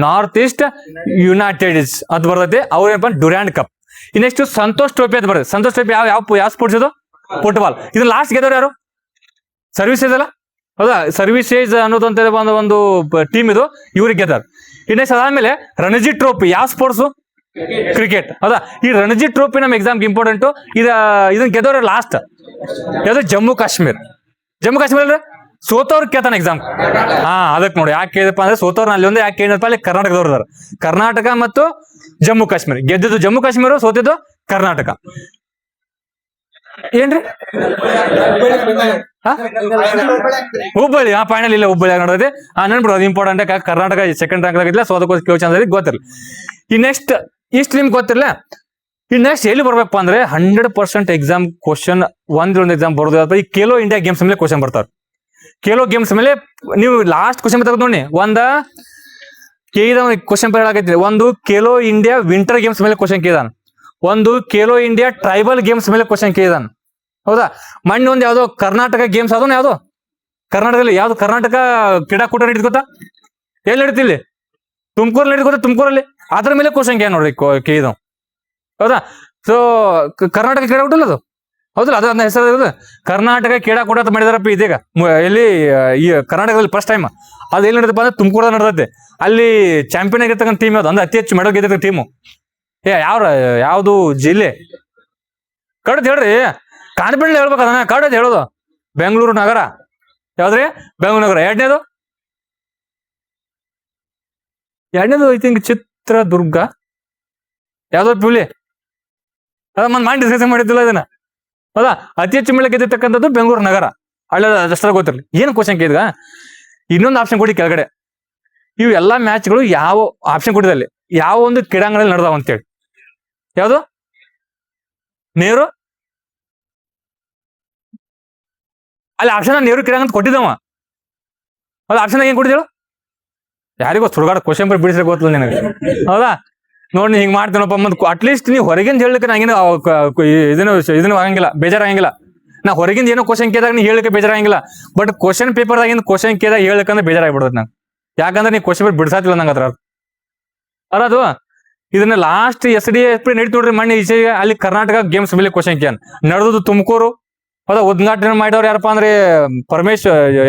ನಾರ್ತ್ ಈಸ್ಟ್ ಯುನೈಟೆಡ್ ಅದು ಬರ್ತೈತಿ. ಅವ್ರ ಏನಪ್ಪ Durand cup. Next Santosh trophy ಅಂತ ಬರ್ತದೆ. ಸಂತೋಷ್ ಟ್ರೋಫಿ ಯಾವ ಸ್ಪೋರ್ಟ್ಸ್ ಇದು? ಫುಟ್ಬಾಲ್. ಇದನ್ನ ಲಾಸ್ಟ್ ಗೆದ್ದವ್ರು ಯಾರು? ಸರ್ವಿಸೇಜ್ ಅಲ್ಲ? ಹೌದಾ, ಸರ್ವಿಸೇಜ್ ಅನ್ನೋದಂತ ಒಂದು ಟೀಮ್ ಇದು, ಇವ್ರಿಗೆ ಗೆದ್ದಾರ. ನೆಕ್ಸ್ಟ್ ಅದಾದ್ಮೇಲೆ ರಣಜಿ ಟ್ರೋಫಿ ಯಾವ ಸ್ಪೋರ್ಟ್ಸ್? ಕ್ರಿಕೆಟ್. ಹೌದಾ, ಈ ರಣಜಿ ಟ್ರೋಫಿ ನಮ್ಮ ಎಕ್ಸಾಮ್ಗೆ ಇಂಪಾರ್ಟೆಂಟ್. ಇದನ್ನ ಗೆದ್ದವ್ರ ಲಾಸ್ಟ್ ಯಾವ್ದು? ಜಮ್ಮು ಕಾಶ್ಮೀರ್ ಅಂದ್ರೆ ಸೋತವ್ರು ಕೇಳ್ತಾನೆ ಎಕ್ಸಾಮ್. ಅದಕ್ಕೆ ನೋಡಿ ಯಾಕೆ ಕೇಳಿದಪ್ಪ ಅಂದ್ರೆ ಸೋತವ್ರು ಅಲ್ಲಿ ಒಂದು ಯಾಕೆ ಕೇಳಿದಪ್ಪ, ಅಲ್ಲಿ ಕರ್ನಾಟಕದವ್ರು ಇದಾರೆ. ಕರ್ನಾಟಕ ಮತ್ತು ಜಮ್ಮು ಕಾಶ್ಮೀರ. ಗೆದ್ದಿದ್ದು ಜಮ್ಮು ಕಾಶ್ಮೀರ, ಸೋತಿದ್ದು ಕರ್ನಾಟಕ. ಏನ್ರಿ? ಹುಬ್ಬಳ್ಳಿ. ಫೈನಲ್ ಇಲ್ಲ, ಹುಬ್ಬಳ್ಳಿ ನೋಡೋದು ನೆನ್ಬಿಡು. ಅದು ಇಂಪಾರ್ಟೆಂಟ್. ಕರ್ನಾಟಕ ಸೆಕೆಂಡ್ ರ್ಯಾಂಕ್ ಆಗಿಲ್ಲ, ಸೊ ಅದಕ್ಕೋಸ್ಕರ ಕೇಳೋ ಚಾನ್ಸ್ ಗೊತ್ತಿಲ್ಲ. ಈ ನೆಕ್ಸ್ಟ್ ಇಷ್ಟು ನಿಮ್ಗೆ ಗೊತ್ತಿರಲ್ಲ. ಈ ನೆಕ್ಸ್ಟ್ ಎಲ್ಲಿ ಬರ್ಬೇಕಪ್ಪ ಅಂದ್ರೆ 100% ಎಕ್ಸಾಮ್ ಕ್ವಶನ್ ಒಂದ್ ಎಕ್ಸಾಮ್ ಬರೋದು ಈ ಖೇಲೋ ಇಂಡಿಯಾ ಗೇಮ್ಸ್ ಮೇಲೆ ಕ್ವಶನ್ ಬರ್ತಾವ. ಖೇಲೋ ಗೇಮ್ಸ್ ಮೇಲೆ ನೀವು ಲಾಸ್ಟ್ ಕ್ವಶನ್ ತೆಗೆದು ನೋಡಿ. ಕ್ವಶನ್ ಹೇಳಾಕೈತಿ. ಒಂದು ಖೇಲೋ ಇಂಡಿಯಾ ವಿಂಟರ್ ಗೇಮ್ಸ್ ಮೇಲೆ ಕ್ವಶನ್ ಕೇಳಿದಾನ. ಒಂದು ಖೇಲೋ ಇಂಡಿಯಾ ಟ್ರೈಬಲ್ ಗೇಮ್ಸ್ ಮೇಲೆ ಕ್ವಶನ್ ಕೇಳಿದಾನ. ಹೌದಾ, ಮೊನ್ನೆ ಒಂದು ಯಾವ್ದೋ ಕರ್ನಾಟಕ ಗೇಮ್ಸ್ ಅದನ್ನ ಯಾವ್ದು ಕರ್ನಾಟಕದಲ್ಲಿ ಯಾವ್ದು ಕರ್ನಾಟಕ ಕ್ರೀಡಾಕೂಟ ನಡೀತು ಗೊತ್ತಾ? ಎಲ್ಲಿ ನಡೀತಿಲ್ಲಿ? ತುಮಕೂರಲ್ಲಿ ನಡೀತು ಗೊತ್ತಾ? ತುಮಕೂರಲ್ಲಿ ಅದ್ರ ಮೇಲೆ ಕ್ವಶನ್ ಕೇಳ ನೋಡ್ರಿ ಕೇಳಿದ. ಹೌದಾ, ಸೊ ಕರ್ನಾಟಕ ಕ್ರೀಡಾಕೂಟ ಅದು ಹೌದಲ್ಲ, ಅದು ಅದನ್ನ ಹೆಸರು ಕರ್ನಾಟಕ ಕ್ರೀಡಾಕೂಟ ಅಂತ ಮಾಡಿದಾರಪ್ಪ ಇದೀಗ. ಎಲ್ಲಿ? ಈ ಕರ್ನಾಟಕದಲ್ಲಿ ಫಸ್ಟ್ ಟೈಮ್. ಅದು ಎಲ್ಲಿ ನಡೆದಪ್ಪ ಅಂದ್ರೆ ತುಮಕೂರ ನಡೆದೈತೆ. ಅಲ್ಲಿ ಚಾಂಪಿಯನ್ ಆಗಿರ್ತಕ್ಕಂಥ ಟೀಮ್ ಯಾವ್ದು ಅಂದ್ರೆ ಅತಿ ಹೆಚ್ಚು ಮೆಡಲ್ ಗೆದ್ದಿರ್ತಕ್ಕ ಟೀಮು ಯಾವ್ದು ಜಿಲ್ಲೆ? ಕಡದ್ ಹೇಳ್ರಿ, ಕಾನ್ಫಿಡೆಂಟ್ ಹೇಳ್ಬೇಕು. ಅದನ್ನ ಕಡದ್ ಹೇಳೋದು ಬೆಂಗಳೂರು ನಗರ. ಯಾವ್ದ್ರಿ? ಬೆಂಗಳೂರು ನಗರ. ಎರಡನೇದು ಐ ಥಿಂಕ್ ಚಿತ್ರದುರ್ಗ. ಯಾವ್ದೋ ಪುಲಿ ಅದ ಮಾಡಿ ಡಿಸ್ಕಷನ್ ಮಾಡಿದ್ದಿಲ್ಲ ಇದನ್ನ. ಹೌದಾ, ಅತಿ ಹೆಚ್ಚು ಮೆಡಲ್ ಗೆದ್ದಿರ್ತಕ್ಕಂಥದ್ದು ಬೆಂಗಳೂರು ನಗರ. ಅಲ್ಲ ಅಷ್ಟರ ಗೊತ್ತಿರಲಿ. ಏನು ಕ್ವಶನ್ ಕೇಳಿದ್ಗ ಇನ್ನೊಂದು ಆಪ್ಷನ್ ಕೊಡಿ ಕೆಳಗಡೆ. ಇವು ಎಲ್ಲಾ ಮ್ಯಾಚ್ಗಳು ಯಾವ ಆಪ್ಷನ್ ಕೊಟ್ಟಿದಲ್ಲಿ ಯಾವ ಒಂದು ಕ್ರೀಡಾಂಗಣದಲ್ಲಿ ನಡೆದಾವ ಅಂತೇಳಿ. ಯಾವುದು? ನೆಹರು. ಅಲ್ಲಿ ಆಪ್ಷನ್ ನೆಹರು ಕ್ರೀಡಾಂಗಣ ಅಂತ ಕೊಟ್ಟಿದ್ದವ. ಅದು ಆಪ್ಷನ್ ಏನ್ ಕೊಟ್ಟಿದ್ದೇಳು? ಯಾರಿಗೋ ಸುಡುಗಾಡ ಕ್ವಶನ್ ಪೇಪರ್ ಬಿಡಿಸ್ರೆ ಗೊತ್ತಿಲ್ಲ ನಿನಗೆ. ಹೌದಾ, ನೋಡಿ ನೀ ಹಿಂಗ್ ಮಾಡ್ತೀನಪ್ಪ ಮತ್ತೆ ಅಟ್ಲೀಸ್ಟ್ ನೀವು ಹೊರಗಿಂದ ಹೇಳಲಿಕ್ಕೆ ನಂಗೇನು ಇದನ್ನು ಆಗಂಗಿಲ್ಲ, ಬೇಜಾರಾಗಂಗಿಲ್ಲ. ನಾ ಹೊರಗಿಂದ ಏನೋ ಕ್ವಶನ್ ಕೇಳಿದಾಗ ನೀ ಹೇಳಲಿಕ್ಕೆ ಬೇಜಾರಾಗಂಗಿಲ್ಲ. ಬಟ್ ಕ್ವಶನ್ ಪೇಪರ್ದಾಗಿಂದ ಕ್ವಶನ್ ಕೇಳಿದಾಗ ಹೇಳಬೇಕಂದ್ರೆ ಬೇಜಾರಾಗ್ಬಿಡ್ತದೆ ನಂಗೆ. ಯಾಕಂದ್ರೆ ನೀ ಕ್ವಶನ್ ಪೇಪರ್ ಬಿಡ್ಸಾತಿಲ್ಲ ನಂಗೆ ಅದ್ರ ಅದು. ಇದನ್ನ ಲಾಸ್ಟ್ SDSP ನಡೀತು ನೋಡ್ರಿ ಮಣ್ಣಿ ಈಚೆಗೆ, ಅಲ್ಲಿ ಕರ್ನಾಟಕ ಗೇಮ್ಸ್ ಮೇಲೆ ಕ್ವಶನ್ ಕೇನ್ ನಡೆದು ತುಮಕೂರು. ಹೌದಾ, ಉದ್ಘಾಟನೆ ಮಾಡಿದವ್ರು ಯಾರಪ್ಪ ಅಂದ್ರೆ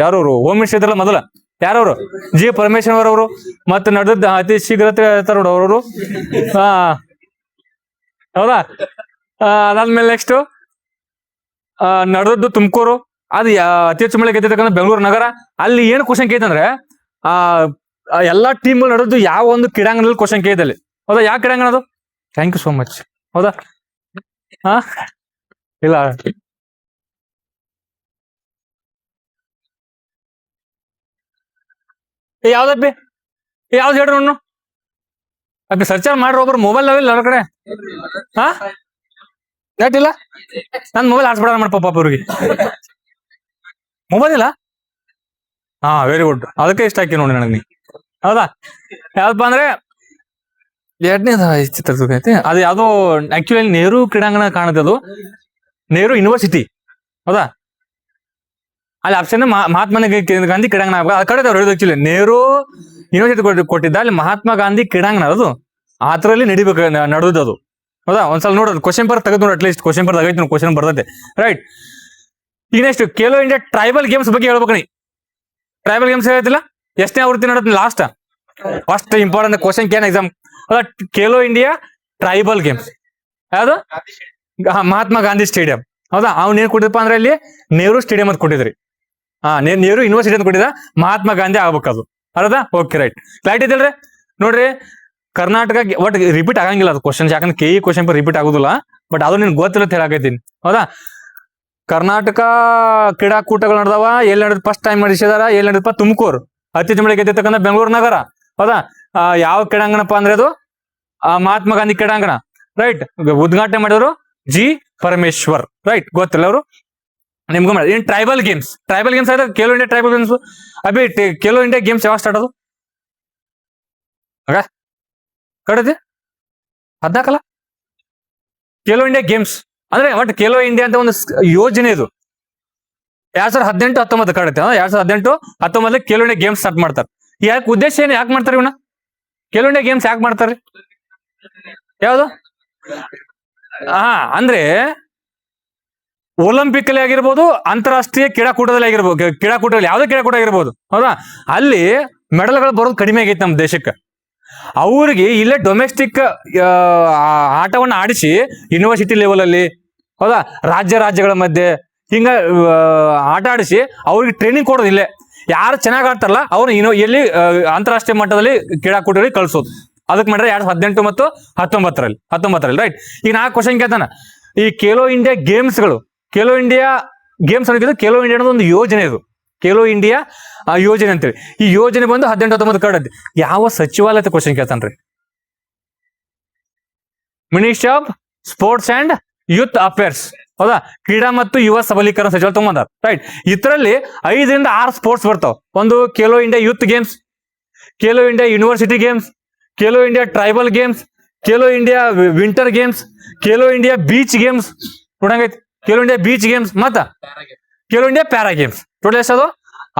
ಯಾರವ್ರು ಹೋಮ್ ಮಿನಿಸ್ಟರ್ ಇದ್ರಲ್ಲ ಮೊದಲ, ಯಾರವ್ರು G. ಪರಮೇಶ್ವರ್ ಅವರು. ಮತ್ತೆ ನಡೆದ ಅತಿ ಶೀಘ್ರ ನೋಡು ಅವರು. ಹೌದಾ, ಅದಾದ್ಮೇಲೆ ನೆಕ್ಸ್ಟ್ ನಡೆದದ್ದು ತುಮಕೂರು. ಅದು ಅತಿ ಹೆಚ್ಚು ಮಳೆ ಗೆದ್ದಿರ್ತಕ್ಕಂಥ ಬೆಂಗಳೂರು ನಗರ. ಅಲ್ಲಿ ಏನು ಕ್ವಶನ್ ಕೇಳ್ತಂದ್ರೆ ಎಲ್ಲಾ ಟೀಮ್ಗಳು ನಡೆದು ಯಾವ ಒಂದು ಕ್ರೀಡಾಂಗಣದಲ್ಲಿ ಕ್ವಶನ್ ಕೇಳಿದಲ್ಲಿ. ಹೌದಾ, ಯಾವ ಕ್ರೀಡಾಂಗಣ ಅದು? Thank you so much. ಹೌದಾ, ಹಾ ಇಲ್ಲ ಯಾವ್ದಪ್ಪಿ, ಯಾವ್ದು ಹೇಳ್ರಿ ನಾನು ಅಪ್ಪಿ ಸರ್ಚ್ ಮಾಡ್ರಿ. ಒಬ್ರು ಮೊಬೈಲ್ ಅವಿಲ್ಲ ಅವ್ರ ಕಡೆ. ಹಾ ನೆಟ್ ಇಲ್ಲ, ನನ್ ಮೊಬೈಲ್ ಆಡ್ಸ್ಬಿಡ ಮಾಡಿ ಪಾಪ ಅವ್ರಿಗೆ. ಮೊಬೈಲ್ ಇಲ್ಲ. ಹಾ ವೆರಿ ಗುಡ್, ಅದಕ್ಕೆ ಇಷ್ಟ ಹಾಕಿ ನೋಡಿ ನನಗೆ. ಹೌದಾ, ಯಾವ್ದಪ್ಪ ಅಂದ್ರೆ ಎರಡನೇದ ಚಿತ್ರದುರ್ಗ. ಅದು ಯಾವ್ದೋ ಆಕ್ಚುಲಿ ನೆಹರು ಕ್ರೀಡಾಂಗಣ ಕಾಣುತ್ತೆ, ಅದು ನೆಹರು ಯೂನಿವರ್ಸಿಟಿ. ಹೌದಾ, ಅಲ್ಲಿ ಆಪ್ಷನ್ ಮಹಾತ್ಮ ಗಾಂಧಿ ಕ್ರೀಡಾಂಗಣ ಆ ಕಡೆ ಅವ್ರು ಹೇಳಿದ್ರು. ಆಕ್ಚುಲಿ ನೆಹರು ಯೂನಿವರ್ಸಿಟಿ ಕೊಟ್ಟಿದ್ದ, ಅಲ್ಲಿ ಮಹಾತ್ಮ ಗಾಂಧಿ ಕ್ರೀಡಾಂಗಣ ಅದು ಆ ಥರಲ್ಲಿ ನಡಿಬೇಕು ನಡೆದು ಅದು. ಹೌದಾ, ಒಂದ್ಸಲ ನೋಡೋದು ಕ್ವಶನ್ ಪೇಪರ್ ತೆಗೆದು ನೋಡಿ, ಅಟ್ಲೀಸ್ಟ್ ಕ್ವಶನ್ ಪೇಪರ್ ತೆಗೆದು ಕ್ವಶನ್ ಬರ್ತದೆ. ರೈಟ್, ಈಗ next Khelo India tribal games ಬಗ್ಗೆ ಹೇಳ್ಬೇಕು ನೀ. ಟ್ರೈಬಲ್ ಗೇಮ್ಸ್ ಹೇಳ್ತಿಲ್ಲ, ಎಷ್ಟನೇ ಆವೃತ್ತಿ ನೋಡೋದು last first important question can exam. ಹೌದಾ, ಖೇಲೋ ಇಂಡಿಯಾ ಟ್ರೈಬಲ್ ಗೇಮ್ಸ್ ಯಾವ್ದು? ಮಹಾತ್ಮ ಗಾಂಧಿ ಸ್ಟೇಡಿಯಂ. ಹೌದಾ, ಅವ್ನು ಏನ್ ಕೊಟ್ಟಿದ್ದಪ್ಪ ಅಂದ್ರೆ ಅಲ್ಲಿ ನೆಹರು ಸ್ಟೇಡಿಯಂ ಅಂತ ಕೊಟ್ಟಿದ್ರಿ. ನೆಹರು ಯೂನಿವರ್ಸಿಟಿ ಅಂತ ಕೊಟ್ಟಿದ್ದ, ಮಹಾತ್ಮ ಗಾಂಧಿ ಆಗ್ಬೇಕದು. ಅರ್ಧ ಓಕೆ ರೈಟ್, ಕ್ಲಾರಿಟಿ ಇದಲ್ರಿ. ನೋಡ್ರಿ, ಕರ್ನಾಟಕ ಒಟ್ ರಿಪೀಟ್ ಆಗಂಗಿಲ್ಲ ಅದು ಕ್ವಶನ್ಸ್, ಯಾಕಂದ್ರೆ KE ಕ್ವಶನ್ ರಿಪೀಟ್ ಆಗುದಿಲ್ಲ. ಬಟ್ ಅದು ನಿನ್ಗೆ ಗೊತ್ತಿಲ್ಲ ಅಂತ ಹೇಳಕೈತೀನಿ. ಹೌದಾ, ಕರ್ನಾಟಕ ಕ್ರೀಡಾಕೂಟಗಳು ನಡೆದವ. ಎಲ್ಲಿ ನಡೆದ ಫಸ್ಟ್ ಟೈಮ್ ನಡೆಸಿದಾರ, ಎಲ್ಲಿ ನಡೆದಪ್ಪ? ತುಮಕೂರು. ಅತಿ ಹೆಚ್ಚು ಮಳೆ ಗೆದ್ದಿರ್ತಕ್ಕಂಥ ಬೆಂಗಳೂರು ನಗರ. ಹೌದಾ, ಯಾವ ಕ್ರೀಡಾಂಗಣಪ್ಪ ಅಂದ್ರೆ ಅದು ಮಹಾತ್ಮ ಗಾಂಧಿ ಕ್ರೀಡಾಂಗಣ. ರೈಟ್, ಉದ್ಘಾಟನೆ ಮಾಡಿದ್ರು G. ಪರಮೇಶ್ವರ್. ರೈಟ್, ಗೊತ್ತಿಲ್ಲ ಅವರು ನಿಮ್ಗೂ ಮಾಡಿ. ಇನ್ ಟ್ರೈಬಲ್ ಗೇಮ್ಸ್ ಆಯ್ತು, Khelo India tribal games. Abhi Khelo India games ಯಾವಾಗ ಸ್ಟಾರ್ಟ್ ಅದು? ಕಡದೆ 14 ಖೇಲೋ ಇಂಡಿಯಾ ಗೇಮ್ಸ್ ಅಂದ್ರೆ ಒಟ್ ಖೇಲೋ ಇಂಡಿಯಾ ಅಂತ ಒಂದು ಯೋಜನೆ ಇದು. 2018-19 ಕಡತೆ. 2018-19 ಖೇಲೋ ಇಂಡಿಯಾ ಗೇಮ್ಸ್ ಸ್ಟಾರ್ಟ್ ಮಾಡ್ತಾರೆ. ಯಾಕೆ ಉದ್ದೇಶ ಏನು, ಯಾಕೆ ಮಾಡ್ತಾರೆ ಇವನ್ನ? ಖೇಲೋ ಇಂಡಿಯಾ ಗೇಮ್ಸ್ ಯಾಕೆ ಮಾಡ್ತಾರೆ? ಯಾವುದು? ಅಂದ್ರೆ ಒಲಿಂಪಿಕ್ ಅಲ್ಲಿ ಆಗಿರ್ಬೋದು, ಅಂತಾರಾಷ್ಟ್ರೀಯ ಕ್ರೀಡಾಕೂಟದಲ್ಲಿ ಆಗಿರ್ಬೋದು, ಯಾವುದೇ ಕ್ರೀಡಾಕೂಟ ಆಗಿರ್ಬೋದು. ಹೌದಾ, ಅಲ್ಲಿ ಮೆಡಲ್ಗಳು ಬರೋದು ಕಡಿಮೆ ಆಗೈತೆ ನಮ್ಮ ದೇಶಕ್ಕೆ. ಅವ್ರಿಗೆ ಇಲ್ಲೇ ಡೊಮೆಸ್ಟಿಕ್ ಆಟವನ್ನ ಆಡಿಸಿ ಯೂನಿವರ್ಸಿಟಿ ಲೆವೆಲ್ ಅಲ್ಲಿ, ಹೌದಾ, ರಾಜ್ಯಗಳ ಮಧ್ಯೆ ಹಿಂಗ ಆಟ ಆಡಿಸಿ ಅವ್ರಿಗೆ ಟ್ರೈನಿಂಗ್ ಕೊಡೋದು. ಇಲ್ಲೇ ಯಾರು ಚೆನ್ನಾಗಿ ಆಡ್ತಾರಲ್ಲ ಅವ್ರು ಎಲ್ಲಿ ಅಂತಾರಾಷ್ಟ್ರೀಯ ಮಟ್ಟದಲ್ಲಿ ಕ್ರೀಡಾಕೂಟಗಳಿಗೆ ಕಳ್ಸೋದು. ಅದಕ್ಕೆ ಮಾಡ್ರೆ 2018 ಮತ್ತು 19 ರೈಟ್. ಈಗ ನಾ ಕ್ವಶನ್ ಕೇಳ್ತಾನ, ಈ ಖೇಲೋ ಇಂಡಿಯಾ ಗೇಮ್ಸ್ಗಳು, ಖೇಲೋ ಇಂಡಿಯಾ ಗೇಮ್ಸ್ ಅನ್ನೋದು ಖೇಲೋ ಇಂಡಿಯಾ ಅನ್ನೋದು ಒಂದು ಯೋಜನೆ. ಇದು ಖೇಲೋ ಇಂಡಿಯಾ ಯೋಜನೆ ಅಂತೇಳಿ. ಈ ಯೋಜನೆ ಬಂದು 18-19 ಕಡೆ ಯಾವ ಸಚಿವಾಲಯ ಕ್ವಶನ್ ಕೇಳ್ತಾನ್ರಿ? Ministry of sports and youth affairs. ಹೌದಾ, ಕ್ರೀಡಾ ಮತ್ತು ಯುವ ಸಬಲೀಕರಣ ಸಚಿವಾಲಯ ತಗೊಂಬಂದಾರ. ರೈಟ್, ಇದರಲ್ಲಿ 5-6 ಸ್ಪೋರ್ಟ್ಸ್ ಬರ್ತಾವ. ಒಂದು Khelo India youth games, Khelo India university games, Khelo India tribal games, Khelo India winter games, Khelo India beach games. ನೋಡಂಗೈತಿ, ಖೇಲೋ ಇಂಡಿಯಾ ಬೀಚ್ ಗೇಮ್ಸ್ ಮತ್ತ Khelo India para games. Total ಎಷ್ಟದು?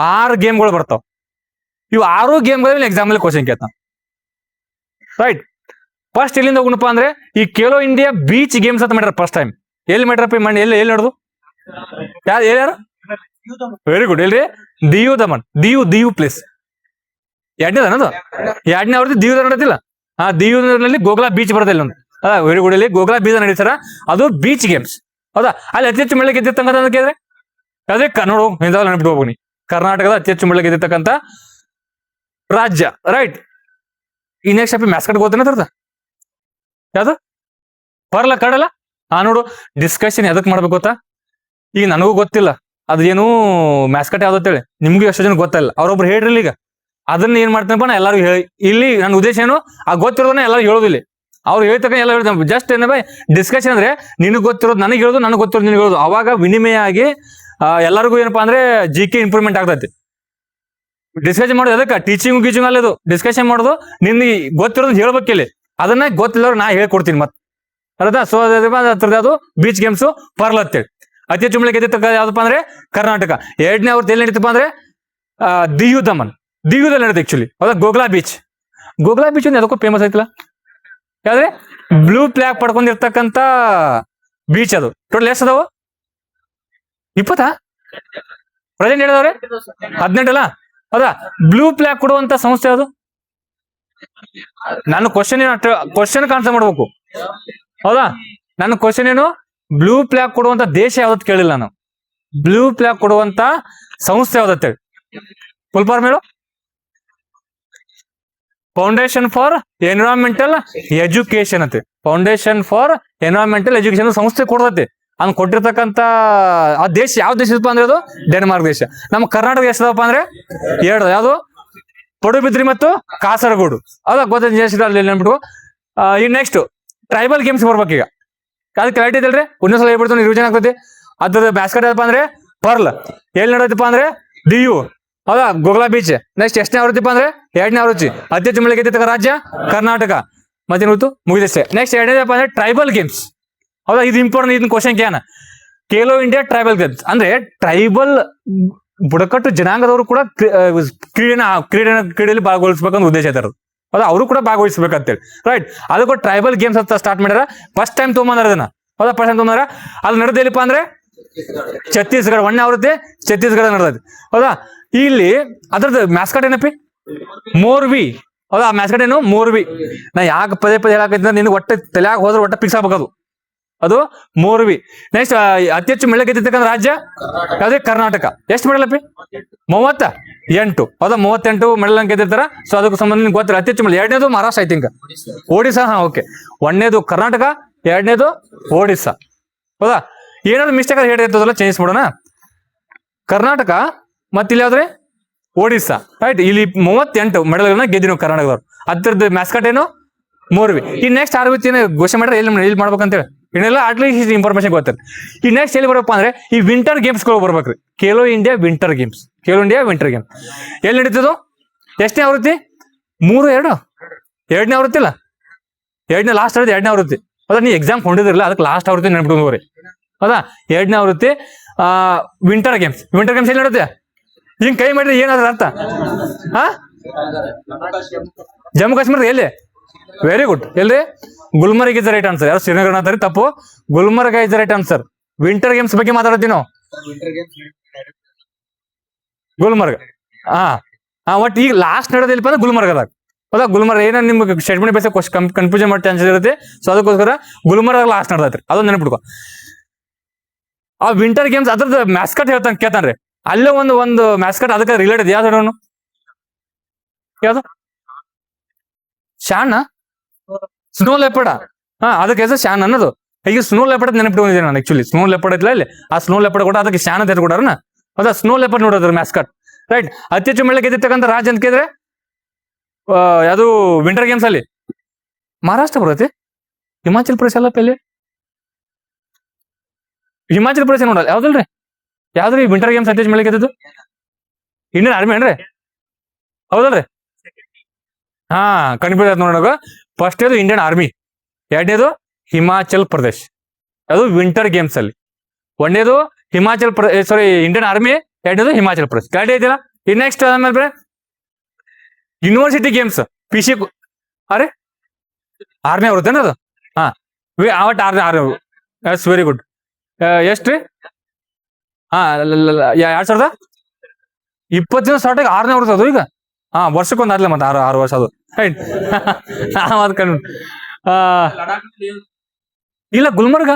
6 ಗೇಮ್ಗಳು ಬರ್ತಾವ. ಇವು 6 ಗೇಮ್ಗಳಲ್ಲಿ ಎಕ್ಸಾಮ್ ಅಲ್ಲಿ ಕ್ವಶನ್ ಕೇಳ್ತಾನ. ರೈಟ್, ಫಸ್ಟ್ ಎಲ್ಲಿಂದ ಹೋಗುಣಪ್ಪ ಅಂದ್ರೆ ಈ ಖೇಲೋ ಇಂಡಿಯಾ ಬೀಚ್ ಗೇಮ್ಸ್ ಅಂತ ಮಾಡ್ಯಾರ ಫಸ್ಟ್ ಟೈಮ್. ಎಲ್ಲಿ ಮಾಡ್ಯಾರಪ್ಪ ಮಣ್ಣು? ಎಲ್ಲಿ ನೋಡುದು? ಯಾರು? Very good. ಎಲ್ರಿ? ದಿಯು ದಮನ್, ದಿಯು ಪ್ಲೇಸ್. ಎರಡನೇದನದು? ಎರಡನೇ ಅವ್ರದ್ದು ದಿಯುದ ನಡೆದಿಲ್ಲ. ದಿಯುನಲ್ಲಿ ಗೋಗ್ಲಾ ಬೀಚ್ ಬರೋದಿಲ್ಲ ಒಂದು. Very good. ಇಲ್ಲಿ ಗೋಗ್ಲಾ ಬೀಚ್ ನಡೀತಾರ, ಅದು ಬೀಚ್ ಗೇಮ್ಸ್. ಹೌದಾ, ಅಲ್ಲಿ ಅತಿ ಹೆಚ್ಚು ಮಳೆ ಗೆದ್ದಿರ್ತಕ್ಕಂಥ ಕೇಳಿದ್ರೆ ಅದೇ ನೋಡು, ಹಿಂದಾವಲ್ಲಿ ನೆನಪಿಟ್ಟು ಹೋಗ್ನಿ, ಕರ್ನಾಟಕದ ಅತಿ ಹೆಚ್ಚು ಮಳೆ ಗೆದ್ದಿರ್ತಕ್ಕಂಥ ರಾಜ್ಯ. ರೈಟ್, ಈ ನೆಕ್ಸ್ಟ್ ಅಪ್ಪಿ ಮ್ಯಾಸ್ಕಟ್ ಗೊತ್ತೇನ ತರ್ದ ಯಾವ್ದು ಬರಲ್ಲ ಕಡಲ್ಲ. ನೋಡು, ಡಿಸ್ಕಷನ್ ಎದಕ್ ಮಾಡ್ಬೇಕು ಗೊತ್ತಾ? ಈಗ ನನಗೂ ಗೊತ್ತಿಲ್ಲ ಅದೇನು ಮ್ಯಾಸ್ಕಟ್ ಯಾವ್ದು ಅಂತೇಳಿ, ನಿಮ್ಗೂ ಎಷ್ಟೋ ಜನ ಗೊತ್ತಿಲ್ಲ. ಅವ್ರೊಬ್ರು ಹೇಳ್ರಿ ಈಗ ಅದನ್ನ ಏನ್ ಮಾಡ್ತೇನಪ್ಪ ನಾ ಎಲ್ಲಾರು ಹೇಳಿ. ಇಲ್ಲಿ ನನ್ನ ಉದ್ದೇಶ ಏನು, ಗೊತ್ತಿರೋದನ್ನ ಎಲ್ಲರೂ ಹೇಳೋದಿಲ್ಲ. ಅವ್ರು ಹೇಳ್ತಕ್ಕ ಎಲ್ಲ ಹೇಳ್ತಾರೆ. ಜಸ್ಟ್ ಏನ ಬೈ ಡಿಸ್ಕಷನ್ ಅಂದ್ರೆ ನಿನಗೆ ಗೊತ್ತಿರೋದು ನನಗೆ ಹೇಳೋದು, ನನಗೆ ಗೊತ್ತಿರೋದು ನಿನಗೆ ಹೇಳೋದು. ಅವಾಗ ವಿನಿಮಯ ಆಗಿ ಎಲ್ಲರಿಗೂ ಏನಪ್ಪಾ ಅಂದ್ರೆ GK ಇಂಪ್ರೂವ್ಮೆಂಟ್ ಆಗ್ತೈತಿ. ಡಿಸ್ಕಷನ್ ಮಾಡೋದು ಅದಕ್ಕೆ ಟೀಚಿಂಗ್ ಗೀಚಿಂಗ್ ಅಲ್ಲ ಇದು ಡಿಸ್ಕಷನ್ ಮಾಡೋದು ನಿನ್ಗೆ ಗೊತ್ತಿರೋದು ಹೇಳ್ಬೇಕಿಲ್ಲಿ ಅದನ್ನ ಗೊತ್ತಿಲ್ಲವ್ರು ನಾ ಹೇಳ್ಕೊಡ್ತೀನಿ ಮತ್ತೆ ಅರ್ಧ ಸೊ ಅದ್ರದ್ದು ಅದು ಬೀಚ್ ಗೇಮ್ಸ್ ಪರ್ಲ್ ಅಂತೇಳಿ ಅತಿ ಹೆಚ್ಚು ಮಳೆ ಗೆದ್ದಿತ್ತ ಯಾವ್ದಪ್ಪ ಅಂದ್ರೆ ಕರ್ನಾಟಕ. ಎರಡನೇ ಅವ್ರದ್ದು ಎಲ್ಲಿ ನಡೀತಪ್ಪ ಅಂದ್ರೆ ದಿಯು ದಮನ್ ದಿಯುದಲ್ಲಿ ನಡೆಯುತ್ತೆ ಆಕ್ಚುಲಿ ಹೌದಾ. ಗೋಗ್ಲಾ ಬೀಚ್ ಒಂದು ಅದಕ್ಕೂ ಫೇಮಸ್ ಐತಿಲ್ಲ ಯಾವ್ದ್ರೆ ಬ್ಲೂ ಫ್ಲಾಗ್ ಪಡ್ಕೊಂಡಿರ್ತಕ್ಕಂಥ ಬೀಚ್ ಅದು. ಟೋಟಲ್ ಎಷ್ಟು ಅದಾವು 20 ಪ್ರೆಸೆಂಟ್ ಹೇಳಿದವ್ರೆ 18 ಅಲ್ಲ ಹೌದಾ. ಬ್ಲೂ ಫ್ಲಾಗ್ ಕೊಡುವಂತ ಸಂಸ್ಥೆ ಅದು. ನಾನು ಕ್ವಶನ್ ಆನ್ಸರ್ ಮಾಡ್ಬೇಕು ಹೌದಾ. ನನ್ನ ಕ್ವಶನ್ ಏನು ಬ್ಲೂ ಫ್ಲಾಗ್ ಕೊಡುವಂತ ದೇಶ ಯಾವ್ದು ಕೇಳಿಲ್ಲ ನಾನು. ಬ್ಲೂ ಫ್ಲಾಗ್ ಕೊಡುವಂತ ಸಂಸ್ಥೆ ಯಾವ್ದತ್ತೆ ಫುಲ್ ಫಾರ್ಮ್ ಹೇಳು. ಫೌಂಡೇಶನ್ ಫಾರ್ ಎನ್ವಿರಾನ್ಮೆಂಟಲ್ ಎಜುಕೇಶನ್ ಅಂತೆ. ಫೌಂಡೇಶನ್ ಫಾರ್ ಎನ್ವಿರಾನ್ಮೆಂಟಲ್ ಎಜುಕೇಶನ್ ಸಂಸ್ಥೆ ಕೊಡ್ತೈತಿ. ಹಂಗ್ ಕೊಟ್ಟಿರ್ತಕ್ಕಂತ ಆ ದೇಶ ಯಾವ ದೇಶ ಇದಪ್ಪ ಅಂದ್ರೆ ಅದು ಡೆನ್ಮಾರ್ಕ್ ದೇಶ. ನಮ್ಮ ಕರ್ನಾಟಕ ಎಷ್ಟದಪ್ಪ ಅಂದ್ರೆ 2 ಯಾವ್ದು ಪಡುಬಿದ್ರಿ ಮತ್ತು ಕಾಸರಗೋಡು ಅದ ಗೊತ್ತಿಲ್ಲ ನೆನ್ಬಿಟ್ಟು. ಈಗ ನೆಕ್ಸ್ಟ್ ಟ್ರೈಬಲ್ ಗೇಮ್ಸ್ ಬರ್ಬೇಕೀಗ. ಅದಕ್ಕೆ ಕ್ಲಾರಿಟಿ ಇದಲ್ರಿ ಒಂದೊಂದ್ಸಲ ಹೇಳ್ಬಿಡ್ತಾನೆ ರಿವಿಷನ್ ಆಗ್ತೈತಿ. ಅದ್ರ ಬ್ಯಾಸ್ಕೆಟ್ ಏನಪ್ಪ ಅಂದ್ರೆ ಪರ್ಲ್ ಎಲ್ಲಿ ನಡೆದಪ್ಪ ಅಂದ್ರೆ ದಿಯು ಹೌದಾ. ಗೋಗ್ಲಾ ಬೀಚ್ ನೆಕ್ಸ್ಟ್ ಎಷ್ಟನೇ ಆವೃತ್ತಿಪ್ಪ ಅಂದ್ರೆ 2ನೇ ಆವೃತ್ತಿ. ಅತಿ ಹೆಚ್ಚು ಮಳೆ ಗೆದ್ದಿರ್ತಕ್ಕ ರಾಜ್ಯ ಕರ್ನಾಟಕ. ಮತ್ತೆ ಮುಗಿದಷ್ಟೇ. ನೆಕ್ಸ್ಟ್ 2ನೇದಪ್ಪ ಅಂದ್ರೆ ಟ್ರೈಬಲ್ ಗೇಮ್ಸ್ ಹೌದಾ. ಇದು ಇಂಪಾರ್ಟೆಂಟ್. ಇದನ್ನ question can Khelo India tribal games ಅಂದ್ರೆ ಟ್ರೈಬಲ್ ಬುಡಕಟ್ಟು ಜನಾಂಗದವರು ಕೂಡ ಕ್ರೀಡೆಯಲ್ಲಿ ಭಾಗವಹಿಸಬೇಕಂತ ಉದ್ದೇಶ ಐತಾರ ಹೌದಾ. ಅವರು ಕೂಡ ಭಾಗವಹಿಸ್ಬೇಕಂತೇಳಿ ರೈಟ್. ಅದಕ್ಕೂ ಟ್ರೈಬಲ್ ಗೇಮ್ಸ್ ಅಂತ ಸ್ಟಾರ್ಟ್ ಮಾಡ್ಯಾರ. ಫಸ್ಟ್ ಟೈಮ್ ತೊಗೊಂಬಂದಾರ ಅದನ್ನ ಹೌದಾ. ಫಸ್ಟ್ ಟೈಮ್ ತೊಗೊಂಬಂದಾರ. ಅಲ್ಲಿ ನಡೆದಿಲ್ಲಪ್ಪ ಅಂದ್ರೆ ಛತ್ತೀಸ್ಗಢ 1ನೇ ಆವೃತ್ತಿ ಛತ್ತೀಸ್ಗಢ ನಡೆದೈತಿ ಹೌದಾ. ಇಲ್ಲಿ ಅದ್ರದ್ದು ಮ್ಯಾಸ್ಕಟ್ ಏನಪ್ಪಿ ಮೋರ್ವಿ ಹೌದಾ. ಮ್ಯಾಸ್ಕಟ್ ಏನು ಮೋರ್ವಿ. ನಾ ಯಾಕೆ ಪದೇ ಹೇಳಕೈತಿ ನಿನ್ಗೆ ಒಟ್ಟೆ ತಲೆಯಾಗ ಹೋದ್ರೆ ಒಟ್ಟೆ ಫಿಕ್ಸ್ ಆಗ್ಬೇಕದು ಅದು ಮೋರ್ವಿ. ನೆಕ್ಸ್ಟ್ ಅತಿ ಹೆಚ್ಚು ಮಳೆ ಗೆದ್ದಿರ್ತಕ್ಕಂಥ ರಾಜ್ಯ ಯಾವ್ದೇ ಕರ್ನಾಟಕ. ಎಷ್ಟು ಮೆಡಲ್ 38 ಹೌದಾ. 38 ಮೆಡಲ್ ಗೆದ್ದಿರ್ತಾರ. ಸೊ ಅದಕ್ಕೆ ಸಂಬಂಧ ಗೊತ್ತಿಲ್ಲ. ಅತಿ ಹೆಚ್ಚು ಮಳೆ 2ನೇದು ಮಹಾರಾಷ್ಟ್ರ ಐ ಥಿಂಕ್. ಒಡಿಸ್ಸಾ ಹಾ ಓಕೆ. 1ನೇದು ಕರ್ನಾಟಕ 2ನೇದು ಒಡಿಸ್ಸಾ ಹೌದಾ. ಏನಾದ್ರು ಮಿಸ್ಟೇಕ್ ಆದ್ರೆ ಹೇಳಿರ್ತದಲ್ಲ ಚೇಂಜ್ ಮಾಡೋಣ. ಕರ್ನಾಟಕ ಮತ್ತೆ ಇಲ್ಲಿ ಯಾವ್ದ್ರೆ ಒಡಿಸ್ಸಾ ರೈಟ್. ಇಲ್ಲಿ 38 ಮೆಡಲ್ಗಳನ್ನ ಗೆದ್ದಿನ ಕರ್ನಾಟಕದವ್ರು. ಅದ್ರದ್ದು ಮ್ಯಾಸ್ಕಟ್ ಏನು ಮೋರ್ವಿ. ಈ ನೆಕ್ಸ್ಟ್ ಆರ್ಬಿತಿನ ಘೋಷಣೆ ಮಾಡ್ರೆ ಎಲ್ಲಿ ಮಾಡ್ಬೇಕಂತೇಳಿ ಇನ್ನೆಲ್ಲ ಅಟ್ಲೀಸ್ಟ್ ಇನ್ಫಾರ್ಮೇಶನ್ ಗೊತ್ತಿಲ್ಲ. ಈ ನೆಕ್ಸ್ಟ್ ಎಲ್ಲಿ ಬರ್ಬೇಕಪ್ಪ ಅಂದ್ರೆ ಈ ವಿಂಟರ್ ಗೇಮ್ಸ್ಗಳು ಬರ್ಬೇಕ್ರಿ. Khelo India winter games. Khelo India winter game ಎಲ್ಲಿ ನಡೀತದು ಎಷ್ಟನೇ ಆವೃತ್ತಿ 2ನೇ ಆವೃತ್ತಿ ಇಲ್ಲ 2ನೇ ಲಾಸ್ಟ್ ಆವೃತ್ತಿ 2ನೇ ಆವೃತ್ತಿ ಹೌದಾ. ನೀವು ಎಕ್ಸಾಮ್ ಕೊಂಡಿದ್ರಲ್ಲ ಅದಕ್ಕೆ ಲಾಸ್ಟ್ ಆವೃತ್ತಿ ನೆನ್ಬಿಟ್ಟು ಹೌದಾ. 2ನೇ ಆವೃತ್ತಿ ವಿಂಟರ್ ಗೇಮ್ಸ್. ವಿಂಟರ್ ಗೇಮ್ಸ್ ಎಲ್ಲಿ ನಡುತ್ತೆ ಹಿಂಗ್ ಕೈ ಮಾಡಿದ್ರೆ ಏನಾದ್ರ ಅರ್ಥ ಹಾ. ಜಮ್ಮು ಕಾಶ್ಮೀರದ ಎಲ್ಲಿ ವೆರಿ ಗುಡ್. ಎಲ್ರಿ ಗುಲ್ಮರ್ಗ್ ಇಸ್ ರೈಟ್ ಆನ್ಸರ್. ಯಾರು ಶ್ರೀನಗರ ಅಂತಾರೆ ತಪ್ಪು. Gulmarg is right answer. Winter games ಬಗ್ಗೆ ಮಾತಾಡ್ತೀವಿ ನಾವು. ಗುಲ್ಮರ್ಗ ಒಟ್ಟು ಈಗ ಲಾಸ್ಟ್ ನಡೆದಿಲ್ಲಪ್ಪ ಅಂದ್ರೆ ಗುಲ್ಮರ್ಗದಾಗ ಹೌದಾ. ಗುಲ್ಮರ್ಗ ಏನೋ ನಿಮ್ಗೆ ಸ್ಟೇಟ್ಮೆಂಟ್ ಬೇಸ ಕನ್ಫ್ಯೂಷನ್ ಮಾಡಿ ಚಾನ್ಸಸ್ ಇರುತ್ತೆ. ಸೊ ಅದಕ್ಕೋಸ್ಕರ ಗುಲ್ಮರ್ಗ ಲಾಸ್ಟ್ ನಡೆದೈತ್ರಿ ಅದೊಂದು ನೆನಪಿಟ್ಕೊ. ಆ ವಿಂಟರ್ ಗೇಮ್ಸ್ ಅದ್ರದ್ದು ಮ್ಯಾಸ್ಕಟ್ ಹೇಳ್ತಾನೆ ಕೇಳ್ತಾನ್ರಿ. ಅಲ್ಲೇ ಒಂದು ಮ್ಯಾಸ್ಕಟ್ ಅದಕ್ಕೆ ರಿಲೇಟೆಡ್ ಯಾವ್ದು ಯಾವ್ದು ಶಾನ್ ಸ್ನೋ ಲೆಪರ್ಡ್ ಅದಕ್ಕೆ ಹೆಸರು ಶಾನ್ ಅನ್ನೋದು. ಈಗ ಸ್ನೋ ಲೆಪರ್ಡ್ ನೆನಪಿಟ್ಕೊಂಡಿದ್ದೆ ನಾನು ಆಕ್ಚುಲಿ. ಸ್ನೋ ಲೆಪರ್ಡ್ ಐತ್ಲ ಇಲ್ಲಿ ಆ ಸ್ನೋ ಲೆಪರ್ಡ್ ಕೂಡ ಅದಕ್ಕೆ ಶಾನ್ ಅಂತ ಹೇಳ್ಕೊಡಾರನ ಹೌದಾ. ಸ್ನೋ ಲೆಪರ್ಡ್ ನೋಡೋದ್ರ ಮ್ಯಾಸ್ಕಟ್ ರೈಟ್. ಅತಿ ಹೆಚ್ಚು ಮಳೆ ಗೆದ್ದಿರ್ತಕ್ಕಂಥ ರಾಜ್ಯ ಅಂತ ಕೇಳಿದ್ರೆ ಯಾವುದು ವಿಂಟರ್ ಗೇಮ್ಸ್ ಅಲ್ಲಿ ಮಹಾರಾಷ್ಟ್ರ ಬರುತ್ತೆ. ಹಿಮಾಚಲ್ ಪ್ರದೇಶ ಅಲ್ಲ ಪೆಲ್ಲಿ ಹಿಮಾಚಲ್ ಪ್ರದೇಶ ನೋಡಲ್ಲ ಯಾವ್ದಲ್ರಿ ಯಾವ್ದ್ರಿ ವಿಂಟರ್ ಗೇಮ್ಸ್ ಅತಿ ಹೆಚ್ಚು ಮಳೆ ಗೆದ್ದದ್ದು ಇಂಡಿಯನ್ ಆರ್ಮಿ ಏನ್ರಿ ಹೌದಲ್ರಿ. ಹಾ ಕನ್ಫ್ಯೂಸ್ ಆಯ್ತು ನೋಡೋಣ. ಫಸ್ಟ್ ಇದು ಇಂಡಿಯನ್ ಆರ್ಮಿ. 2ನೇದು ಹಿಮಾಚಲ್ ಪ್ರದೇಶ್ ಅದು ವಿಂಟರ್ ಗೇಮ್ಸ್ ಅಲ್ಲಿ. 1ನೇದು Himachal Pradesh sorry Indian army. 2ನೇದು ಹಿಮಾಚಲ್ ಪ್ರದೇಶ್. ಕ್ಲಾರಿಟಿ ಐತಿಲ್ಲ. ಈ ನೆಕ್ಸ್ಟ್ ಆದ್ಮೇಲೆ ಯೂನಿವರ್ಸಿಟಿ ಗೇಮ್ಸ್ ಪಿಸಿ ಅರೆ ಆರ್ಮಿ ಬರುತ್ತೇನ ಅದು ಹಾ ಅವಟ್ ಆರ್ಮಿ ಎಸ್ ವೆರಿ ಗುಡ್. ಎಷ್ಟ್ರಿ ಹಾ 2020 ಸ್ಟಾರ್ಟ್ ಆಗಿ 6ನೇ ವರ್ಷ ಅದು ಈಗ ವರ್ಷಕ್ಕೊಂದು ಆಗ್ಲಿ ಮತ್ತೆ 6 ವರ್ಷ ಅದು ರೈಟ್. ಇಲ್ಲ ಗುಲ್ಮರ್ಗ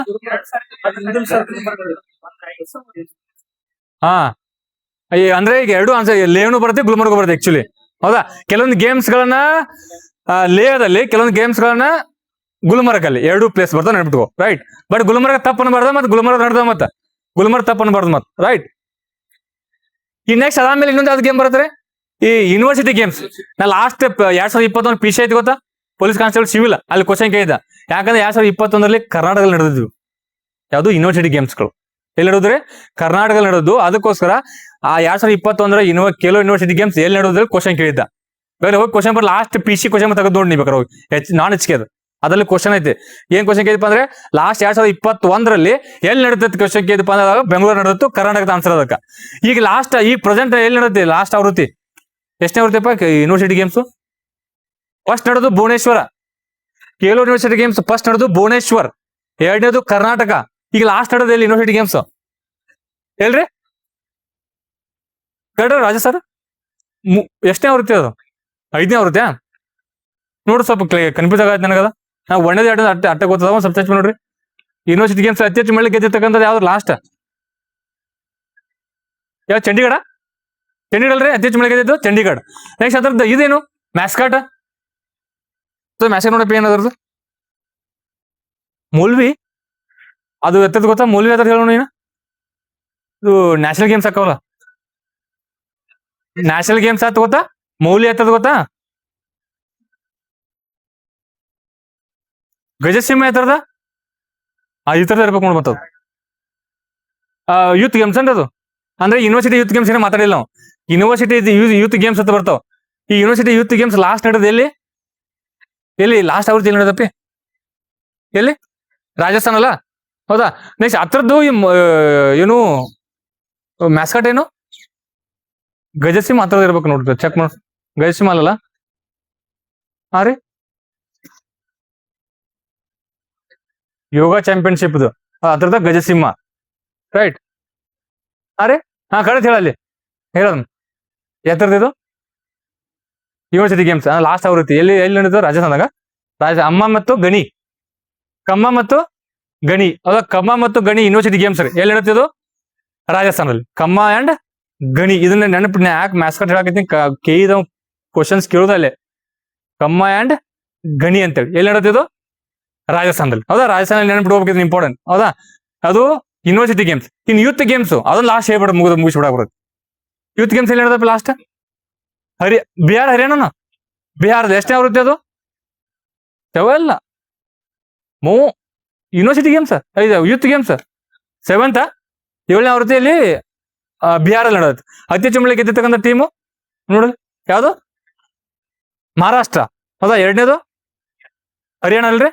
ಅಂದ್ರೆ ಈಗ 2 ಆನ್ಸರ್ ಲೇವ್ನು ಬರುತ್ತೆ ಗುಲ್ಮರ್ಗ ಬರುತ್ತೆ ಆಕ್ಚುಲಿ ಹೌದಾ. ಕೆಲವೊಂದು ಗೇಮ್ಸ್ ಗಳನ್ನ ಲೇಹದಲ್ಲಿ ಕೆಲವೊಂದು ಗೇಮ್ಸ್ ಗಳನ್ನ ಗುಲ್ಮರ್ಗಲ್ಲಿ 2 ಪ್ಲೇಸ್ ಬರ್ತಾವ ನೆನ್ಬಿಟ್ಕೋ ರೈಟ್. ಬಟ್ ಗುಲ್ಮರ್ಗ ತಪ್ಪನ್ನು ಬರ್ದ ಮತ್ತೆ ಗುಲ್ಮರ್ಗ ನಡೆದ ಮತ್ತೆ ಗುಲ್ಮರ್ಗ ತಪ್ಪನ್ನು ಬರ್ದು ಮತ್ತೆ ರೈಟ್. ಈ ನೆಕ್ಸ್ಟ್ ಅದಾದ್ಮೇಲೆ ಇನ್ನೊಂದು ಯಾವ್ದು ಗೇಮ್ ಬರುತ್ತೆ ಈ ಯೂನಿವರ್ಸಿಟಿ ಗೇಮ್ಸ್. ನಾ ಲಾಸ್ಟ್ 2021 ಪಿಸಿ ಐತಿ ಗೊತ್ತಾ ಪೊಲೀಸ್ ಕಾನ್ಸ್ಟೇಬಲ್ ಸಿವಿಲ್ ಅಲ್ಲಿ ಕ್ವಶನ್ ಕೇಳಿದ. ಯಾಕಂದ್ರೆ 2021 ಕರ್ನಾಟಕದಲ್ಲಿ ನಡೆದಿದ್ವು ಯಾವ್ದು ಯೂನಿವರ್ಸಿಟಿ ಗೇಮ್ಸ್ಗಳು. ಎಲ್ಲಿ ನಡೆದ್ರೆ ಕರ್ನಾಟಕದಲ್ಲಿ ನಡೆದು. ಅದಕ್ಕೋಸ್ಕರ ಆ 2021 ಖೇಲೋ ಯೂನಿವರ್ಸಿಟಿ ಗೇಮ್ಸ್ ಎಲ್ಲಿ ನಡೆಯೋದ್ರಲ್ಲಿ ಕ್ವಶನ್ ಕೇಳಿದ್ದ. ಬೇರೆ ಹೋಗಿ ಕ್ವಶನ್ ಬರ್ ಲಾಸ್ಟ್ PC ಕ್ವಶನ್ ತೆಗೆದು ನೋಡಿ ಬೇಕಾದ್ರೆ ಹೋಗಿ ನಾನ್ HK ಅದು ಅದ್ರಲ್ಲಿ ಕ್ವಶನ್ ಐತಿ. ಏನ್ ಕ್ವಶನ್ ಕೇಳಿದಪ್ಪ ಅಂದ್ರೆ ಲಾಸ್ಟ್ 2021 ಎಲ್ಲಿ ನಡೆದೈತಿ ಕ್ವಶನ್ ಕೇಳಿದಪ್ಪ ಅಂದ್ರೆ ಬೆಂಗಳೂರು ನಡೆದಿತ್ತು, ಕರ್ನಾಟಕದ ಆನ್ಸರ್ ಅದಕ್ಕ. ಈಗ ಲಾಸ್ಟ್ ಈ ಪ್ರೆಸೆಂಟ್ ಎಲ್ಲಿ ನಡೆಯುತ್ತೆ ಲಾಸ್ಟ್ ಆವೃತ್ತಿ ಎಷ್ಟನೇ ಆವೃತ್ತಿಪ್ಪ ಯೂನಿವರ್ಸಿಟಿ ಗೇಮ್ಸ್? ಫಸ್ಟ್ ನಡೆದು Bhubaneswar. Khelo university games first ನಡೆದು ಭುವನೇಶ್ವರ್, ಎರಡನೇದು ಕರ್ನಾಟಕ. ಈಗ ಲಾಸ್ಟ್ ನಡೆದ ಎಲ್ಲಿ ಯೂನಿವರ್ಸಿಟಿ ಗೇಮ್ಸ್ ಹೇಳ್ರಿ ಕರೆಕ್ಟ್ ರಾಜ ಸರ್? ಎಷ್ಟನೇ ಆವೃತ್ತಿ ಅದು? 5ನೇ ಆವೃತ್ತಿ ನೋಡ್ರಿ, ಸ್ವಲ್ಪ ಕನ್ಫ್ಯೂಸ್ ಆಗತ್ತೆ ನನಗದ. ನಾವು ಒಂದೇದು ಎರಡು ಅಟ್ಟ ಗೊತ್ತದ, ಸ್ವಲ್ಪ ಚರ್ಚೆ ನೋಡ್ರಿ. ಯೂನಿವರ್ಸಿಟಿ ಗೇಮ್ಸ್ ಅತಿ ಹೆಚ್ಚು ಮಳೆ ಗೆದ್ದಿರ್ತಕ್ಕಂಥದ್ದು ಯಾವ್ದು ಲಾಸ್ಟ್? ಯಾವ ಚಂಡೀಗಢ? ಚಂಡೀಗಢ ಅಲ್ರಿ ಅತಿ ಹೆಚ್ಚು ಮಳೆ ಗೆದ್ದಿದ್ದು ಚಂಡೀಗಢ. ನೆಕ್ಸ್ಟ್ ಅದ್ರದ್ದು ಇದೇನು ಮ್ಯಾಸ್ಕಾಟ್? ಮ್ಯಾಸ್ಕಾಟ್ ನೋಡಪ್ಪ ಏನದ್ರದ್ದು? ಮೌಲ್ವಿ ಅದು ಎತ್ತದ ಗೊತ್ತಾ? ಮೌಲ್ವಿ ಅದ್ರ ಹೇಳೋಣ ನೀನು. ಇದು ನ್ಯಾಷನಲ್ ಗೇಮ್ಸ್ ಹಾಕವಲ್ಲ, ನ್ಯಾಷನಲ್ ಗೇಮ್ಸ್ ಆತ ಗೊತ್ತಾ? ಮೌಲ್ಯ ಎತ್ತದ ಗೊತ್ತಾ? ಗಜಸಿಂಹ ಎತ್ತರದ ಈ ತರದ ಇರ್ಬೇಕು ನೋಡ್ ಮತ್ತದು. ಯೂತ್ ಗೇಮ್ಸ್ ಅಂದ್ರೆ ಅದು ಅಂದ್ರೆ ಯೂನಿವರ್ಸಿಟಿ ಯೂತ್ ಗೇಮ್ಸ್ ಏನೋ ಮಾತಾಡಿಲ್ಲ ನಾವು. ಯೂನಿವರ್ಸಿಟಿ ಯೂತ್ ಗೇಮ್ಸ್ ಅಂತ ಬರ್ತಾವ. ಈ ಯೂನಿವರ್ಸಿಟಿ ಯೂತ್ ಗೇಮ್ಸ್ ಲಾಸ್ಟ್ ನಡೆದ ಎಲ್ಲಿ? ಎಲ್ಲಿ ಲಾಸ್ಟ್ ಆವೃತ್ತಿ ಎಲ್ಲಿ ನಡೆದಪ್ಪಿ? ಎಲ್ಲಿ? ರಾಜಸ್ಥಾನ ಅಲ್ಲ? ಹೌದಾ? ನೆಕ್ಸ್ಟ್ ಹತ್ರದ್ದು ಏನು ಮ್ಯಾಸ್ಕಾಟ್ ಏನು? ಗಜಸಿಂಹ ಹತ್ರದ ಇರ್ಬೇಕು ನೋಡ್ರಿ, ಚೆಕ್ ಮಾಡ. ಗಜಸಿಂಹ ಅಲ್ಲಲ್ಲ? ಹಾ ರೀ, ಯೋಗ ಚಾಂಪಿಯನ್ಶಿಪ್ ಅದ್ರದ ಗಜಸಿಂಹ ರೈಟ್. ಹಾ ರೀ, ಹಾ ಕರೆಕ್ಟ್ ಹೇಳಲ್ಲಿ ಹೇಳೋದು. ಎತ್ತರದ್ದು ಯೂನಿವರ್ಸಿಟಿ ಗೇಮ್ಸ್ ಲಾಸ್ಟ್ ಆವೃತ್ತಿ ಎಲ್ಲಿ ಎಲ್ಲಿ ನಡೆದು? ರಾಜಸ್ಥಾನದಾಗ. ಅಮ್ಮ ಮತ್ತು ಗಣಿ, ಕಮ್ಮ ಮತ್ತು ಗಣಿ. ಹೌದಾ? ಕಮ್ಮ ಮತ್ತು ಗಣಿ ಯೂನಿವರ್ಸಿಟಿ ಗೇಮ್ಸ್ ರೀ. ಎಲ್ಲಿ ನಡೆತಿದ್ದು? ರಾಜಸ್ಥಾನದಲ್ಲಿ. ಕಮ್ಮ ಅಂಡ್ ಗಣಿ. ಇದನ್ನ ನೆನಪು ಯಾಕೆ ಮ್ಯಾಸ್ಕಟ್ ಹೇಳಕತ್ತೀನಿ, ಕೇಳಿದ ಕ್ವಶನ್ಸ್ ಕೇಳೋದಲ್ಲೇ ಕಮ್ಮ ಅಂಡ್ ಗಣಿ ಅಂತೇಳಿ. ಎಲ್ಲಿ ನಡೆತಿದ್ದು? ರಾಜಸ್ಥಾನದಲ್ಲಿ. ಹೌದಾ? ರಾಜಸ್ಥಾನದಲ್ಲಿ ನೆನಪಿಡ್ಬೇಕಿದ್ ಇಂಪಾರ್ಟೆಂಟ್. ಹೌದಾ? ಅದು university games. In youth games ಅದನ್ನ ಲಾಸ್ಟ್ ಹೇಳ್ಬಿಡ ಮುಗಿಸ್ಬಿಡಾಗ್ಬಿಡೋದು. ಯೂತ್ ಗೇಮ್ಸ್ ಎಲ್ಲಿ ನಡೆದಪ್ಪ ಲಾಸ್ಟ್? ಬಿಹಾರ್ ಹರಿಯಾಣ. ಬಿಹಾರದ ಎಷ್ಟೇ ಆವೃತ್ತಿ ಅದು? ಸೆವೆಲ್ಲ university games youth games 7th 7ನೇ ಆವೃತ್ತಿಯಲ್ಲಿ ಬಿಹಾರಲ್ಲಿ ನಡೆಯುತ್ತೆ. ಅತಿ ಹೆಚ್ಚು ಮಳೆ ಗೆದ್ದಿರ್ತಕ್ಕಂಥ ಟೀಮು ನೋಡ್ರಿ ಯಾವ್ದು? ಮಹಾರಾಷ್ಟ್ರ. ಹೌದಾ? ಎರಡನೇದು ಹರಿಯಾಣ ಅಲ್ರಿ?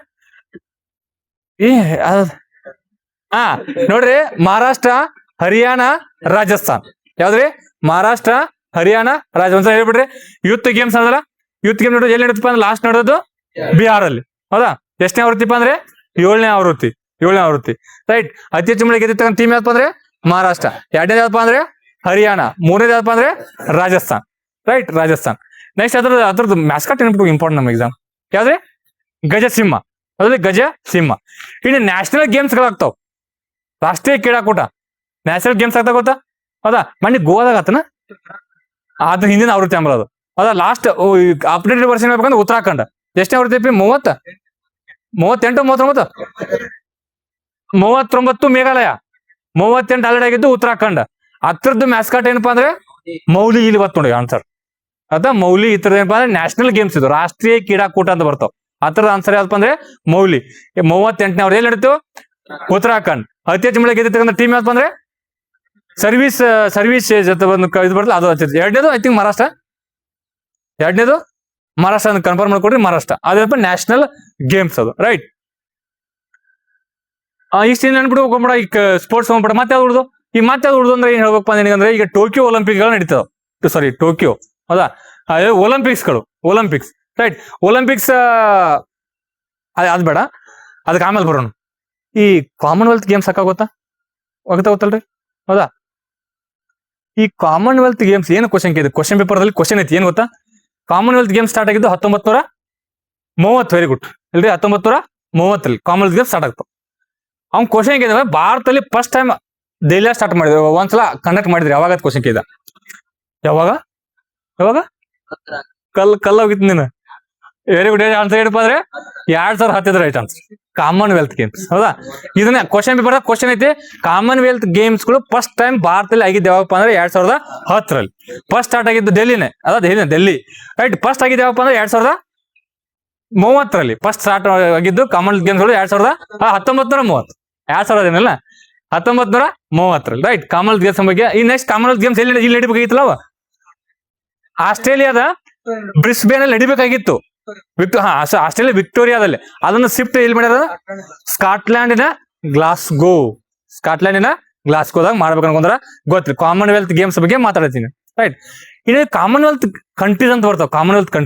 ಹಾ ನೋಡ್ರಿ, ಮಹಾರಾಷ್ಟ್ರ, ಹರಿಯಾಣ, ರಾಜಸ್ಥಾನ್. ಯಾವ್ದ್ರಿ? ಮಹಾರಾಷ್ಟ್ರ, ಹರಿಯಾಣ, ರಾಜಸ್ಥಾನ ಹೇಳ್ಬಿಡ್ರಿ. ಯೂತ್ ಗೇಮ್ಸ್ ಅದಲ್ಲ, ಯೂತ್ ಗೇಮ್ ನೋಡ್ರಿ ಎಲ್ಲಿ ನಡೆದಪ್ಪ ಅಂದ್ರೆ ಲಾಸ್ಟ್ ನಡೆದು ಬಿಹಾರಲ್ಲಿ. ಹೌದಾ? ಎಷ್ಟನೇ ಆವೃತ್ತಿಪ್ಪ ಅಂದ್ರೆ 7ನೇ ಆವೃತ್ತಿ. 7ನೇ ಆವೃತ್ತಿ ರೈಟ್. ಅತಿ ಹೆಚ್ಚು ಮಳೆ ಗೆದ್ದಿರ್ತಕ್ಕಂಥ ಟೀಮ್ ಯಾವ್ದಪ್ಪ ಅಂದ್ರೆ ಮಹಾರಾಷ್ಟ್ರ. ಎರಡನೇದು ಯಾವ್ದಪ್ಪ ಅಂದ್ರೆ ಹರಿಯಾಣ. ಮೂರನೇದು ಯಾವ್ದಪ್ಪ ಅಂದ್ರೆ ರಾಜಸ್ಥಾನ್ ರೈಟ್, ರಾಜಸ್ಥಾನ್. ನೆಕ್ಸ್ಟ್ ಅದ್ರದ್ದು ಮ್ಯಾಸ್ಕಾಟ್ ನೆನಪು ಇಂಪಾರ್ಟೆಂಟ್ ನಮ್ಮ ಎಕ್ಸಾಮ್. ಯಾವ್ದ್ರಿ? ಗಜಸಿಂಹ. ಅದ್ರಲ್ಲಿ ಗಜ ಸಿಂಹ. ಇನ್ನು ನ್ಯಾಷನಲ್ ಗೇಮ್ಸ್ ಗಳಾಗ್ತಾವ, ರಾಷ್ಟ್ರೀಯ ಕ್ರೀಡಾಕೂಟ ನ್ಯಾಷನಲ್ ಗೇಮ್ಸ್ ಆಗ್ತಾ ಗೊತ್ತಾ? ಹೌದಾ? ಮಣ್ಣಿ ಗೋವಾದಾಗ ಆತನ ಅದ್ರ ಹಿಂದಿನ ಆವೃತ್ತಿ ಅಂಬರೋದು. ಹೌದಾ? ಲಾಸ್ಟ್ ಅಪ್ಡೇಟೆಡ್ ವರ್ಷನ್ ಹೇಳ್ಬೇಕಂದ್ರೆ ಉತ್ತರಾಖಂಡ. ಎಷ್ಟನೇ ಆವೃತ್ತಿ? 38 39 ಮೇಘಾಲಯ. 38 ಆಲ್ರೆಡಿ ಆಗಿದ್ದು ಉತ್ತರಾಖಂಡ. ಹತ್ರದ್ದು ಮ್ಯಾಸ್ಕಾಟ್ ಏನಪ್ಪಾ ಅಂದ್ರೆ ಮೌಲಿ. ಇಲ್ಲಿ ಬತ್ ನೋಡಿ ಆನ್ಸರ್ ಅದ ಮೌಲಿ. ಈ ತರದ ಏನಪ್ಪಾ ಅಂದ್ರೆ ನ್ಯಾಷನಲ್ ಗೇಮ್ಸ್ ಇದು ರಾಷ್ಟ್ರೀಯ ಕ್ರೀಡಾಕೂಟ ಅಂತ ಬರ್ತಾವ. ಹತ್ರದ ಆನ್ಸರ್ ಯಾವ್ದಪ್ಪ ಅಂದ್ರೆ ಮೌಲಿ. 38ನೇ ಅವ್ರು ಎಲ್ಲಿ ನಡೀತು? ಉತ್ತರಾಖಂಡ್. ಅತಿ ಹೆಚ್ಚು ಮಳೆ ಗೆದ್ದಿರ್ತಕ್ಕಂಥ ಟೀಮ್ ಯಾವ್ದಪ್ಪ ಅಂದ್ರೆ ಸರ್ವಿಸ್ ಇದು ಬರ್ತಲ್ಲ ಅದು. ಎರಡನೇದು ಐ ಥಿಂಕ್ ಮಹಾರಾಷ್ಟ್ರ. ಎರಡನೇದು ಮಹಾರಾಷ್ಟ್ರ ಅಂತ ಕನ್ಫರ್ಮ್ ಮಾಡ್ಕೊಡ್ರಿ. ಮಹಾರಾಷ್ಟ್ರ ಅದೇನಪ್ಪ ನ್ಯಾಷನಲ್ ಗೇಮ್ಸ್ ಅದು ರೈಟ್. ಇಷ್ಟು ನೆನ್ಬಿಟ್ಟು ಹೋಗ್ಬಿಡ. ಈಗ ಸ್ಪೋರ್ಟ್ಸ್ ಹೋಗ್ಬಿಡ. ಮತ್ತೆ ಯಾವ್ದು ಉಳಿದು? ಈ ಮತ್ತೆ ಯಾವ್ದು ಉಳಿದು ಅಂದ್ರೆ ಏನ್ ಹೇಳ್ಬೇಕಪ್ಪ ಅಂದ್ರೆ ಈಗ ಟೋಕಿಯೋ ಒಲಿಂಪಿಕ್ ಗಳು ನಡೀತಾವ. ಸಾರಿ ಟೋಕಿಯೋ. ಹೌದಾ? ಒಲಿಂಪಿಕ್ಸ್ಗಳು. Olympics right. ಒಲಿಂಪಿಕ್ಸ್ ಅದ್ ಬೇಡ, ಅದಕ್ಕೆ ಆಮೇಲೆ ಬರೋಣ. ಈ ಕಾಮನ್ವೆಲ್ತ್ ಗೇಮ್ಸ್ ಗೊತ್ತಾ? ಗೊತ್ತಲ್ರಿ? ಹೌದಾ? ಈ ಕಾಮನ್ವೆಲ್ತ್ ಗೇಮ್ಸ್ ಏನು ಕ್ವಶನ್ ಕೇಳಿದೆ? ಕ್ವಶನ್ ಪೇಪರ್ ಅಲ್ಲಿ ಕ್ವಶನ್ ಐತಿ. ಏನ್ ಗೊತ್ತಾ? ಕಾಮನ್ವೆಲ್ತ್ ಗೇಮ್ಸ್ ಸ್ಟಾರ್ಟ್ ಆಗಿದ್ದು 1930. ವೆರಿ ಗುಡ್ ಇಲ್ರಿ, 1930 ಕಾಮನ್ವೆಲ್ತ್ ಗೇಮ್ಸ್ ಸ್ಟಾರ್ಟ್ ಆಗ್ತಾವ. ಅವ್ನ್ ಕ್ವಶನ್ ಕೇಳಿದ್ರೆ ಭಾರತದಲ್ಲಿ ಫಸ್ಟ್ ಟೈಮ್ ದೆಹಲಿಯ ಸ್ಟಾರ್ಟ್ ಮಾಡಿದ್ರು. ಒಂದ್ಸಲ ಕಂಡಕ್ಟ್ ಮಾಡಿದ್ರಿ. ಯಾವಾಗ ಕ್ವಶನ್ ಕೇಳಿದ? ಯಾವಾಗ ಯಾವಾಗ ಕಲ್ಲೋಗಿತ್ತು ನೀನು. Very good. ಆನ್ಸರ್ ಏನಪ್ಪಾ ಅಂದ್ರೆ 2010 ರೈಟ್ ಆನ್ಸರ್. Commonwealth games. ಹೌದಾ? ಇದನ್ನ ಕ್ವಶನ್ ಪೇಪರ್ ಕ್ವಶನ್ ಐತಿ. ಕಾಮನ್ವೆಲ್ತ್ ಗೇಮ್ಸ್ ಗಳು ಫಸ್ಟ್ ಟೈಮ್ ಭಾರತದಲ್ಲಿ ಆಗಿದ್ದು ಯಾವಪ್ಪ ಅಂದ್ರೆ 2010 ಫಸ್ಟ್ ಸ್ಟಾರ್ಟ್ ಆಗಿದ್ದು ಡೆಲ್ಲಿನೇ. ಅದ ಡೆಲ್ಲಿ ರೈಟ್. ಫಸ್ಟ್ ಆಗಿದ್ದು ಯಾವಪ್ಪ ಅಂದ್ರೆ 2030 ಫಸ್ಟ್ ಸ್ಟಾರ್ಟ್ ಆಗಿದ್ದು ಕಾಮನ್ವೆಲ್ತ್ ಗೇಮ್ಸ್ ಗಳು 1930. 2030 1930 30 ರೈಟ್. ಕಾಮನ್ವೆಲ್ತ್ ಗೇಮ್ಸ್ ಬಗ್ಗೆ ಈ ನೆಕ್ಸ್ಟ್ ಕಾಮನ್ವೆಲ್ತ್ ಗೇಮ್ಸ್ ಇಲ್ಲಿ ನಡಿಬೇಕಾಗಿತ್ತಲ್ಲ ಅವ ಆಸ್ಟ್ರೇಲಿಯಾದ ಬ್ರಿಸ್ಬೇನ್ ಅಲ್ಲಿ ನಡಿಬೇಕಾಗಿತ್ತು. ಆಸ್ಟ್ರೇಲಿಯಾ ವಿಕ್ಟೋರಿಯಾದಲ್ಲಿ ಅದನ್ನ ಶಿಫ್ಟ್ ಎಲ್ಲಿ ಮಾಡ್ಯಾರ ಸ್ಕಾಟ್ಲ್ಯಾಂಡಿನ ಗ್ಲಾಸ್ಗೋದಾಗ ಮಾಡ್ಬೇಕು ಅನ್ಕೊಂಡ್ರ ಗೊತ್ತಿಲ್ಲ. ಕಾಮನ್ವೆಲ್ತ್ ಗೇಮ್ಸ್ ಬಗ್ಗೆ ಮಾತಾಡ್ತೀನಿ ರೈಟ್. ಇನ್ನು ಕಾಮನ್ವೆಲ್ತ್ ಕಂಟ್ರೀಸ್ ಅಂತ ಬರ್ತಾವ. ಕಾಮನ್ವೆಲ್ತ್